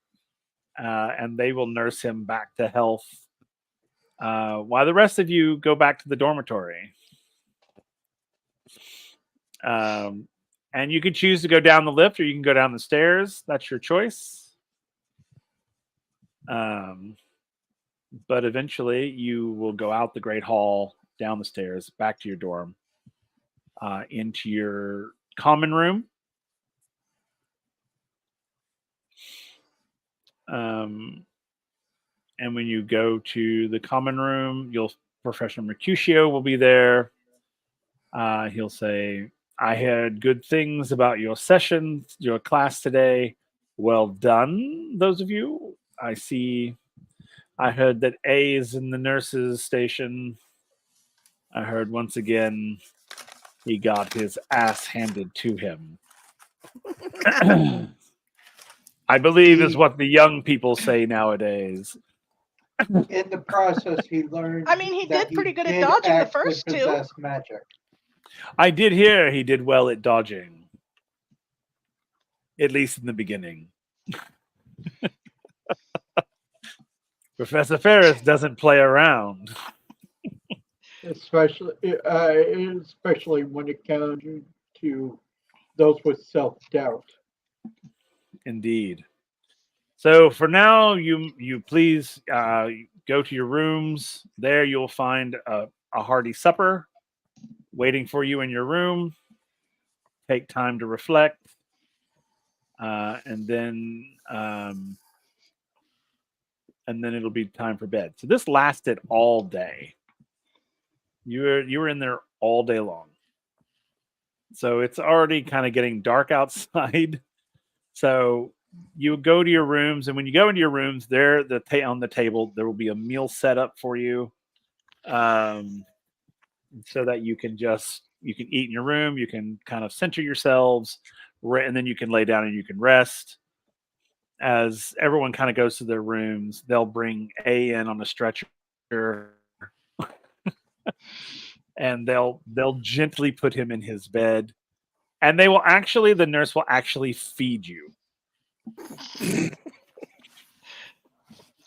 and they will nurse him back to health. While the rest of you go back to the dormitory. And you can choose to go down the lift or you can go down the stairs. That's your choice. But eventually you will go out the Great Hall, down the stairs, back to your dorm, into your common room. And when you go to the common room, Professor Mercutio will be there. He'll say, I heard good things about your session, your class today. Well done, those of you. I heard that A is in the nurses' station. I heard once again he got his ass handed to him. I believe is what the young people say nowadays. In the process, he learned. I mean, he that did pretty good at dodging the first 2. Possess magic. I did hear he did well at dodging. At least in the beginning. Professor Ferris doesn't play around. Especially when it comes to those with self-doubt. Indeed. So for now, you please go to your rooms. There you'll find a hearty supper waiting for you in your room. Take time to reflect, and then it'll be time for bed. So this lasted all day. You were in there all day long. So it's already kind of getting dark outside. So you go to your rooms, and when you go into your rooms, there on the table there will be a meal set up for you, so that you can eat in your room. You can kind of center yourselves, and then you can lay down and you can rest. As everyone kind of goes to their rooms, they'll bring A in on a stretcher, and they'll gently put him in his bed, and the nurse will actually feed you.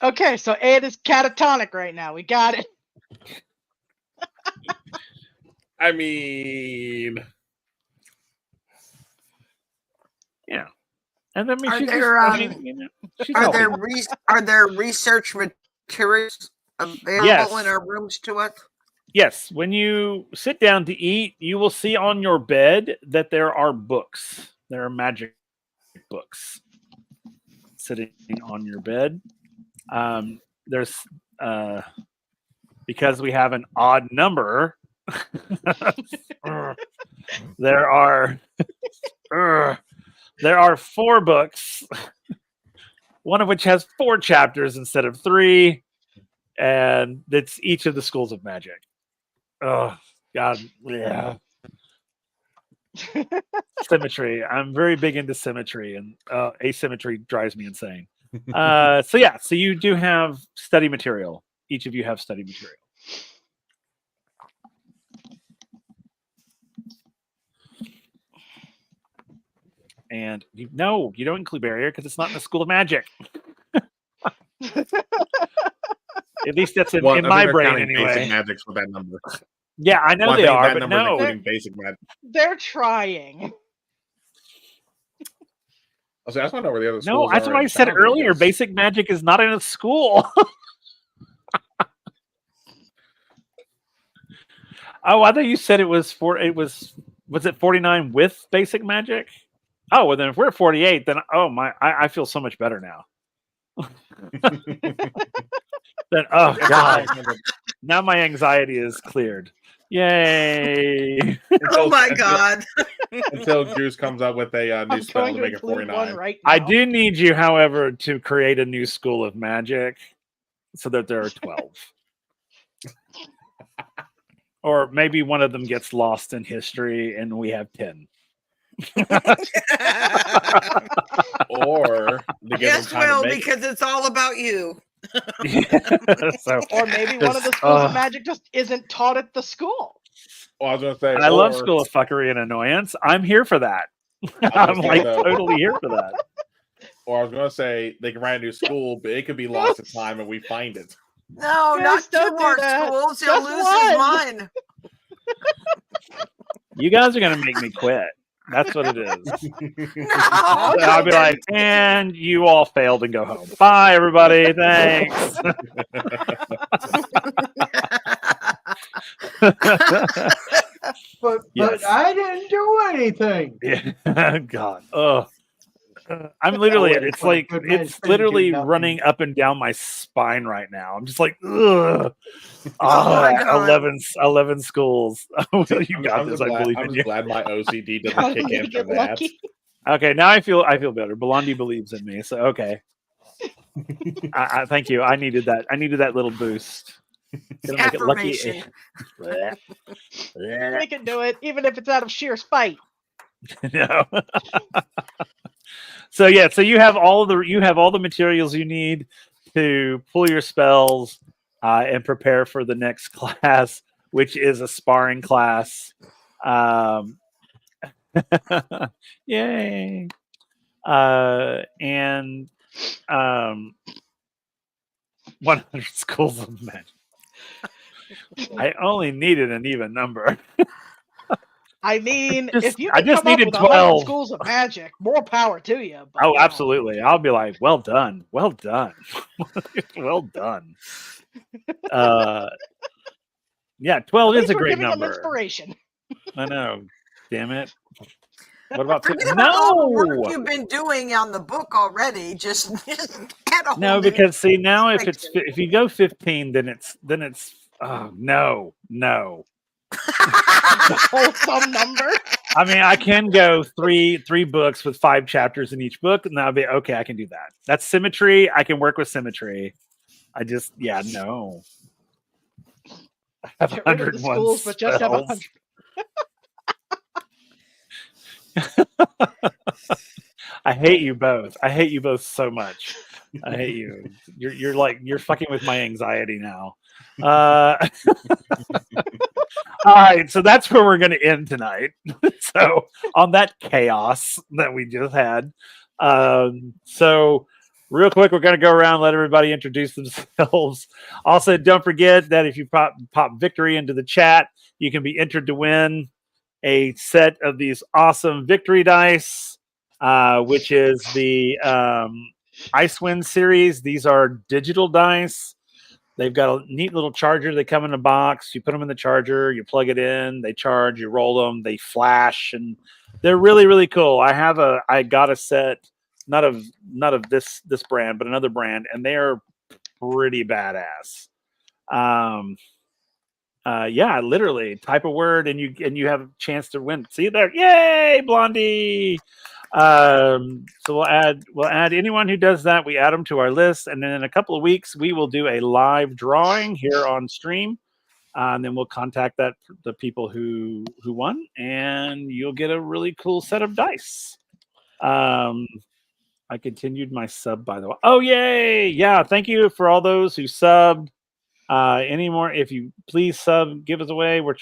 Okay, so Ed is catatonic right now. We got it. I mean, yeah. And then are there research materials available in our rooms to us? Yes. When you sit down to eat, you will see on your bed that there are books. There are magic books sitting on your bed. There's because we have an odd number. There are 4 books, one of which has 4 chapters instead of 3, and it's each of the schools of magic. Oh God, yeah. Symmetry. I'm very big into symmetry, and asymmetry drives me insane. So you do have study material. Each of you have study material. And you don't include barrier because it's not in the school of magic. At least that's in my brain anyway. Basic magics with that number. Yeah, I know they are, but no. Basic magic. They're trying. I just want to know where the other schools No, that's are what I said earlier. Basic magic is not in a school. Oh, I thought you said was it 49 with basic magic? Oh, well then if we're at 48, then I feel so much better now. Then God. Now my anxiety is cleared. Yay. Oh my God. until Goose comes up with a new I'm spell going to to make it include 49. one right now. I do need you, however, to create a new school of magic so that there are 12. Or maybe one of them gets lost in history and we have 10. Or to give Yes, them time Will, to make because it's all about you. So Or maybe one of the schools of magic just isn't taught at the school. Well, I was gonna say, I love School of Fuckery and Annoyance. I'm here for that. I'm say, like though- totally here for that. Or I was gonna say they can write a new school, but it could be lost in time and we find it. No, Yes, not two don't do more that. schools. He'll Just lose his one. mind. You guys are gonna make me quit. That's what it is. No, I'll be like, and you all failed and go home. Bye, everybody. Thanks. But Yes. I didn't do anything. Yeah. God. Oh. I'm literally. Always It's when a like good man's it's trying to do literally nothing. running up and down my spine right now. I'm just like, ugh. Oh my God. 11 schools. You got I'm this. just I glad, believe I'm in just you. glad my OCD I'm doesn't kick gonna in get for that. lucky. Okay, now I feel better. Blondie believes in me, so okay. I thank you. I needed that. I needed that little boost. Gonna make it lucky. Affirmation. We can do it, even if it's out of sheer spite. No. So yeah, so you have all the materials you need to pull your spells and prepare for the next class, which is a sparring class. Yay! And 100 schools of magic. I only needed an even number. I mean, just- if you I can just come up needed with 100 12. schools of magic, more power to you. But Oh, no. absolutely. I'll be like, well done. Well done. Well done. Yeah, 12 At is least a we're great giving them number. inspiration. I know. Damn it. What about Forget about all the work no? you've been doing on the book already. Just add a whole No, new because see now if section. if you go 15, then it's oh no. Wholesome number. I mean, I can go three books with 5 chapters in each book, and that'll be okay. I can do that. That's symmetry. I can work with symmetry. I just no. I have Get rid of the 101 schools, but just have spells. 100. I hate you both. I hate you both so much. I hate you. You're fucking with my anxiety now. All right, so that's where we're going to end tonight. So on that chaos that we just had. So real quick, we're going to go around, let everybody introduce themselves. Also, don't forget that if you pop victory into the chat, you can be entered to win a set of these awesome victory dice, which is the Icewind series. These are digital dice. They've got a neat little charger. They come in a box. You put them in the charger. You plug it in. They charge. You roll them. They flash, and they're really, really cool. I got a set, not of this brand, but another brand, and they are pretty badass. Yeah, literally type a word and you have a chance to win. See there, yay, Blondie! So we'll add anyone who does that. We add them to our list, and then in a couple of weeks we will do a live drawing here on stream, and then we'll contact the people who won, and you'll get a really cool set of dice. I continued my sub, by the way. Oh, yay! Yeah, thank you for all those who subbed. Any more? If you please sub, give us away. We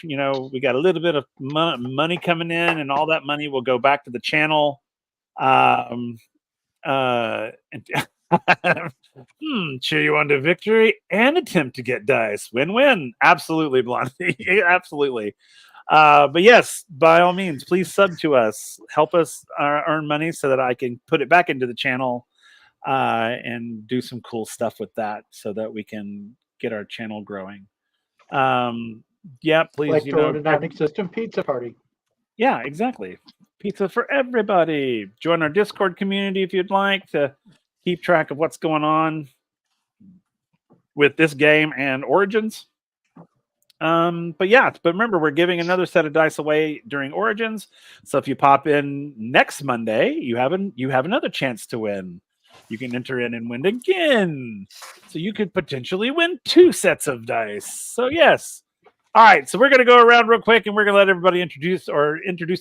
got a little bit of money coming in, and all that money will go back to the channel. Cheer you on to victory and attempt to get dice. Win-win. Absolutely, Blondie. Absolutely. But yes, by all means, please sub to us. Help us earn money so that I can put it back into the channel and do some cool stuff with that so that we can get our channel growing. Yeah, please. Like throwing a non-existent pizza party. Yeah, exactly. Pizza for everybody. Join our Discord community if you'd like to keep track of what's going on with this game and Origins. But remember, we're giving another set of dice away during Origins. So if you pop in next Monday, you have another chance to win. You can enter in and win again. So you could potentially win 2 sets of dice. So yes. All right, so we're going to go around real quick, and we're going to let everybody introduce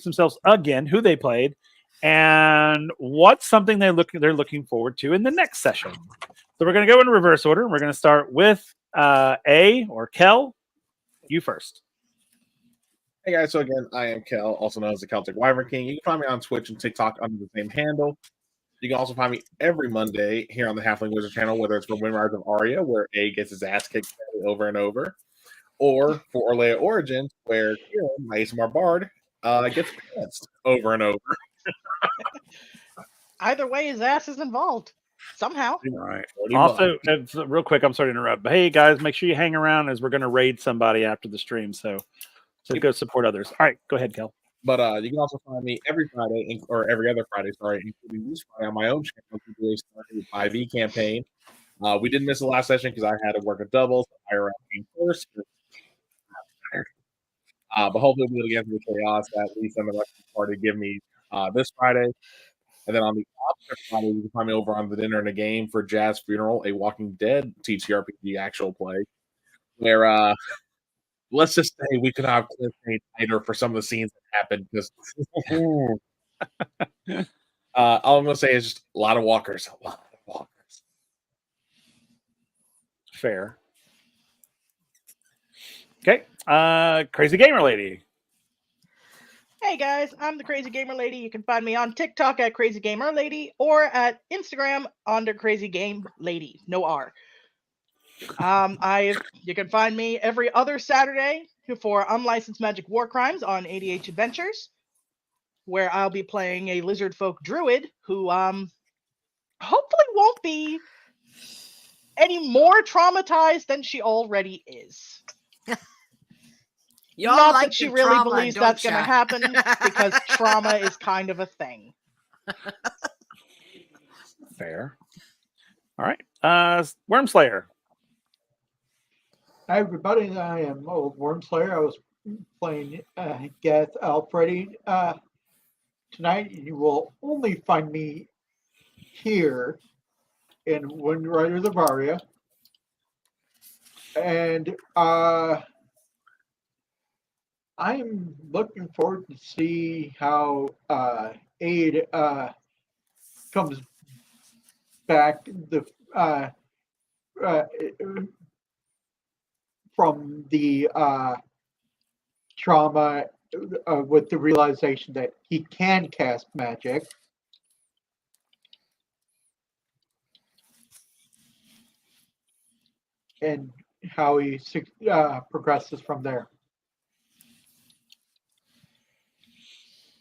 themselves again, who they played, and what's something they're looking forward to in the next session. So we're going to go in reverse order. We're going to start with A or Kel. You first. Hey guys, so again, I am Kel, also known as the Celtic Wyvern King. You can find me on Twitch and TikTok under the same handle. You can also find me every Monday here on the Halfling Wizard channel, whether it's for WindRiders of Aria, where A gets his ass kicked over and over, or for Orlea Origins, where Kieran, my ASMR bard, gets pantsed over and over. Either way, his ass is involved somehow. All right. Also, real quick, I'm sorry to interrupt, but hey guys, make sure you hang around as we're going to raid somebody after the stream. So go support others. All right, go ahead, Kel. But you can also find me every Friday, or every other Friday, including this Friday on my own channel, to do a 5e campaign. We did miss the last session because I had to work a double, so I came first. But hopefully we'll get into the chaos that Lisa and the rest of the party give me this Friday. And then on the opposite Friday, you can find me over on the Dinner and a Game for Jazz Funeral, a Walking Dead TTRPG actual play, where let's just say we could have cliffhanger tighter for some of the scenes that happened. Because all I'm going to say is just a lot of walkers. Fair. Okay. Crazy Gamer Lady. Hey guys, I'm the Crazy Gamer Lady. You can find me on TikTok at Crazy Gamer Lady or at Instagram under Crazy Game Lady, no R. You can find me every other Saturday for Unlicensed Magic War Crimes on ADH Adventures, where I'll be playing a lizard folk druid who hopefully won't be any more traumatized than she already is. Y'all Not like that she the really trauma, believes don't that's going to ya? happen, because trauma is kind of a thing. Fair. All right. Wormslayer. Hi, everybody. I am Old Wormslayer. I was playing Gath Alfredi tonight. You will only find me here in WindRiders of Aria. And I'm looking forward to see how Aid comes back from the trauma with the realization that he can cast magic. And how he progresses from there.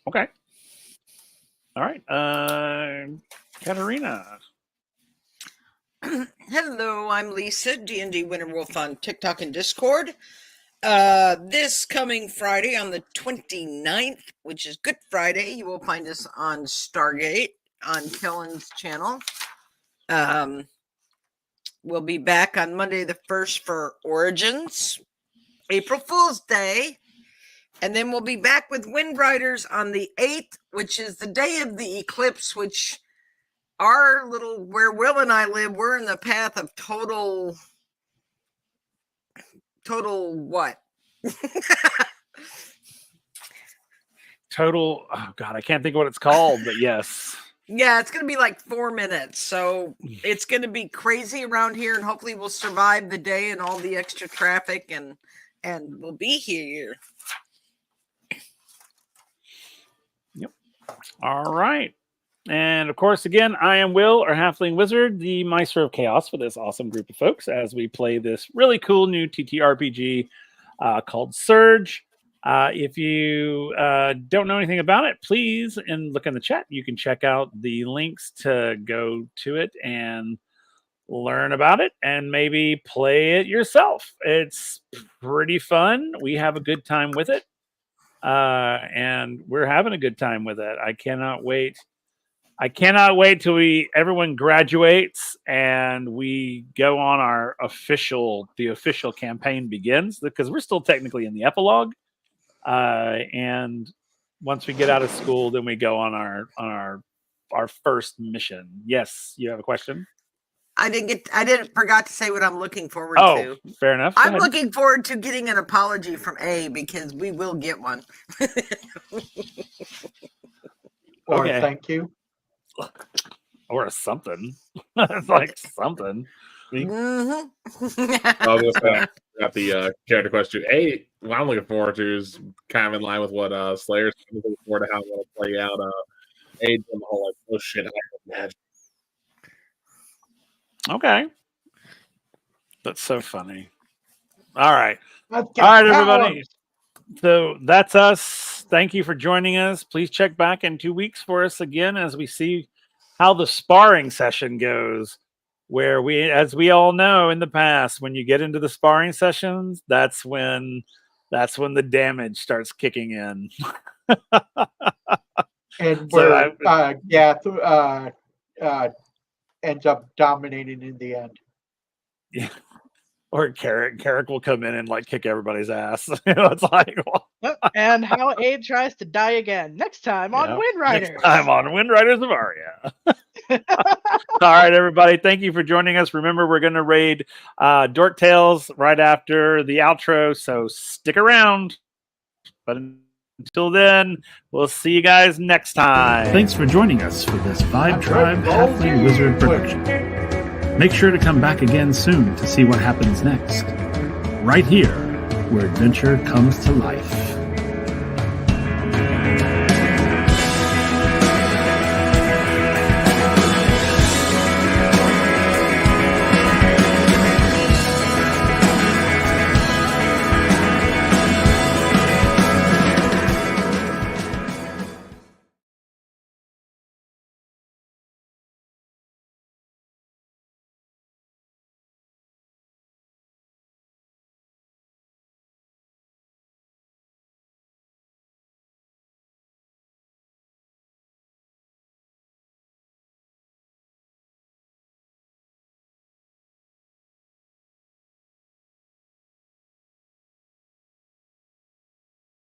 Okay. All right. Katarina. Hello, I'm Lisa, D&D Winter Wolf on TikTok and Discord. This coming Friday on the 29th, which is Good Friday, you will find us on Stargate on Kellen's channel. We'll be back on Monday the 1st for Origins, April Fool's Day, and then we'll be back with WindRiders on the 8th, which is the day of the eclipse, which where Will and I live, we're in the path of total what? Total. Oh God, I can't think of what it's called, but yes. Yeah, it's going to be like 4 minutes. So it's going to be crazy around here, and hopefully we'll survive the day and all the extra traffic, and we'll be here. Yep. All right. And of course, again, I am Will, our Halfling Wizard, the Maestro of Chaos for this awesome group of folks as we play this really cool new TTRPG called Surge. If you don't know anything about it, please look in the chat. You can check out the links to go to it and learn about it and maybe play it yourself. It's pretty fun. We have a good time with it. And we're having a good time with it. I cannot wait I cannot wait till everyone graduates and we go on the official campaign begins, because we're still technically in the epilogue. And once we get out of school, then we go on our first mission. Yes, you have a question? I forgot to say what I'm looking forward Oh, to. fair enough. Go I'm ahead. looking forward to getting an apology from A, because we will get one. Or Okay. thank you. Or something. It's like something. Mhm. I was gonna say, I got the character question. What I'm looking forward to is kind of in line with what Slayer's looking forward to how it'll play out. Doing the whole like, oh shit, I can imagine. Okay. That's so funny. All right. Let's All get right, everybody. powers. So that's us. Thank you for joining us. Please check back in 2 weeks for us again as we see how the sparring session goes. Where as we all know in the past, when you get into the sparring sessions, that's when the damage starts kicking in. And So where Gath ends up dominating in the end. yeah. Or Carrick will come in and like kick everybody's ass. It's like, well, Yep, and how Abe tries to die again. Next time on yeah. WindRiders. Next time on WindRiders of Aria. All right, everybody. Thank you for joining us. Remember, we're going to raid Dork Tales right after the outro, so stick around. But until then, we'll see you guys next time. Thanks for joining us for this Vibe Tribe Halfling Wizard production. Make sure to come back again soon to see what happens next. Right here, where adventure comes to life.